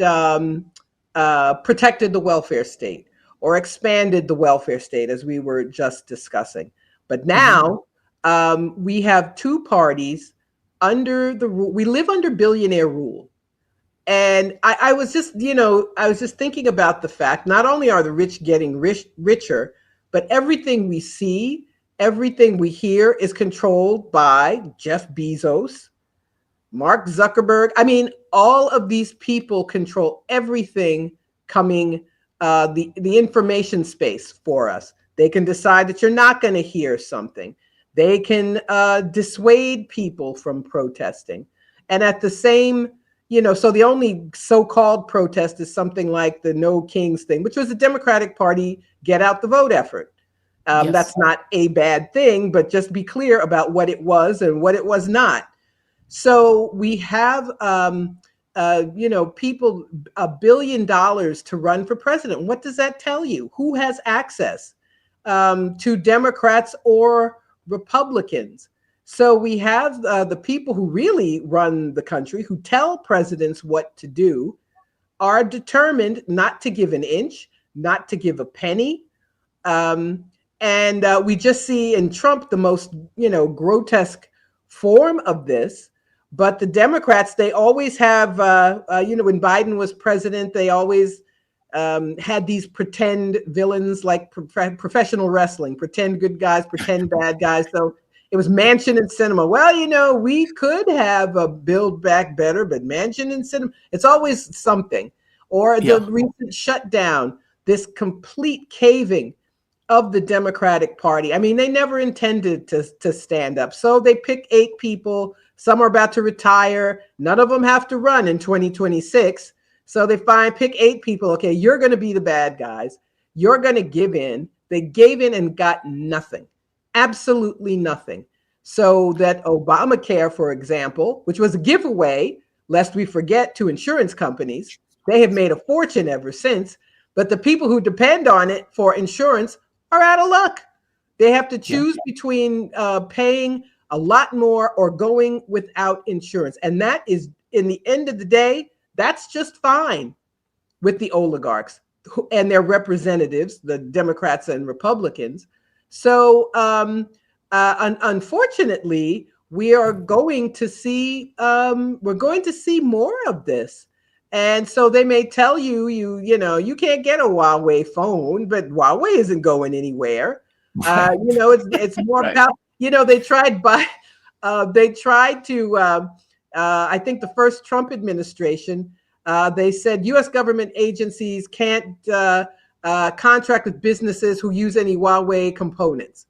protected the welfare state or expanded the welfare state, as we were just discussing. But now we have two parties under the rule. We live under billionaire rule. And I was just thinking about the fact, not only are the rich getting richer, but everything we see, everything we hear is controlled by Jeff Bezos, Mark Zuckerberg. I mean, all of these people control everything coming, the information space for us. They can decide that you're not going to hear something. They can dissuade people from protesting. And at the same, so the only so-called protest is something like the No Kings thing, which was the Democratic Party get out the vote effort. That's not a bad thing, but just be clear about what it was and what it was not. So we have, people, $1 billion to run for president. What does that tell you? Who has access to Democrats or Republicans? So we have the people who really run the country, who tell presidents what to do, are determined not to give an inch, not to give a penny. And we just see in Trump the most, grotesque form of this. But the Democrats, they always have, when Biden was president, they always had these pretend villains like professional wrestling, pretend good guys, pretend bad guys. So it was Manchin and Sinema. Well, we could have a Build Back Better, but Manchin and Sinema, it's always something. Or the recent shutdown, this complete caving of the Democratic Party. I mean, they never intended to stand up. So they pick 8 people. Some are about to retire. None of them have to run in 2026. So they pick 8 people. Okay, you're going to be the bad guys. You're going to give in. They gave in and got nothing. Absolutely nothing. So that Obamacare, for example, which was a giveaway, lest we forget, to insurance companies, they have made a fortune ever since. But the people who depend on it for insurance are out of luck. They have to choose between paying a lot more or going without insurance. And that is, in the end of the day, that's just fine with the oligarchs and their representatives, the Democrats and Republicans. So unfortunately, we are going to see more of this. And so they may tell you, you can't get a Huawei phone, but Huawei isn't going anywhere. It's more about, they tried to, I think the first Trump administration, they said U.S. government agencies can't contract with businesses who use any Huawei components.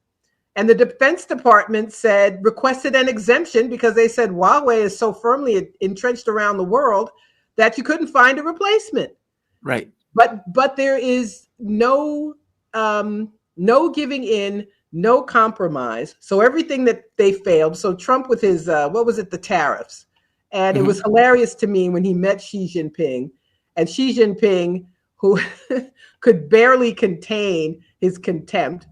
And the Defense Department requested an exemption because they said Huawei is so firmly entrenched around the world that you couldn't find a replacement. Right. But there is no giving in, no compromise. So everything that they failed. So Trump with his what was it, the tariffs, and it was hilarious to me when he met Xi Jinping, and Xi Jinping, who could barely contain his contempt,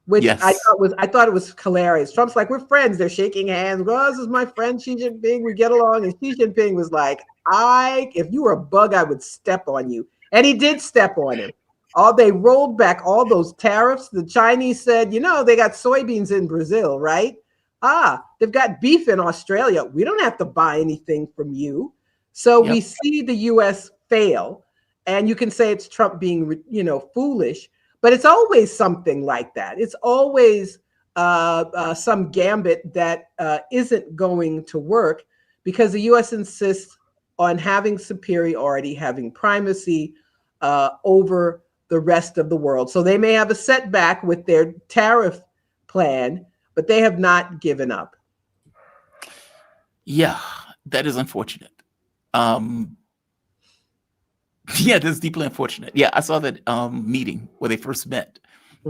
which Yes. I thought it was hilarious. Trump's like, we're friends. They're shaking hands. Oh, this is my friend Xi Jinping. We get along. And Xi Jinping was like, if you were a bug, I would step on you. And he did step on him. They rolled back all those tariffs. The Chinese said, they got soybeans in Brazil, right? They've got beef in Australia. We don't have to buy anything from you. So we see the U.S. fail. And you can say it's Trump being, foolish. But it's always something like that. It's always some gambit that isn't going to work because the U.S. insists on having superiority, having primacy over the rest of the world. So they may have a setback with their tariff plan, but they have not given up. Yeah, that is unfortunate. Yeah, that's deeply unfortunate. Yeah, I saw that meeting where they first met,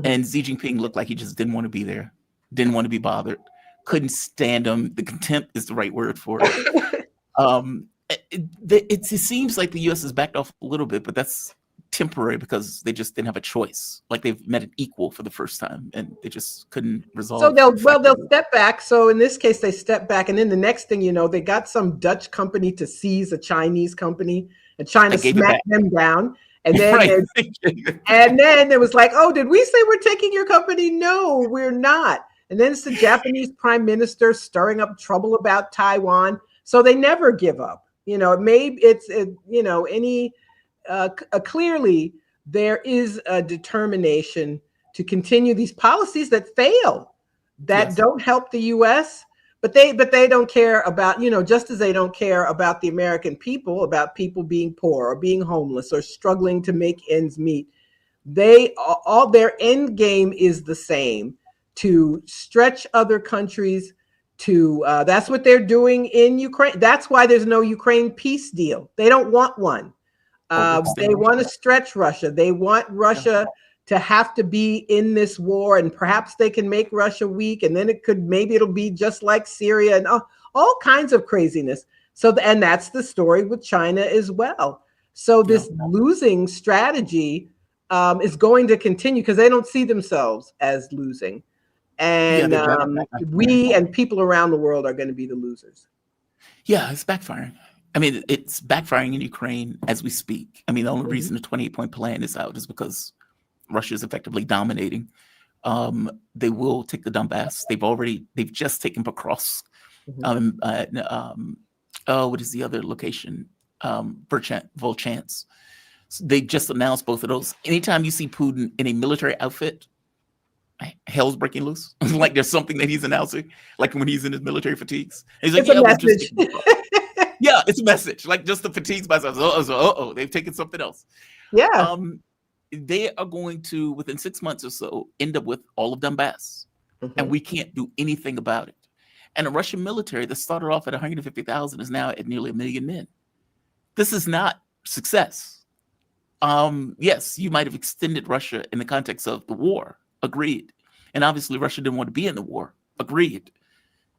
and Xi Jinping looked like he just didn't want to be there, didn't want to be bothered, couldn't stand him. The contempt is the right word for it. It seems like the U.S. has backed off a little bit, but that's temporary because they just didn't have a choice. Like they've met an equal for the first time, and they just couldn't resolve. So they'll step back. So in this case, they step back, and then the next thing you know, they got some Dutch company to seize a Chinese company, and China smacked them down. And then and then it was like, oh, did we say we're taking your company? No, we're not. And then it's the Japanese prime minister stirring up trouble about Taiwan. So they never give up. Clearly there is a determination to continue these policies that fail, that don't help the U.S., but they don't care about, just as they don't care about the American people, about people being poor or being homeless or struggling to make ends meet. All their end game is the same: to stretch other countries. That's what they're doing in Ukraine. That's why there's no Ukraine peace deal. They don't want one. They want to stretch Russia. They want Russia to have to be in this war, and perhaps they can make Russia weak, and then maybe it'll be just like Syria and all kinds of craziness. And that's the story with China as well. So this losing strategy is going to continue because they don't see themselves as losing. And we and people around the world are going to be the losers. Yeah, it's backfiring. I mean, it's backfiring in Ukraine as we speak. I mean, the only reason the 28-point plan is out is because Russia is effectively dominating. They will take the Donbass. They've just taken Pokrovsk. What is the other location? Volchansk. So they just announced both of those. Anytime you see Putin in a military outfit, hell's breaking loose. Like there's something that he's announcing, like when he's in his military fatigues. And he's like, it's a message. Yeah, it's a message. Like just the fatigues by themselves. They've taken something else. Yeah. They are going to, within 6 months or so, end up with all of Donbass. And we can't do anything about it. And the Russian military that started off at 150,000 is now at nearly 1 million men. This is not success. Yes, you might have extended Russia in the context of the war. Agreed. And obviously Russia didn't want to be in the war. Agreed.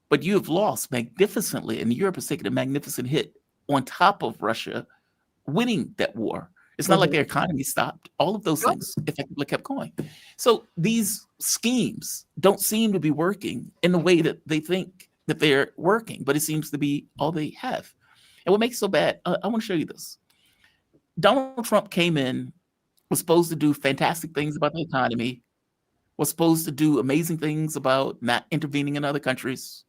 But you have lost magnificently, and Europe has taken a magnificent hit on top of Russia winning that war. It's not like their economy stopped. All of those things effectively kept going. So these schemes don't seem to be working in the way that they think that they're working, but it seems to be all they have. And what makes it so bad, I want to show you this. Donald Trump came in, was supposed to do fantastic things about the economy, was supposed to do amazing things about not intervening in other countries,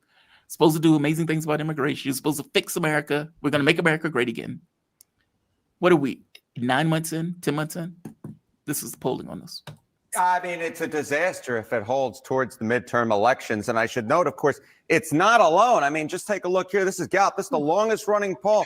supposed to do amazing things about immigration, supposed to fix America. We're going to make America great again. What are we, 9 months in, 10 months in? This is the polling on this. I mean, it's a disaster if it holds towards the midterm elections. And I should note, of course, it's not alone. I mean, just take a look here. This is Gallup. This is the longest running poll.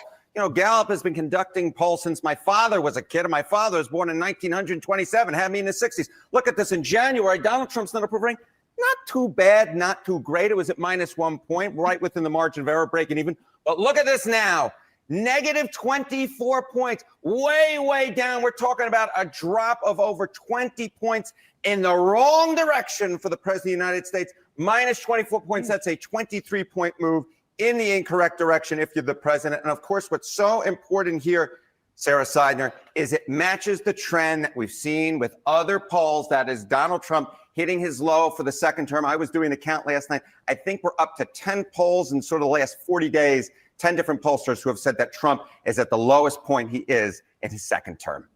Gallup has been conducting polls since my father was a kid, and my father was born in 1927, had me in the 60s. Look at this in January. Donald Trump's not approving. Not too bad, not too great. It was at -1 point, right within the margin of error, breaking even. But look at this now. Negative 24 points, way, way down. We're talking about a drop of over 20 points in the wrong direction for the President of the United States. Minus 24 points, that's a 23-point move in the incorrect direction if you're the president. And of course, what's so important here, Sarah Seidner, is it matches the trend that we've seen with other polls. That is Donald Trump hitting his low for the second term. I was doing the count last night. I think we're up to 10 polls in sort of the last 40 days, 10 different pollsters who have said that Trump is at the lowest point he is in his second term.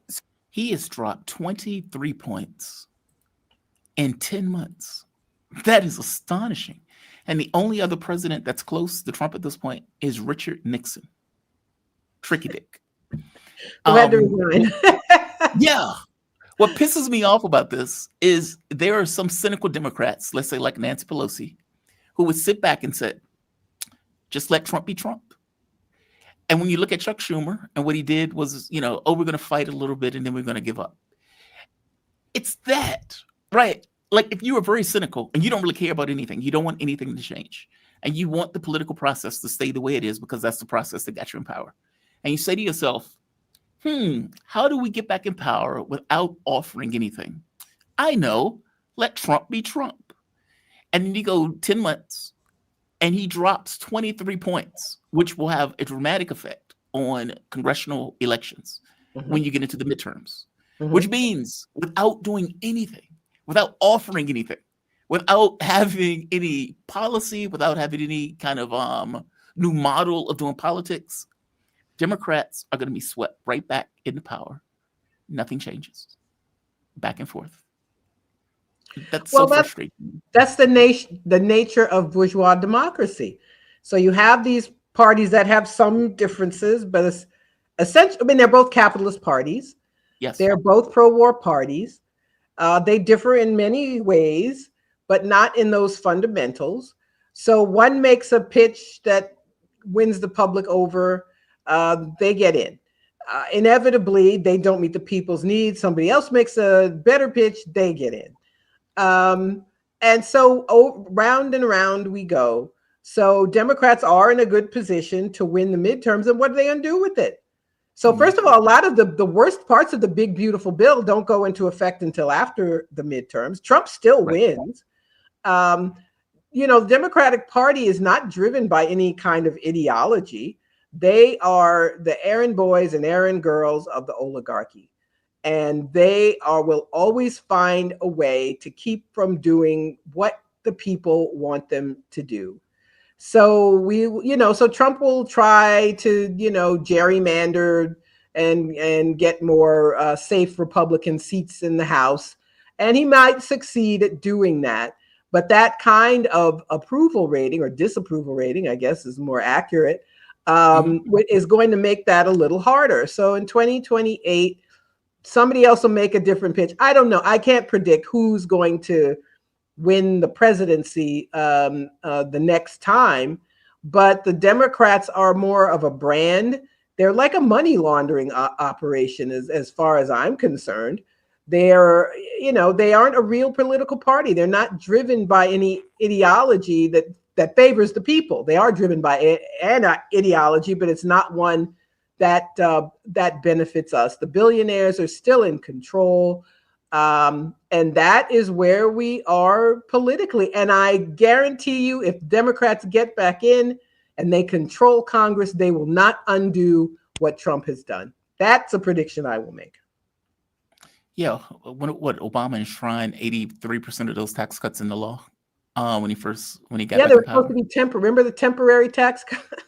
He has dropped 23 points in 10 months. That is astonishing. And the only other president that's close to Trump at this point is Richard Nixon. Tricky Dick. Yeah. What pisses me off about this is there are some cynical Democrats, let's say like Nancy Pelosi, who would sit back and say, just let Trump be Trump. And when you look at Chuck Schumer and what he did was, we're going to fight a little bit and then we're going to give up. It's that, right? Like if you are very cynical and you don't really care about anything, you don't want anything to change, and you want the political process to stay the way it is because that's the process that got you in power. And you say to yourself, how do we get back in power without offering anything? I know, let Trump be Trump. And then you go 10 months and he drops 23 points, which will have a dramatic effect on congressional elections when you get into the midterms, which means without doing anything, without offering anything, without having any policy, without having any kind of new model of doing politics, Democrats are going to be swept right back into power. Nothing changes. Back and forth. That's so frustrating. That's the nature of bourgeois democracy. So you have these parties that have some differences, but it's essentially, they're both capitalist parties. Yes. They're both pro-war parties. They differ in many ways, but not in those fundamentals. So one makes a pitch that wins the public over. They get in. Inevitably, they don't meet the people's needs. Somebody else makes a better pitch, they get in. And so round and round we go. So Democrats are in a good position to win the midterms. And what are they going to do with it? So first of all, a lot of the worst parts of the big, beautiful bill don't go into effect until after the midterms. Trump still wins. The Democratic Party is not driven by any kind of ideology. They are the errand boys and errand girls of the oligarchy. And they will always find a way to keep from doing what the people want them to do. So so Trump will try to, gerrymander and get more safe Republican seats in the House. And he might succeed at doing that. But that kind of approval rating or disapproval rating, I guess is more accurate, is going to make that a little harder. So in 2028, somebody else will make a different pitch. I don't know. I can't predict who's going to win the presidency the next time, but the Democrats are more of a brand. They're like a money laundering operation as far as I'm concerned. They aren't a real political party. They're not driven by any ideology that favors the people. They are driven by an ideology, but it's not one that benefits us. The billionaires are still in control. And that is where we are politically. And I guarantee you, if Democrats get back in and they control Congress, they will not undo what Trump has done. That's a prediction I will make. Yeah. What Obama enshrined 83% of those tax cuts in the law when he got back they were in power. supposed to be temporary. Remember the temporary tax cut?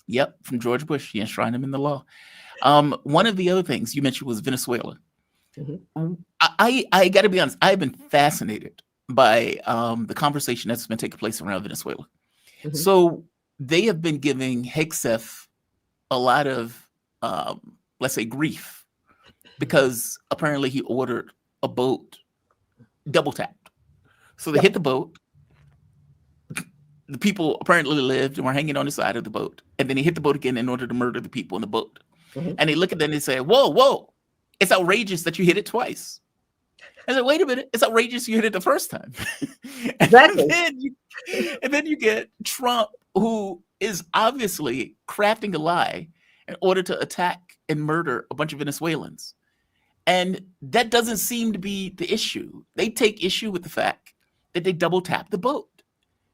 Yep. From George Bush. He enshrined them in the law. One of the other things you mentioned was Venezuela. I got to be honest, I've been fascinated by the conversation that's been taking place around Venezuela. So they have been giving Hegseth a lot of, let's say, grief because apparently he ordered a boat double tapped. So they hit the boat. The people apparently lived and were hanging on the side of the boat. And then he hit the boat again in order to murder the people in the boat. And they look at them and they say, whoa. It's outrageous that you hit it twice. I said, wait a minute. It's outrageous you hit it the first time. Exactly. and then you get Trump, who is obviously crafting a lie in order to attack and murder a bunch of Venezuelans. And that doesn't seem to be the issue. They take issue with the fact that they double tap the boat.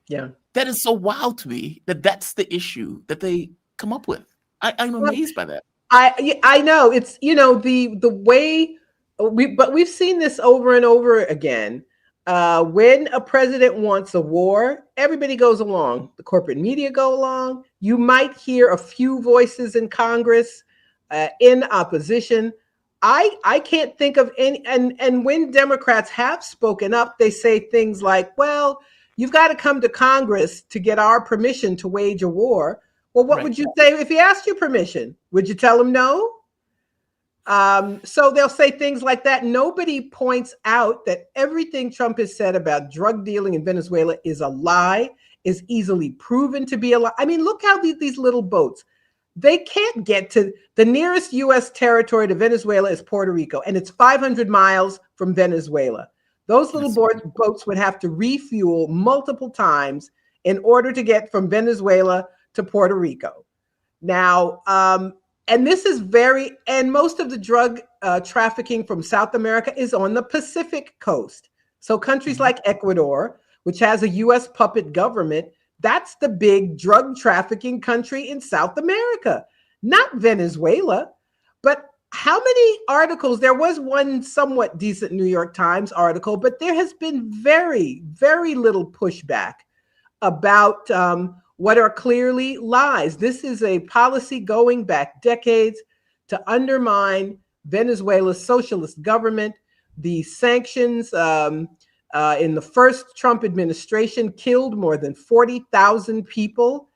Yeah. That is so wild to me that that's the issue that they come up with. I'm amazed by that. I know it's, the way we've seen this over and over again. When a president wants a war, everybody goes along. The corporate media go along. You might hear a few voices in Congress in opposition. I can't think of any. And when Democrats have spoken up, they say things like, well, you've got to come to Congress to get our permission to wage a war. Well, what would you say if he asked you permission? Would you tell him no? So they'll say things like that. Nobody points out that everything Trump has said about drug dealing in Venezuela is a lie, is easily proven to be a lie. I mean, look how these little boats, they can't get to the nearest U.S. territory to Venezuela is Puerto Rico, and it's 500 miles from Venezuela. Those little boats would have to refuel multiple times in order to get from Venezuela to Puerto Rico. Now, and this is and most of the drug trafficking from South America is on the Pacific coast. So countries like Ecuador, which has a U.S. puppet government, that's the big drug trafficking country in South America, not Venezuela. But how many articles? There was one somewhat decent New York Times article, but there has been very, very little pushback about what are clearly lies. This is a policy going back decades to undermine Venezuela's socialist government. The sanctions in the first Trump administration killed more than 40,000 people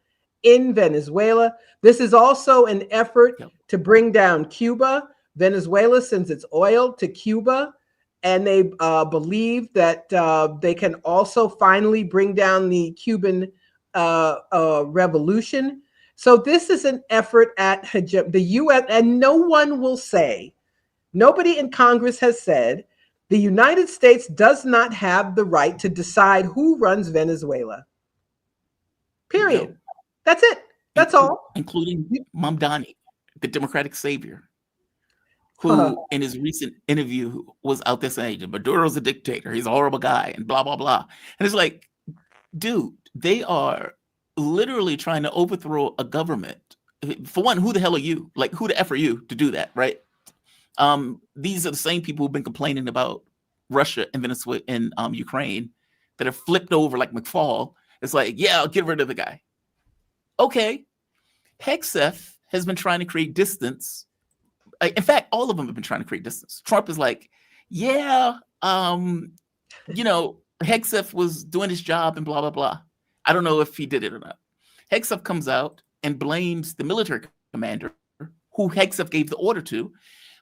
in Venezuela. This is also an effort to bring down Cuba. Venezuela sends its oil to Cuba, and they believe that they can also finally bring down the Cuban revolution. So this is an effort at the U.S., and no one will say, nobody in Congress has said, the United States does not have the right to decide who runs Venezuela. Period. No. That's it. That's all. Including Mamdani, the Democratic savior, who in his recent interview was out there saying, Maduro's a dictator, he's a horrible guy, and blah, blah, blah. And it's like, dude, they are literally trying to overthrow a government. For one, who the hell are you? Like, who the F are you to do that, right? These are the same people who've been complaining about Russia and Venezuela and Ukraine that have flipped over like McFall. It's like, yeah, I'll get rid of the guy. Okay. Hegseth has been trying to create distance. In fact, all of them have been trying to create distance. Trump is like, yeah, Hegseth was doing his job and blah, blah, blah. I don't know if he did it or not. Hegseth comes out and blames the military commander who Hegseth gave the order to.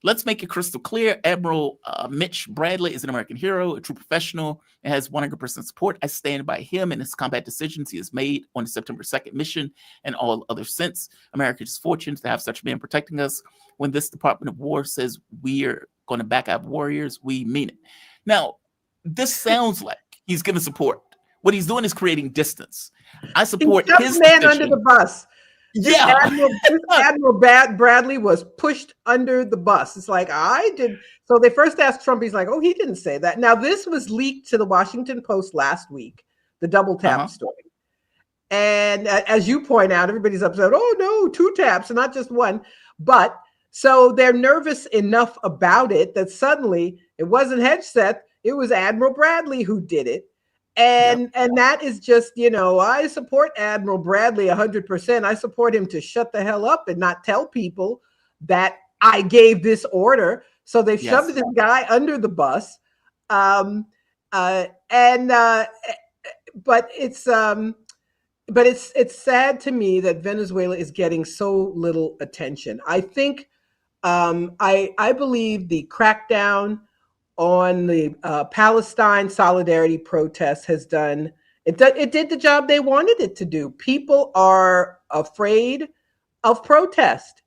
Let's make it crystal clear. Admiral Mitch Bradley is an American hero, a true professional, and has 100% support. I stand by him and his combat decisions he has made on the September 2nd mission and all other since. America is fortunate to have such men protecting us. When this Department of War says we're going to back up warriors, we mean it. Now, this sounds like he's giving support. What he's doing is creating distance. I support his man under the bus. Yeah. Admiral Bradley was pushed under the bus. It's like, I did. So they first asked Trump, he's like, oh, he didn't say that. Now, this was leaked to the Washington Post last week, the double tap story. And as you point out, everybody's upset. Oh, no, 2 taps and not just 1. But so they're nervous enough about it that suddenly it wasn't Hegseth, it was Admiral Bradley who did it. And that is just, I support Admiral Bradley 100%. I support him to shut the hell up and not tell people that I gave this order. So they shoved this guy under the bus. But it's sad to me that Venezuela is getting so little attention. I think I believe the crackdown on the Palestine solidarity protests has done, it did the job they wanted it to do. People are afraid of protest.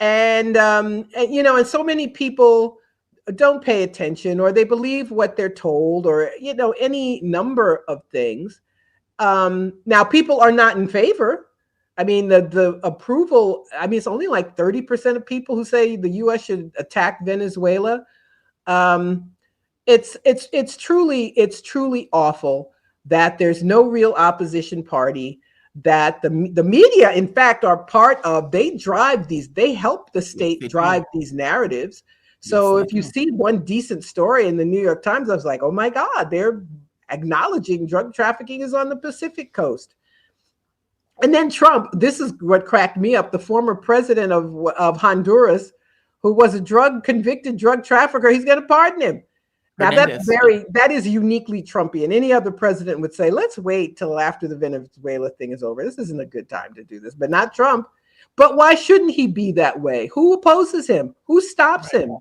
And so many people don't pay attention, or they believe what they're told, or, any number of things. Now, people are not in favor I mean, the approval, I mean, it's only like 30% of people who say the US should attack Venezuela. It's truly awful that there's no real opposition party, that the media, in fact, are part of, they help the state drive these narratives. So if you see one decent story in the New York Times, I was like, oh my God, they're acknowledging drug trafficking is on the Pacific coast. And then Trump, this is what cracked me up, the former president of Honduras, who was a convicted drug trafficker, he's going to pardon him. Now that is uniquely Trumpian. Any other president would say, let's wait till after the Venezuela thing is over. This isn't a good time to do this, but not Trump. But why shouldn't he be that way? Who opposes him? Who stops him?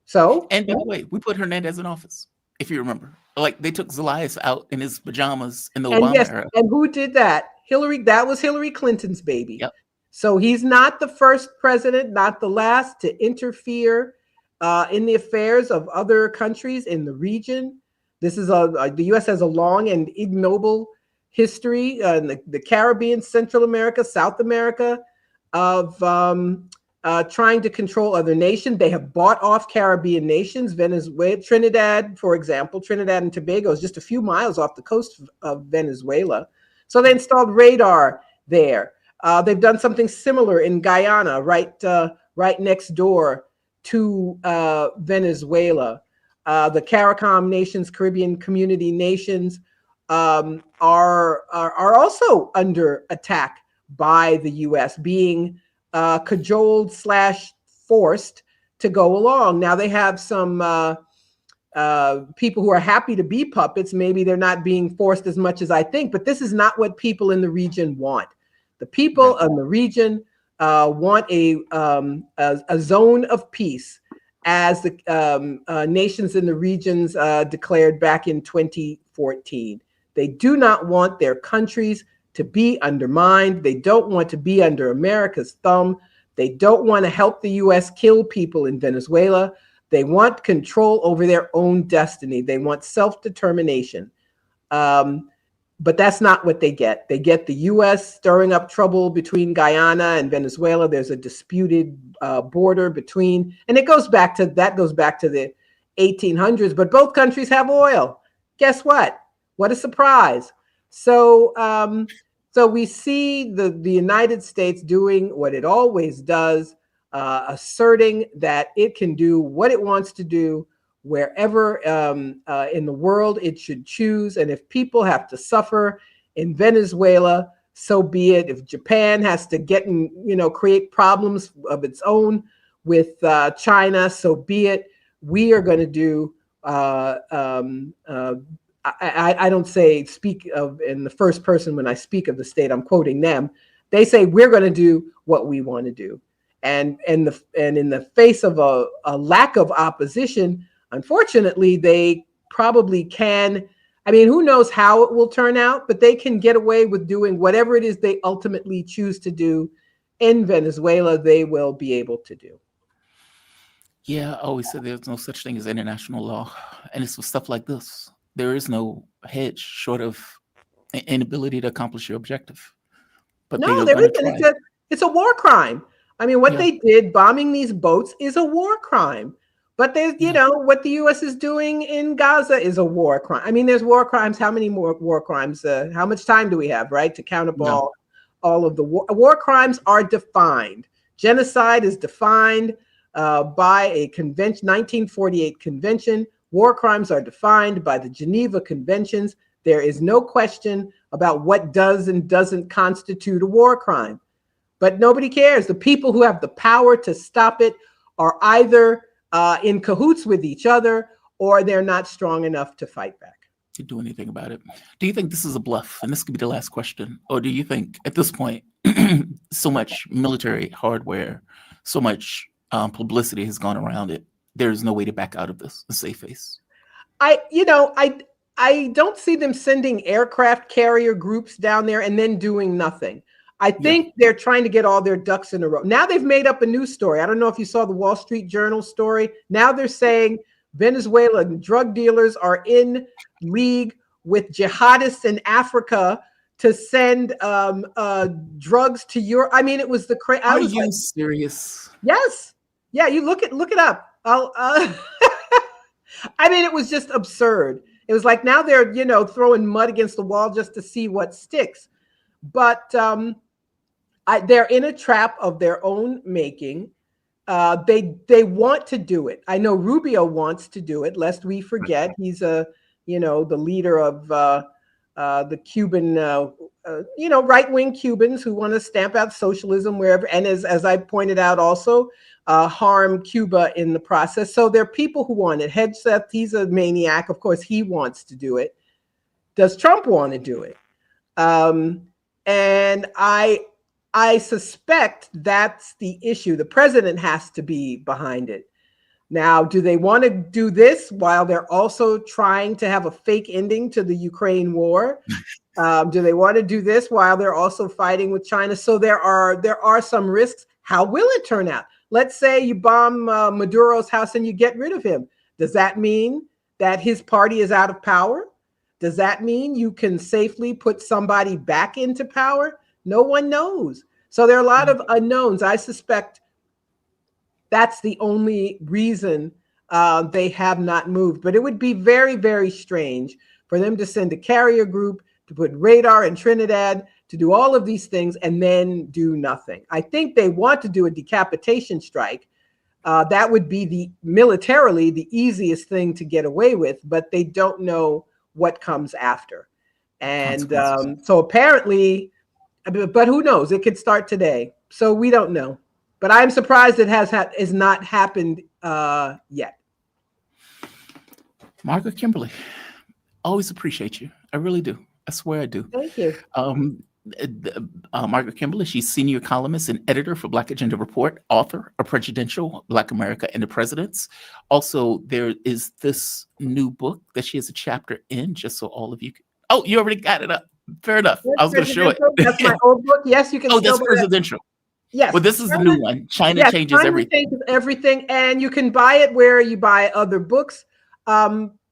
So, and by the way, we put Hernandez in office, if you remember. Like, they took Zelaya out in his pajamas in the Obama era. And who did that? That was Hillary Clinton's baby. Yep. So he's not the first president, not the last, to interfere in the affairs of other countries in the region. This is the U.S. has a long and ignoble history in the Caribbean, Central America, South America, of trying to control other nations. They have bought off Caribbean nations. Venezuela, Trinidad, for example, Trinidad and Tobago is just a few miles off the coast of Venezuela. So they installed radar there. They've done something similar in Guyana, right next door to Venezuela. The CARICOM nations, Caribbean Community nations, are also under attack by the U.S., being cajoled / forced to go along. Now they have some people who are happy to be puppets. Maybe they're not being forced as much as I think, but this is not what people in the region want. The people in the region want a zone of peace, as the nations in the regions declared back in 2014. They do not want their countries to be undermined. They don't want to be under America's thumb. They don't want to help the U.S. kill people in Venezuela. They want control over their own destiny. They want self-determination. But that's not what they get. They get the U.S. stirring up trouble between Guyana and Venezuela. There's a disputed border between, and that goes back to the 1800s. But both countries have oil. Guess what? What a surprise! So we see the United States doing what it always does, asserting that it can do what it wants to do wherever in the world it should choose. And if people have to suffer in Venezuela, so be it. If Japan has to create problems of its own with China, so be it. We are going to do, I don't speak of in the first person when I speak of the state, I'm quoting them. They say we're going to do what we want to do. And in the face of a lack of opposition, unfortunately, they probably can. I mean, who knows how it will turn out, but they can get away with doing whatever it is they ultimately choose to do in Venezuela. They will be able to do. Yeah, I always said there's no such thing as international law. And it's for stuff like this. There is no hedge short of inability to accomplish your objective. But no, there isn't. It's a war crime. I mean, what they did, bombing these boats, is a war crime. But there's, what the U.S. is doing in Gaza is a war crime. I mean, there's war crimes. How many more war crimes? How much time do we have, right, to count up all of the war crimes are defined. Genocide is defined by a convention, 1948 convention. War crimes are defined by the Geneva Conventions. There is no question about what does and doesn't constitute a war crime. But nobody cares. The people who have the power to stop it are either in cahoots with each other, or they're not strong enough to fight back. To do anything about it. Do you think this is a bluff? And this could be the last question. Or do you think at this point, so much military hardware, so much publicity has gone around it, there's no way to back out of this, a safe face? I don't see them sending aircraft carrier groups down there and then doing nothing. I think they're trying to get all their ducks in a row. Now they've made up a new story. I don't know if you saw the Wall Street Journal story. Now they're saying Venezuelan drug dealers are in league with jihadists in Africa to send drugs to Europe. I mean, it was the crazy. Are you serious? Yes. Yeah, you look it up. I mean, it was just absurd. It was like now they're, throwing mud against the wall just to see what sticks. But they're in a trap of their own making. They want to do it. I know Rubio wants to do it, lest we forget. He's the leader of the Cuban, right-wing Cubans who want to stamp out socialism wherever, and as I pointed out also, harm Cuba in the process. So there are people who want it. Hegseth, he's a maniac. Of course, he wants to do it. Does Trump want to do it? And I suspect that's the issue. The president has to be behind it. Now, do they want to do this while they're also trying to have a fake ending to the Ukraine war? Do they want to do this while they're also fighting with China? So there are some risks. How will it turn out? Let's say you bomb Maduro's house and you get rid of him. Does that mean that his party is out of power? Does that mean you can safely put somebody back into power? No one knows. So there are a lot of unknowns. I suspect that's the only reason they have not moved. But it would be very, very strange for them to send a carrier group, to put radar in Trinidad, to do all of these things and then do nothing. I think they want to do a decapitation strike. That would be militarily the easiest thing to get away with, but they don't know what comes after. And so apparently, but who knows? It could start today. So we don't know. But I'm surprised it has not happened yet. Margaret Kimberley, always appreciate you. I really do. I swear I do. Thank you. Margaret Kimberley, she's senior columnist and editor for Black Agenda Report, author of Presidential Black America and the Presidents. Also, there is this new book that she has a chapter in, just so all of you can. Oh, you already got it up. Fair enough. That's I was going to show it. That's my old book. Yes, you can. Oh, that's presidential. Yes. Well, this is the new one. China changes everything. Changes everything, and you can buy it where you buy other books.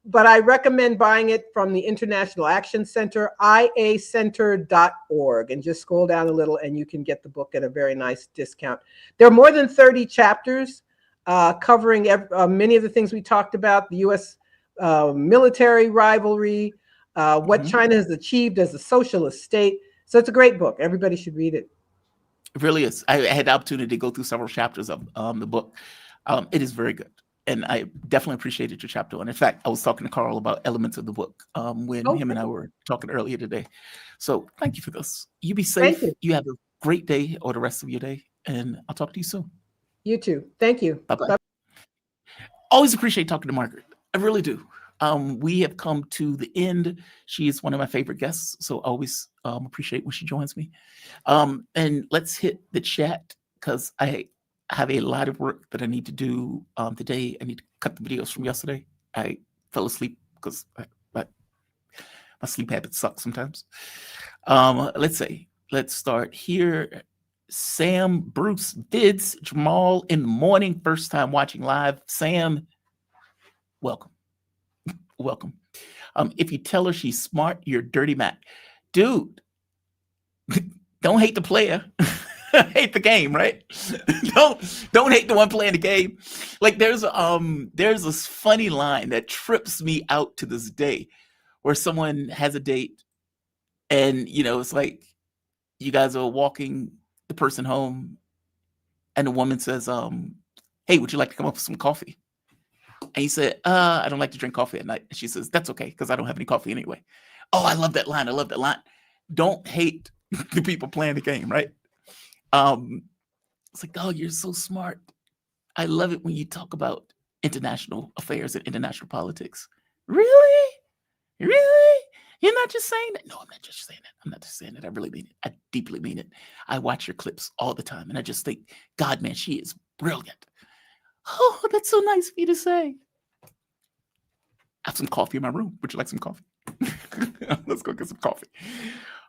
But I recommend buying it from the International Action Center, iacenter.org, and just scroll down a little and you can get the book at a very nice discount. There are more than 30 chapters covering many of the things we talked about, the U.S. Military rivalry, what China has achieved as a socialist state. So it's a great book. Everybody should read it. It really is. I had the opportunity to go through several chapters of the book. It is very good. And I definitely appreciated your chapter one. In fact, I was talking to Carl about elements of the book when him and I were talking earlier today. So thank you for this. You be safe. You have a great day or the rest of your day. And I'll talk to you soon. You too. Thank you. Bye-bye. Always appreciate talking to Margaret. I really do. We have come to the end. She is one of my favorite guests. So I always appreciate when she joins me. And let's hit the chat because I have a lot of work that I need to do today. I need to cut the videos from yesterday. I fell asleep because my sleep habits suck sometimes. Let's see. Let's start here. Sam Bruce bids Jamal in the morning. First time watching live. Sam, welcome. Welcome. If you tell her she's smart, you're dirty Mac. Dude, don't hate the player. Hate the game, right? don't hate the one playing the game. Like there's this funny line that trips me out to this day where someone has a date and it's like you guys are walking the person home and the woman says, hey, would you like to come up with some coffee? And he said, I don't like to drink coffee at night. And she says, that's okay, because I don't have any coffee anyway. Oh, I love that line. I love that line. Don't hate the people playing the game, right? It's like, oh, you're so smart. I love it when you talk about international affairs and international politics. Really? Really? You're not just saying that? No, I'm not just saying that. I'm not just saying that. I really mean it. I deeply mean it. I watch your clips all the time, and I just think, God, man, she is brilliant. Oh, that's so nice of you to say. I have some coffee in my room. Would you like some coffee? Let's go get some coffee.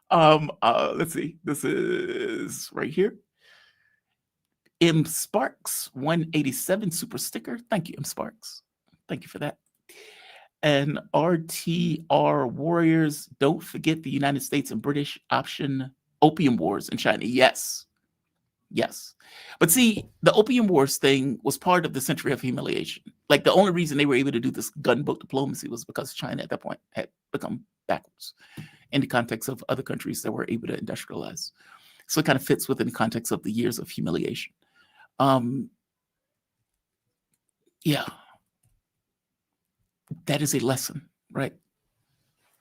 Let's see. This is right here. M Sparks 187 super sticker. Thank you, M Sparks. Thank you for that. And RTR warriors, don't forget the United States and British option opium wars in China. Yes. Yes. But see, the opium wars thing was part of the century of humiliation. Like the only reason they were able to do this gunboat diplomacy was because China at that point had become backwards in the context of other countries that were able to industrialize. So it kind of fits within the context of the years of humiliation. Yeah. That is a lesson, right?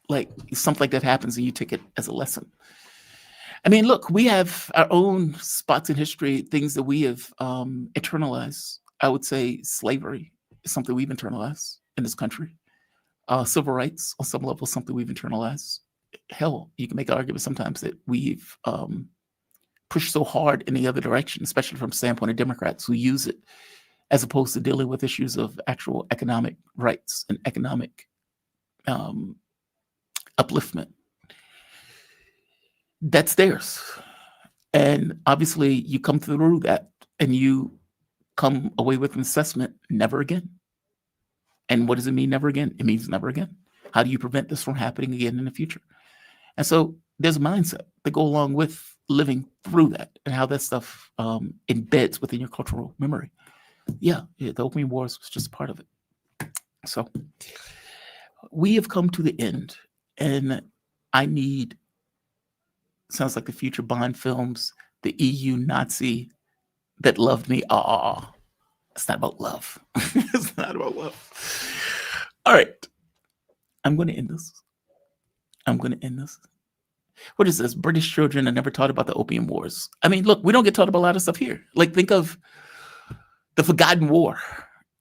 Like something like that happens and you take it as a lesson. I mean, look, we have our own spots in history, things that we have internalized. I would say slavery is something we've internalized in this country. Civil rights, on some level, something we've internalized. Hell, you can make an argument sometimes that we've pushed so hard in the other direction, especially from the standpoint of Democrats who use it as opposed to dealing with issues of actual economic rights and economic upliftment. That's theirs. And obviously you come through that and you come away with an assessment, never again. And what does it mean, never again? It means never again. How do you prevent this from happening again in the future? And so there's a mindset that go along with living through that and how that stuff embeds within your cultural memory. Yeah, the opium wars was just part of it. So we have come to the end, and I need, sounds like the future Bond films, the EU Nazi that loved me. It's not about love. It's not about love. All right. I'm going to end this. What is this? British children are never taught about the opium wars. I mean, look, we don't get taught about a lot of stuff here. Like, think of the Forgotten War.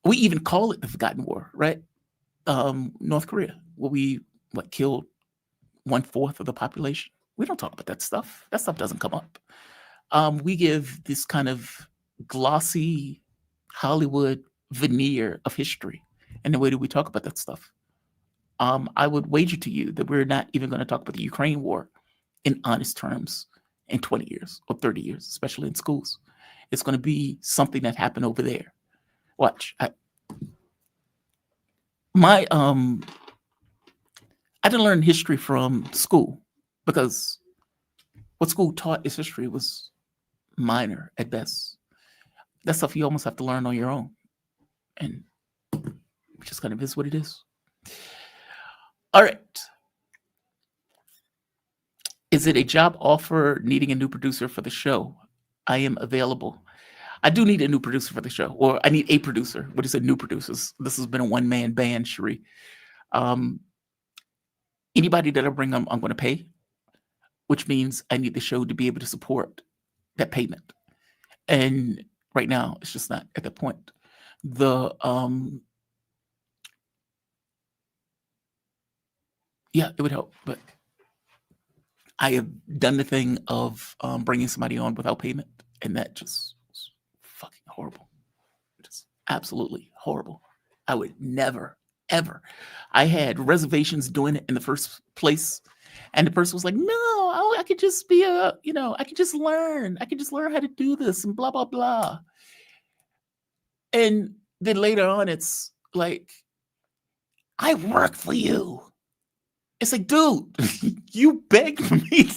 We even call it the Forgotten War, right? North Korea, where we killed 1/4 of the population. We don't talk about that stuff. That stuff doesn't come up. We give this kind of glossy Hollywood veneer of history and the way that we talk about that stuff. I would wager to you that we're not even going to talk about the Ukraine war in honest terms in 20 years or 30 years, especially in schools. It's going to be something that happened over there. Watch. I didn't learn history from school because what school taught as history was minor at best. That stuff you almost have to learn on your own. And it just kind of is what it is. All right. Is it a job offer needing a new producer for the show? I am available. I do need a new producer for the show, or I need a producer. What is it? New producers. This has been a one-man band, Cherie. Anybody that I bring I'm going to pay, which means I need the show to be able to support that payment. And right now, it's just not at that point. Yeah, it would help, but I have done the thing of bringing somebody on without payment, and that just was fucking horrible. Just absolutely horrible. I would never, ever. I had reservations doing it in the first place, and the person was like, "No, I could just be I could just learn. I could just learn how to do this and blah blah blah." And then later on, it's like, "I work for you." It's like, dude, you begged for me.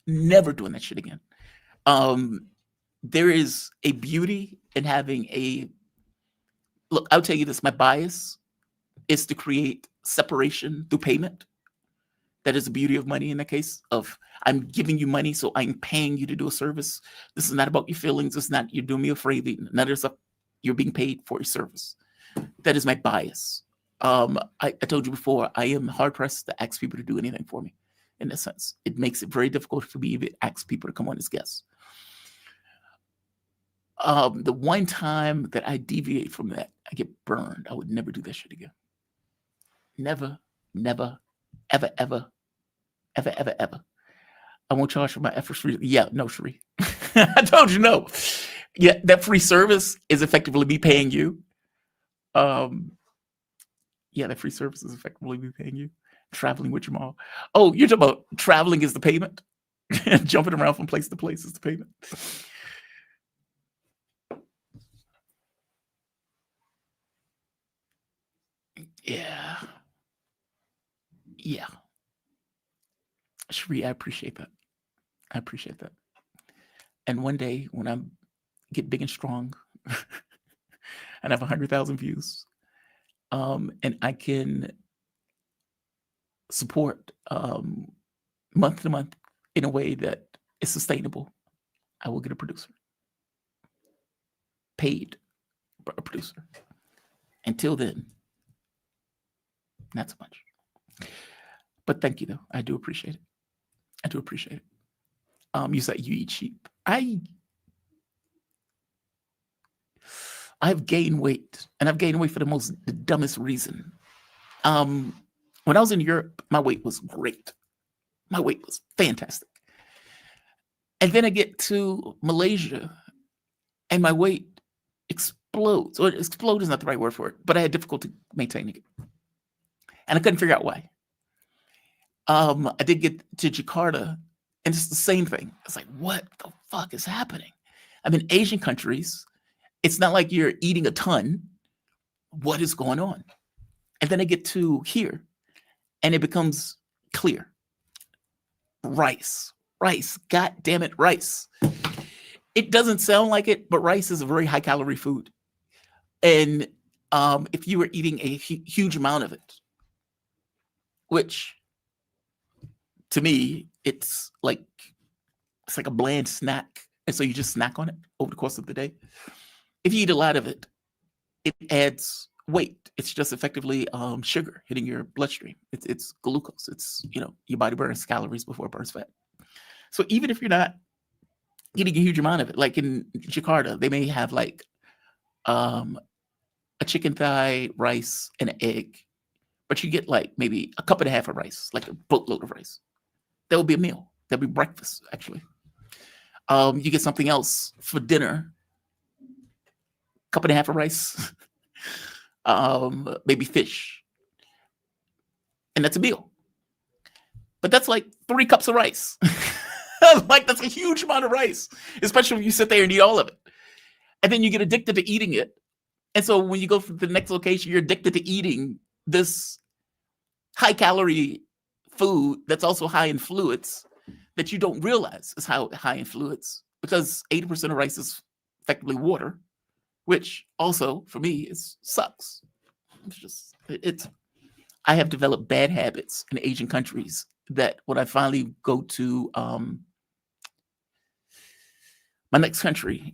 Never doing that shit again. There is a beauty in having look, I'll tell you this, my bias is to create separation through payment. That is the beauty of money in the case of I'm giving you money, so I'm paying you to do a service. This is not about your feelings. It's not you're doing me a favor. None of this stuff. You're being paid for a service. That is my bias. I told you before, I am hard pressed to ask people to do anything for me. In that sense, it makes it very difficult for me to ask people to come on as guests. The one time that I deviate from that, I get burned. I would never do that shit again. Never, never, ever, ever, ever, ever, ever. I won't charge for my efforts. Yeah, no, Cherie. I told you no. Yeah, that free service is effectively me paying you. Yeah, that free service is effectively me paying you. Traveling with your mom. Oh, you're talking about traveling is the payment? Jumping around from place to place is the payment. Yeah. Yeah. Sheree, I appreciate that. I appreciate that. And one day when I get big and strong and have 100,000 views, and I can support month to month in a way that is sustainable, I will get a producer. Paid a producer. Until then, not so much. But thank you, though. I do appreciate it. I do appreciate it. You said you eat sheep. I've gained weight, and I've gained weight for the dumbest reason. When I was in Europe, my weight was great. My weight was fantastic. And then I get to Malaysia, and my weight explodes. Or explode is not the right word for it, but I had difficulty maintaining it. And I couldn't figure out why. I did get to Jakarta, and it's the same thing. It's like, what the fuck is happening? I'm in Asian countries. It's not like you're eating a ton. What is going on? And then I get to here, and it becomes clear. Rice. God damn it, rice. It doesn't sound like it, but rice is a very high calorie food. And if you were eating a huge amount of it, which to me, it's like a bland snack. And so you just snack on it over the course of the day. If you eat a lot of it, it adds weight. It's just effectively sugar hitting your bloodstream. It's glucose. It's, your body burns calories before it burns fat. So even if you're not eating a huge amount of it, like in Jakarta, they may have like a chicken thigh, rice, and an egg, but you get like maybe a cup and a half of rice, like a boatload of rice. That would be a meal. That would be breakfast, actually. You get something else for dinner, cup and a half of rice, maybe fish, and that's a meal. But that's like 3 cups of rice. Like, that's a huge amount of rice, especially when you sit there and eat all of it. And then you get addicted to eating it. And so when you go to the next location, you're addicted to eating this high calorie food that's also high in fluids that you don't realize is high in fluids, because 80% of rice is effectively water, which also for me sucks. I have developed bad habits in Asian countries that when I finally go to my next country,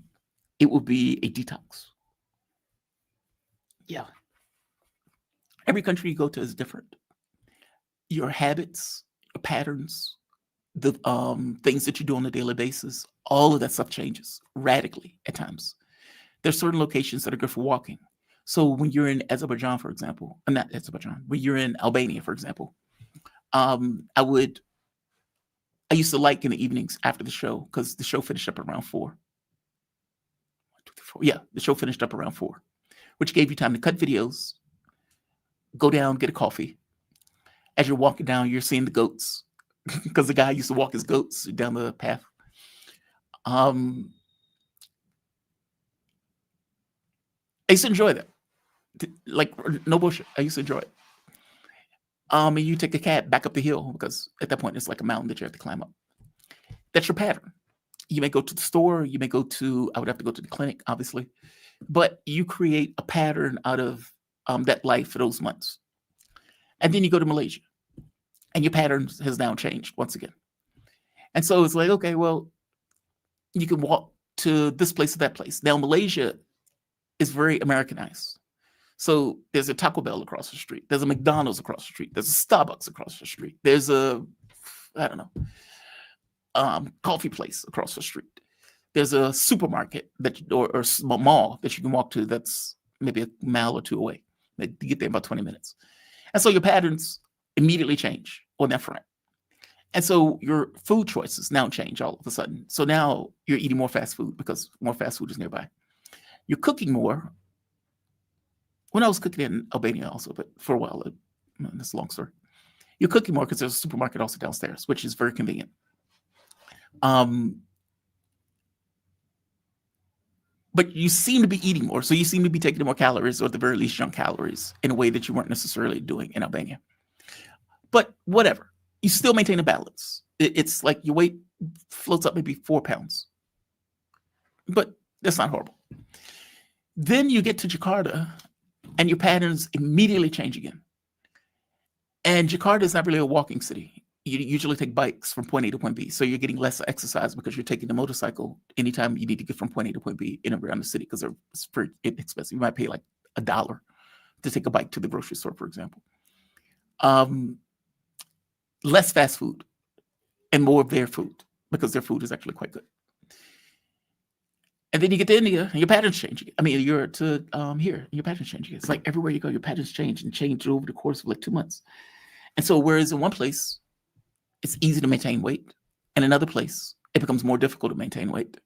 it will be a detox. Yeah. Every country you go to is different. Your habits, your patterns, the things that you do on a daily basis, all of that stuff changes radically at times. There's certain locations that are good for walking. So when you're in Azerbaijan, for example, not Azerbaijan, when you're in Albania, for example, I used to like in the evenings after the show, because the show finished up around 4. 1, 2, 3, 4. Yeah, the show finished up around 4, which gave you time to cut videos, go down, get a coffee. As you're walking down, you're seeing the goats, because the guy used to walk his goats down the path. I used to enjoy that. Like, no bullshit. I used to enjoy it. And you take the cab back up the hill, because at that point it's like a mountain that you have to climb up. That's your pattern. You may go to the store, I would have to go to the clinic, obviously, but you create a pattern out of that life for those months. And then you go to Malaysia, and your pattern has now changed once again. And so it's like, okay, well, you can walk to this place or that place. Now, Malaysia is very Americanized. So there's a Taco Bell across the street. There's a McDonald's across the street. There's a Starbucks across the street. There's a, coffee place across the street. There's a supermarket or a mall that you can walk to that's maybe a mile or 2 away. You get there in about 20 minutes. And so your patterns immediately change on that front. And so your food choices now change all of a sudden. So now you're eating more fast food because more fast food is nearby. You're cooking more. When I was cooking in Albania also, but for a while, that's a long story. You're cooking more because there's a supermarket also downstairs, which is very convenient. but you seem to be eating more. So you seem to be taking more calories, or at the very least junk calories, in a way that you weren't necessarily doing in Albania. But whatever, you still maintain a balance. It's like your weight floats up maybe 4 pounds, but that's not horrible. Then you get to Jakarta and your patterns immediately change again. And Jakarta is not really a walking city. You usually take bikes from point A to point B. So you're getting less exercise because you're taking the motorcycle anytime you need to get from point A to point B in and around the city, because it's very inexpensive. You might pay like $1 to take a bike to the grocery store, for example. Less fast food and more of their food, because their food is actually quite good. And then you get to India and your patterns change. I mean, you're to here, your patterns change. It's like everywhere you go, your patterns change and change over the course of like 2 months. And so whereas in one place, it's easy to maintain weight, and another place, it becomes more difficult to maintain weight.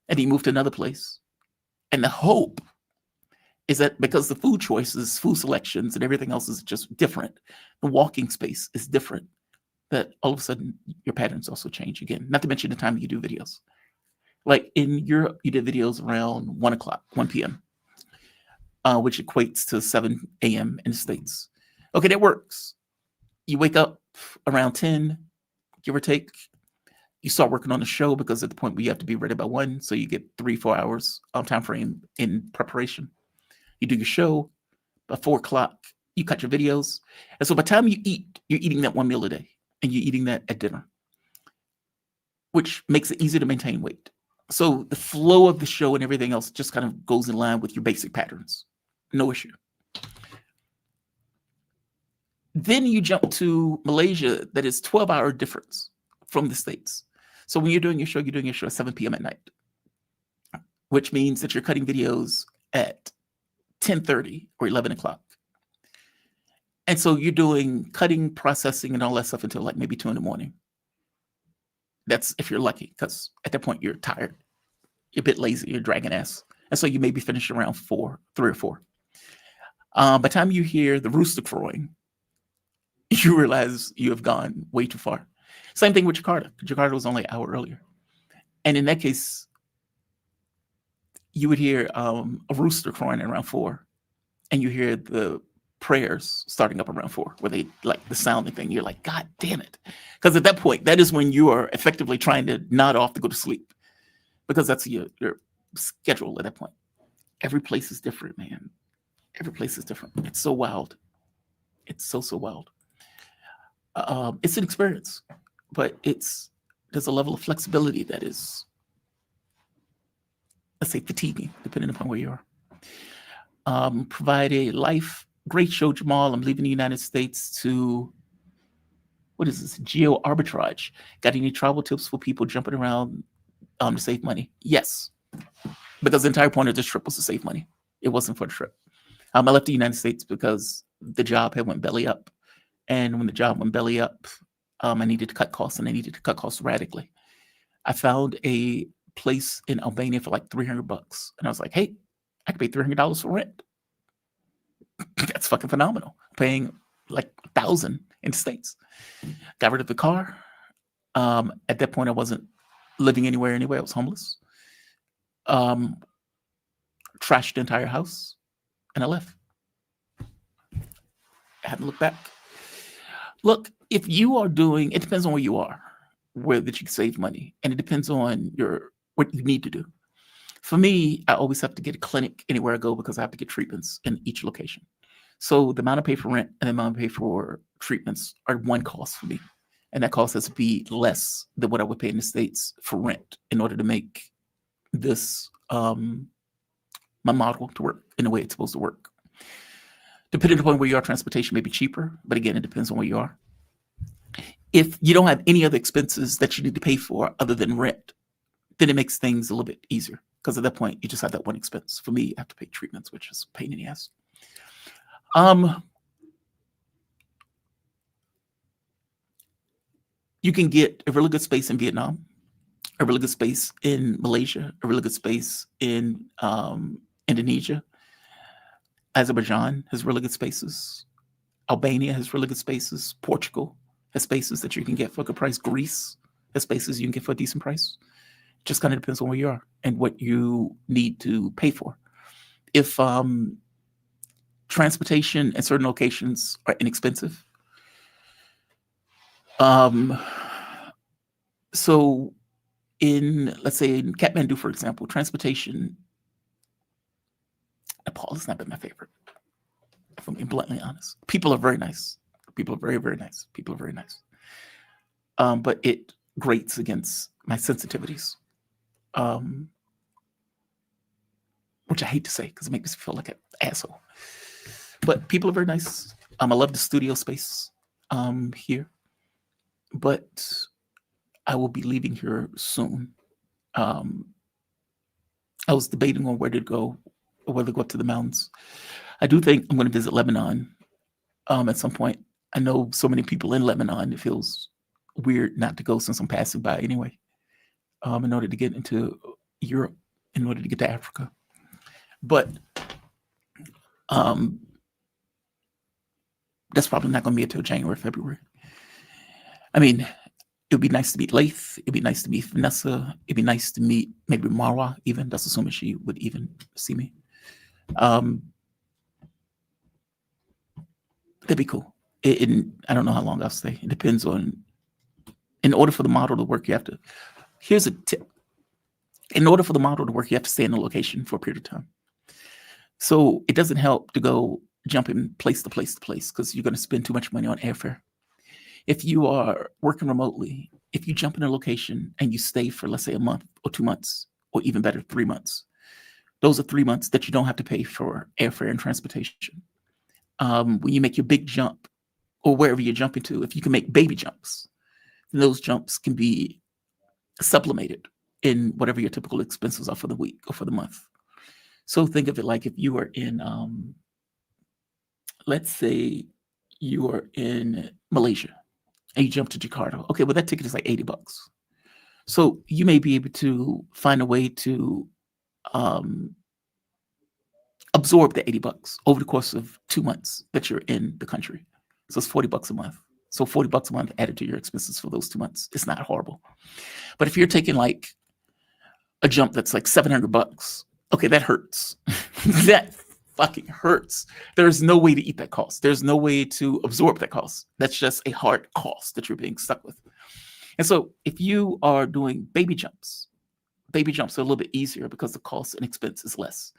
And you move to another place. And the hope is that because the food choices, food selections, and everything else is just different, the walking space is different, that all of a sudden your patterns also change again. Not to mention the time you do videos. Like in Europe, you did videos around 1 p.m., which equates to 7 a.m. in the States. Okay, that works. You wake up around 10, give or take. You start working on the show, because at the point where you have to be ready by 1, so you get 3-4 hours time frame in preparation. You do your show. By 4 o'clock, you cut your videos. And so by the time you eat, you're eating that 1 meal a day, and you're eating that at dinner, which makes it easy to maintain weight. So the flow of the show and everything else just kind of goes in line with your basic patterns. No issue. Then you jump to Malaysia, that is 12-hour difference from the States. So when you're doing your show at 7 p.m. at night, which means that you're cutting videos at 10:30 or 11 o'clock. And so you're doing cutting, processing, and all that stuff until like maybe 2 in the morning. That's if you're lucky, because at that point you're tired. You're a bit lazy, you're dragging ass. And so you may be finished around 3 or 4. By the time you hear the rooster crowing, you realize you have gone way too far. Same thing with Jakarta. Jakarta was only an hour earlier. And in that case, you would hear a rooster crowing at around 4, and you hear the prayers starting up around 4, where they like the sounding thing. You're like, God damn it. Because at that point, that is when you are effectively trying to nod off to go to sleep, because that's your schedule at that point. Every place is different, man. Every place is different. It's so wild. It's so wild. It's an experience, but there's a level of flexibility that is, let's say, fatiguing, depending upon where you are. Provide a life. Great show, Jamal. I'm leaving the United States to, what is this? Geo arbitrage. Got any travel tips for people jumping around to save money? Yes, because the entire point of this trip was to save money. It wasn't for the trip. I left the United States because the job had went belly up. And when the job went belly up, I needed to cut costs, and I needed to cut costs radically. I found a place in Albania for like $300. And I was like, hey, I could pay $300 for rent. That's fucking phenomenal. Paying like $1,000 in the States. Got rid of the car. At that point, I wasn't living anywhere anyway. I was homeless. Trashed the entire house, and I left. I haven't looked back. Look, if you are doing, it depends on where you are, where that you can save money, and it depends on what you need to do. For me, I always have to get a clinic anywhere I go, because I have to get treatments in each location. So the amount I pay for rent and the amount I pay for treatments are one cost for me. And that cost has to be less than what I would pay in the States for rent in order to make this, my model to work in the way it's supposed to work. Depending upon where you are, transportation may be cheaper, but again, it depends on where you are. If you don't have any other expenses that you need to pay for other than rent, then it makes things a little bit easier, because at that point, you just have that one expense. For me, I have to pay treatments, which is a pain in the ass. You can get a really good space in Vietnam, a really good space in Malaysia, a really good space in Indonesia. Azerbaijan has really good spaces. Albania has really good spaces. Portugal has spaces that you can get for a good price. Greece has spaces you can get for a decent price. Just kind of depends on where you are and what you need to pay for. If transportation at certain locations are inexpensive, so let's say in Kathmandu, for example, transportation, Nepal has not been my favorite, if I'm being bluntly honest. People are very nice. People are very, very nice. People are very nice. But it grates against my sensitivities, which I hate to say because it makes me feel like an asshole. But people are very nice. I love the studio space here. But I will be leaving here soon. I was debating on where to go, or whether to go up to the mountains. I do think I'm going to visit Lebanon at some point. I know so many people in Lebanon. It feels weird not to go since I'm passing by anyway. In order to get into Europe, in order to get to Africa. But that's probably not going to be until January, February. I mean, it would be nice to meet Laith. It'd be nice to meet Vanessa. It'd be nice to meet maybe Marwa even. That's assuming she would even see me. That'd be cool. I don't know how long I'll stay. It depends on, in order for the model to work, here's a tip. In order for the model to work, you have to stay in a location for a period of time. So it doesn't help to go jumping place to place to place because you're going to spend too much money on airfare. If you are working remotely, if you jump in a location and you stay for, let's say, a month or 2 months, or even better, 3 months, those are 3 months that you don't have to pay for airfare and transportation. When you make your big jump, or wherever you're jumping to, if you can make baby jumps, then those jumps can be supplemented in whatever your typical expenses are for the week or for the month. So think of it like if you are in, let's say you are in Malaysia and you jump to Jakarta. Okay, well, that ticket is like $80. So you may be able to find a way to absorb the $80 over the course of 2 months that you're in the country. So it's $40 a month. So $40 a month added to your expenses for those 2 months. It's not horrible. But if you're taking like a jump that's like $700, okay, that hurts. That fucking hurts. There's no way to eat that cost. There's no way to absorb that cost. That's just a hard cost that you're being stuck with. And so if you are doing baby jumps are a little bit easier because the cost and expense is less.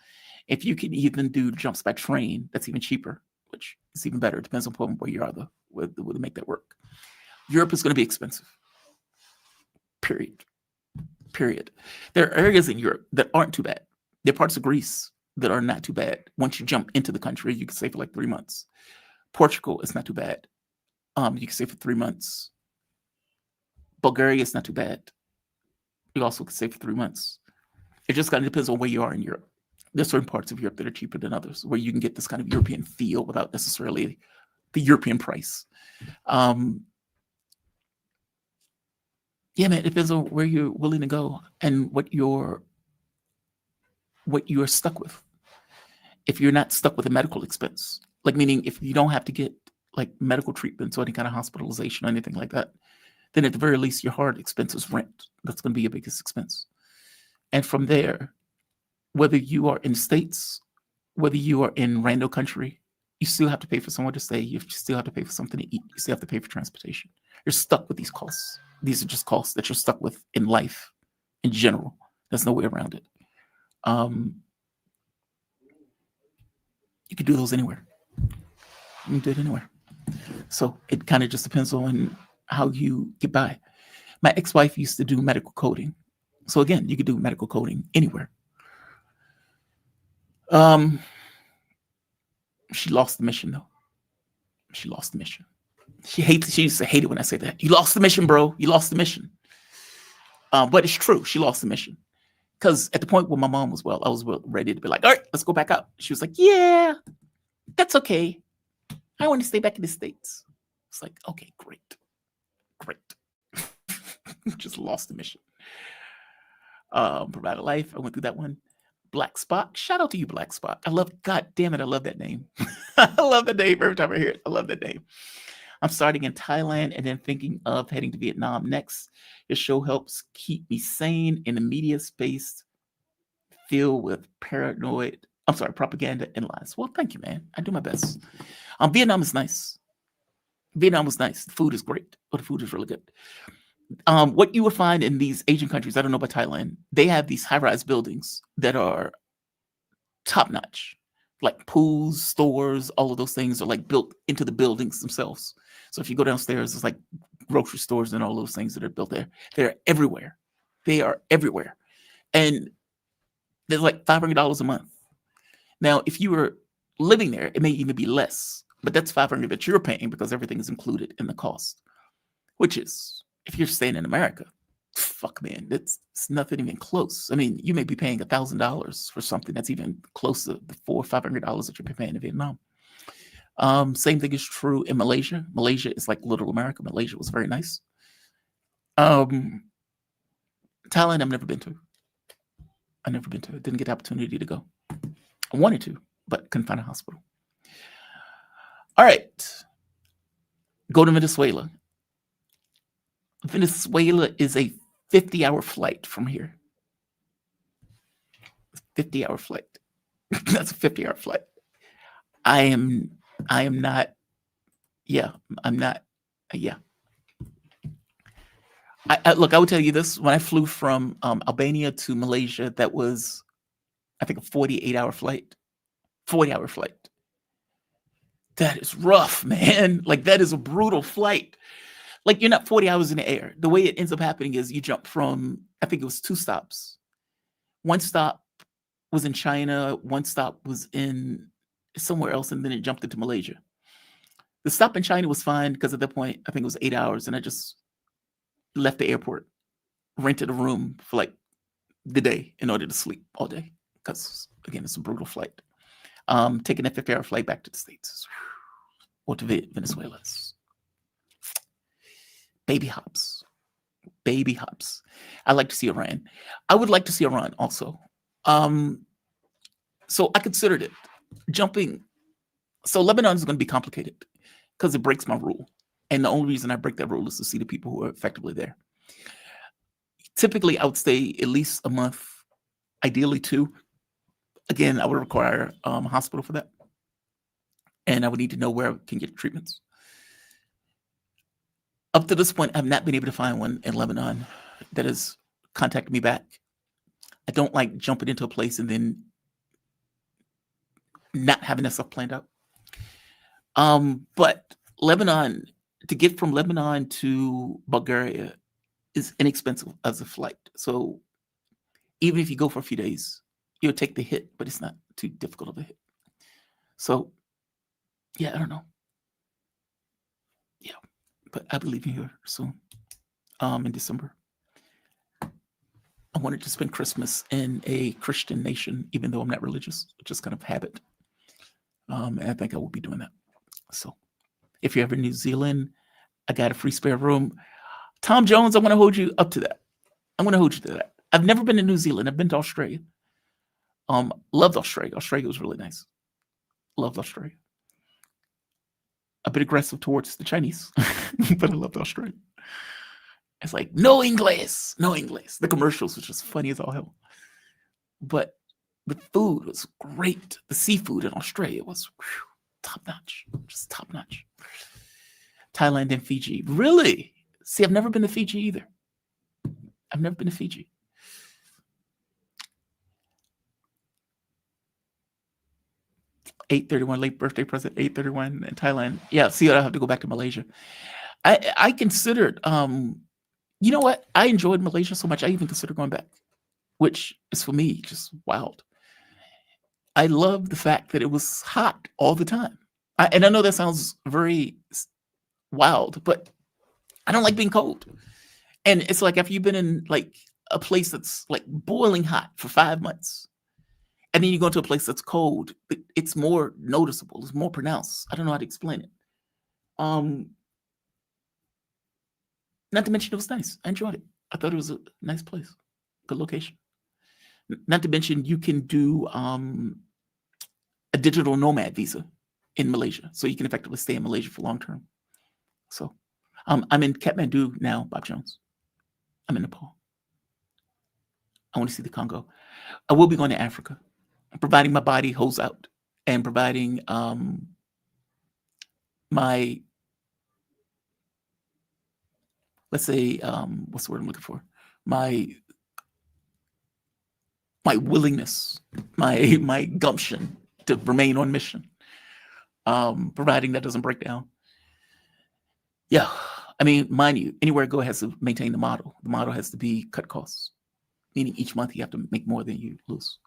If you can even do jumps by train, that's even cheaper, which is even better. It depends on where you are, where to make that work. Europe is going to be expensive. Period. There are areas in Europe that aren't too bad. There are parts of Greece that are not too bad. Once you jump into the country, you can stay for like 3 months. Portugal is not too bad. You can stay for 3 months. Bulgaria is not too bad. You also can stay for 3 months. It just kind of depends on where you are in Europe. There's certain parts of Europe that are cheaper than others, where you can get this kind of European feel without necessarily the European price. Yeah, man, it depends on where you're willing to go and what you're stuck with. If you're not stuck with a medical expense, like meaning if you don't have to get like medical treatments or any kind of hospitalization or anything like that, then at the very least your hard expense is rent. That's going to be your biggest expense. And from there, whether you are in the States, whether you are in random country, you still have to pay for somewhere to stay. You still have to pay for something to eat. You still have to pay for transportation. You're stuck with these costs. These are just costs that you're stuck with in life in general. There's no way around it. You can do those anywhere. You can do it anywhere. So it kind of just depends on how you get by. My ex-wife used to do medical coding. So again, you could do medical coding anywhere. She lost the mission though. She lost the mission. She used to hate it when I say that. You lost the mission, bro. You lost the mission. But it's true. She lost the mission. Because at the point where my mom was well, I was ready to be like, all right, let's go back out. She was like, yeah, that's okay. I want to stay back in the States. It's like, okay, great. Just lost the mission. Provide a life. I went through that one. Black Spot. Shout out to you, Black Spot. God damn it, I love that name. I love that name every time I hear it. I love that name. I'm starting in Thailand and then thinking of heading to Vietnam next. Your show helps keep me sane in a media space filled with propaganda and lies. Well, thank you, man. I do my best. Vietnam is nice. Vietnam was nice. The food is great. Oh, the food is really good. What you would find in these Asian countries, I don't know about Thailand, they have these high-rise buildings that are top-notch, like pools, stores, all of those things are like built into the buildings themselves. So if you go downstairs, it's like grocery stores and all those things that are built there. They're everywhere. They are everywhere. And they're like $500 a month. Now, if you were living there, it may even be less, but that's $500 that you're paying because everything is included in the cost, which is, if you're staying in America, fuck, man, it's nothing even close. I mean, you may be paying $1,000 for something that's even close to the $400 or $500 that you're paying in Vietnam. Same thing is true in Malaysia. Malaysia is like little America. Malaysia was very nice. Thailand, I've never been to. I didn't get the opportunity to go. I wanted to, but couldn't find a hospital. All right. Go to Venezuela. Venezuela is a 50-hour flight from here. 50-hour flight. That's a 50-hour flight. I'm not. Look, I will tell you this. When I flew from Albania to Malaysia, that was, I think, a 48-hour flight. 40-hour flight. That is rough, man. Like, that is a brutal flight. Like, you're not 40 hours in the air. The way it ends up happening is you jump from, I think it was 2 stops. One stop was in China. One stop was in somewhere else, and then it jumped into Malaysia. The stop in China was fine because at that point, I think it was 8 hours, and I just left the airport, rented a room for like the day in order to sleep all day because, again, it's a brutal flight. Taking a 50-hour flight back to the States or to Venezuela. Baby hops. I like to see Iran. I would like to see Iran also. So I considered it. Jumping. So Lebanon is going to be complicated because it breaks my rule. And the only reason I break that rule is to see the people who are effectively there. Typically, I would stay at least a month, ideally 2. Again, I would require a hospital for that. And I would need to know where I can get treatments. Up to this point, I've not been able to find one in Lebanon that has contacted me back. I don't like jumping into a place and then not having that stuff planned out. But Lebanon, to get from Lebanon to Bulgaria is inexpensive as a flight. So even if you go for a few days, you'll take the hit, but it's not too difficult of a hit. So, yeah, I don't know. Yeah, but I'll be leaving here soon, in December. I wanted to spend Christmas in a Christian nation, even though I'm not religious, just kind of habit. And I think I will be doing that. So if you're ever in New Zealand, I got a free spare room. Tom Jones, I want to hold you up to that. I'm going to hold you to that. I've never been to New Zealand. I've been to Australia. Loved Australia. Australia was really nice. Loved Australia. A bit aggressive towards the Chinese, but I loved Australia. It's like, no English. The commercials was just funny as all hell. But the food was great. The seafood in Australia was top-notch. Just top-notch. Thailand and Fiji. Really? See, I've never been to Fiji either. I've never been to Fiji. $831 late birthday present, $831 in Thailand. Yeah, see, I have to go back to Malaysia. I considered, you know what? I enjoyed Malaysia so much, I even considered going back, which is for me just wild. I love the fact that it was hot all the time. And I know that sounds very wild, but I don't like being cold. And it's like after you've been in like a place that's like boiling hot for 5 months, and then you go to a place that's cold, it's more noticeable, it's more pronounced. I don't know how to explain it. Not to mention it was nice. I enjoyed it. I thought it was a nice place, good location. Not to mention you can do a digital nomad visa in Malaysia. So you can effectively stay in Malaysia for long term. So I'm in Kathmandu now, Bob Jones. I'm in Nepal. I want to see the Congo. I will be going to Africa, providing my body holds out and providing my, let's say, what's the word I'm looking for? My willingness, my gumption to remain on mission, providing that doesn't break down. Yeah, I mean, mind you, anywhere I go has to maintain the model. The model has to be cut costs, meaning each month you have to make more than you lose.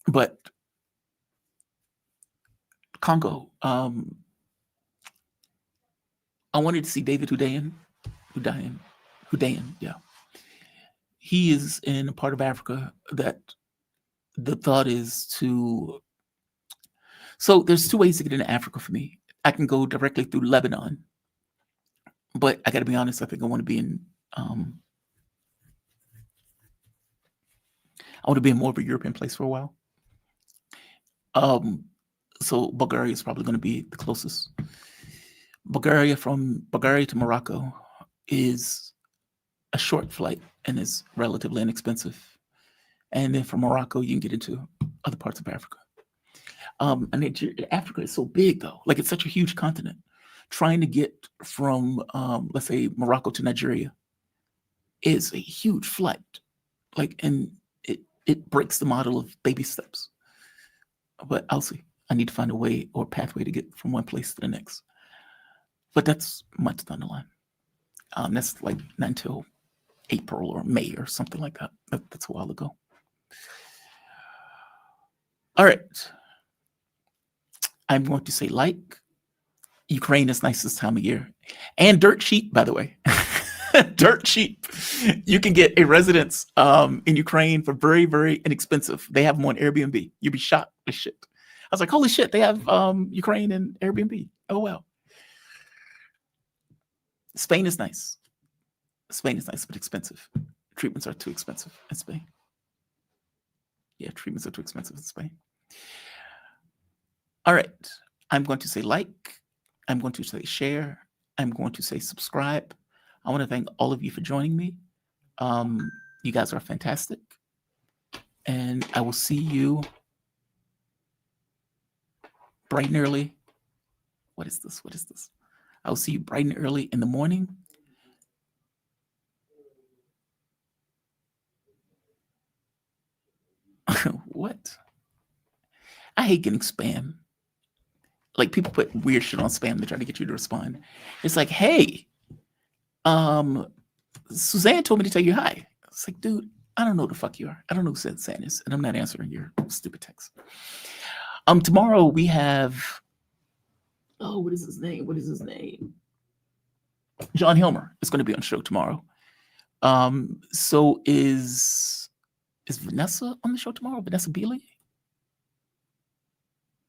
But Congo, I wanted to see David Houdayan, yeah. He is in a part of Africa that the thought is to, so there's two ways to get into Africa for me. I can go directly through Lebanon, but I got to be honest, I think I want to be in, I want to be in more of a European place for a while. So Bulgaria is probably going to be the closest. From Bulgaria to Morocco is a short flight and is relatively inexpensive. And then from Morocco, you can get into other parts of Africa. And Africa is so big, though. Like, it's such a huge continent. Trying to get from, let's say, Morocco to Nigeria is a huge flight. Like, and it breaks the model of baby steps. But I'll see. I need to find a way or pathway to get from one place to the next. But that's months down the line. That's like not until April or May or something like that. That's a while ago. All right. I'm going to say like. Ukraine is nice this time of year. And dirt cheap, by the way. Dirt cheap. You can get a residence in Ukraine for very, very inexpensive. They have them on Airbnb. You'd be shocked as shit. I was like, holy shit, they have Ukraine and Airbnb. Oh, wow. Spain is nice. Spain is nice, but expensive. Treatments are too expensive in Spain. Yeah, treatments are too expensive in Spain. All right. I'm going to say like. I'm going to say share. I'm going to say subscribe. I want to thank all of you for joining me. You guys are fantastic. And I will see you bright and early. What is this? I will see you bright and early in the morning. What? I hate getting spam. Like, people put weird shit on spam to try to get you to respond. It's like, hey, Suzanne told me to tell you hi. It's like, dude, I don't know who the fuck you are. I don't know who Suzanne is, and I'm not answering your stupid text. Tomorrow we have, what is his name? John Hilmer is going to be on the show tomorrow. So is Vanessa on the show tomorrow? Vanessa Beeley?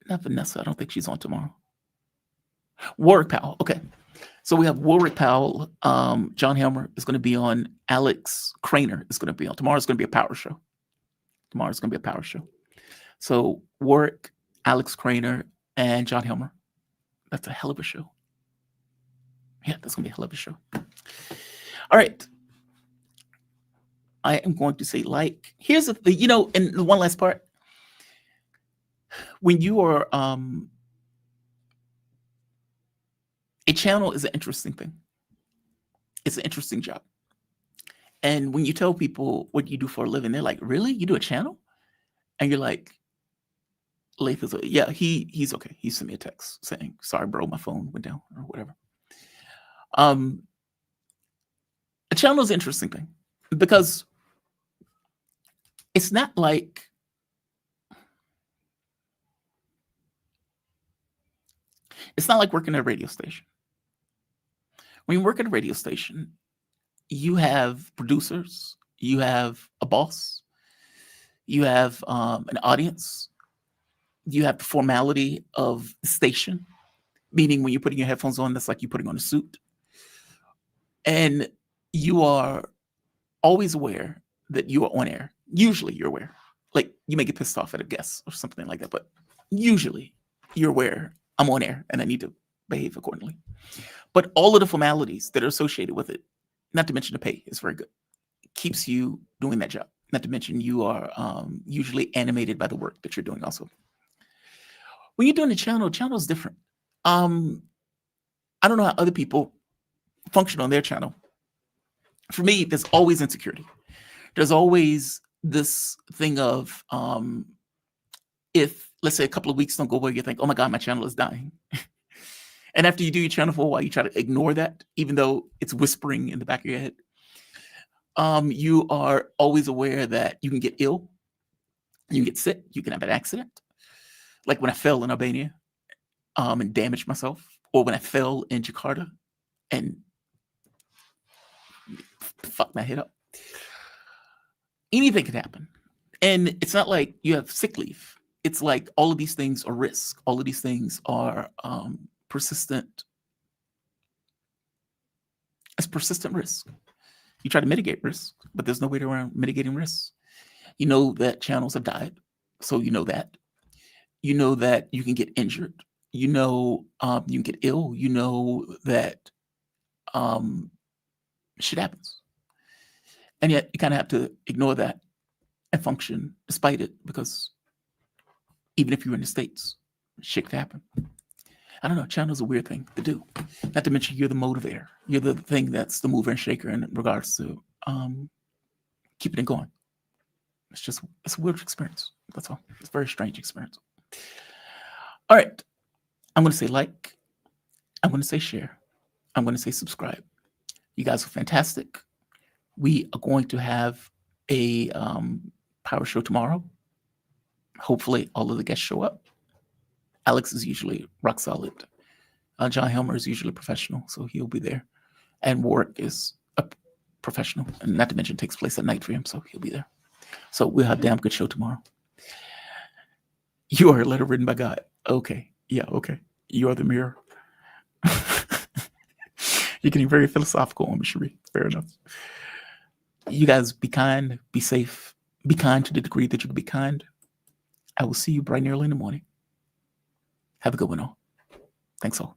Not Vanessa. I don't think she's on tomorrow. Warwick Powell. Okay. So we have Warwick Powell. John Helmer is going to be on. Alex Craner is going to be on. Tomorrow's going to be a power show. So Warwick, Alex Craner, and John Helmer. That's a hell of a show. Yeah, that's going to be a hell of a show. All right. I am going to say like. Here's the thing, and the one last part. When you are, a channel is an interesting thing. It's an interesting job. And when you tell people what you do for a living, they're like, really? You do a channel? And you're like, Laith is, yeah, he's okay. He sent me a text saying, sorry, bro, my phone went down or whatever. A channel is an interesting thing because it's not like, working at a radio station. When you work at a radio station, you have producers, you have a boss, you have an audience, you have the formality of the station, meaning when you're putting your headphones on, that's like you putting on a suit. And you are always aware that you are on air. Usually you're aware. Like, you may get pissed off at a guest or something like that, but usually you're aware I'm on air and I need to behave accordingly. But all of the formalities that are associated with it, not to mention the pay, is very good. Keeps you doing that job. Not to mention you are usually animated by the work that you're doing also. When you're doing the channel is different. I don't know how other people function on their channel. For me, there's always insecurity. There's always this thing of if, let's say, a couple of weeks don't go well, you think, oh my God, my channel is dying. And after you do your channel for a while, you try to ignore that, even though it's whispering in the back of your head. You are always aware that you can get ill, you can get sick, you can have an accident. Like when I fell in Albania and damaged myself, or when I fell in Jakarta and fucked my head up. Anything can happen. And it's not like you have sick leave. It's like all of these things are risk. All of these things are persistent. It's persistent risk. You try to mitigate risk, but there's no way around mitigating risk. You know that channels have died, so you know that. You know that you can get injured. You know you can get ill. You know that shit happens. And yet you kind of have to ignore that and function despite it, because even if you're in the States, shit could happen. I don't know, channel's a weird thing to do. Not to mention you're the motivator. You're the thing that's the mover and shaker in regards to keeping it going. It's a weird experience. That's all. It's a very strange experience. All right. I'm going to say like. I'm going to say share. I'm going to say subscribe. You guys are fantastic. We are going to have a power show tomorrow. Hopefully all of the guests show up. Alex is usually rock solid. John Helmer is usually professional, so he'll be there. And Warwick is a professional, and not to mention it takes place at night for him, so he'll be there. So we'll have a damn good show tomorrow. You are a letter written by God. Okay. Yeah, okay. You are the mirror. You're getting very philosophical on me, Cherie. Fair enough. You guys be kind, be safe, be kind to the degree that you can be kind. I will see you bright and early in the morning. Have a good one all. Thanks all.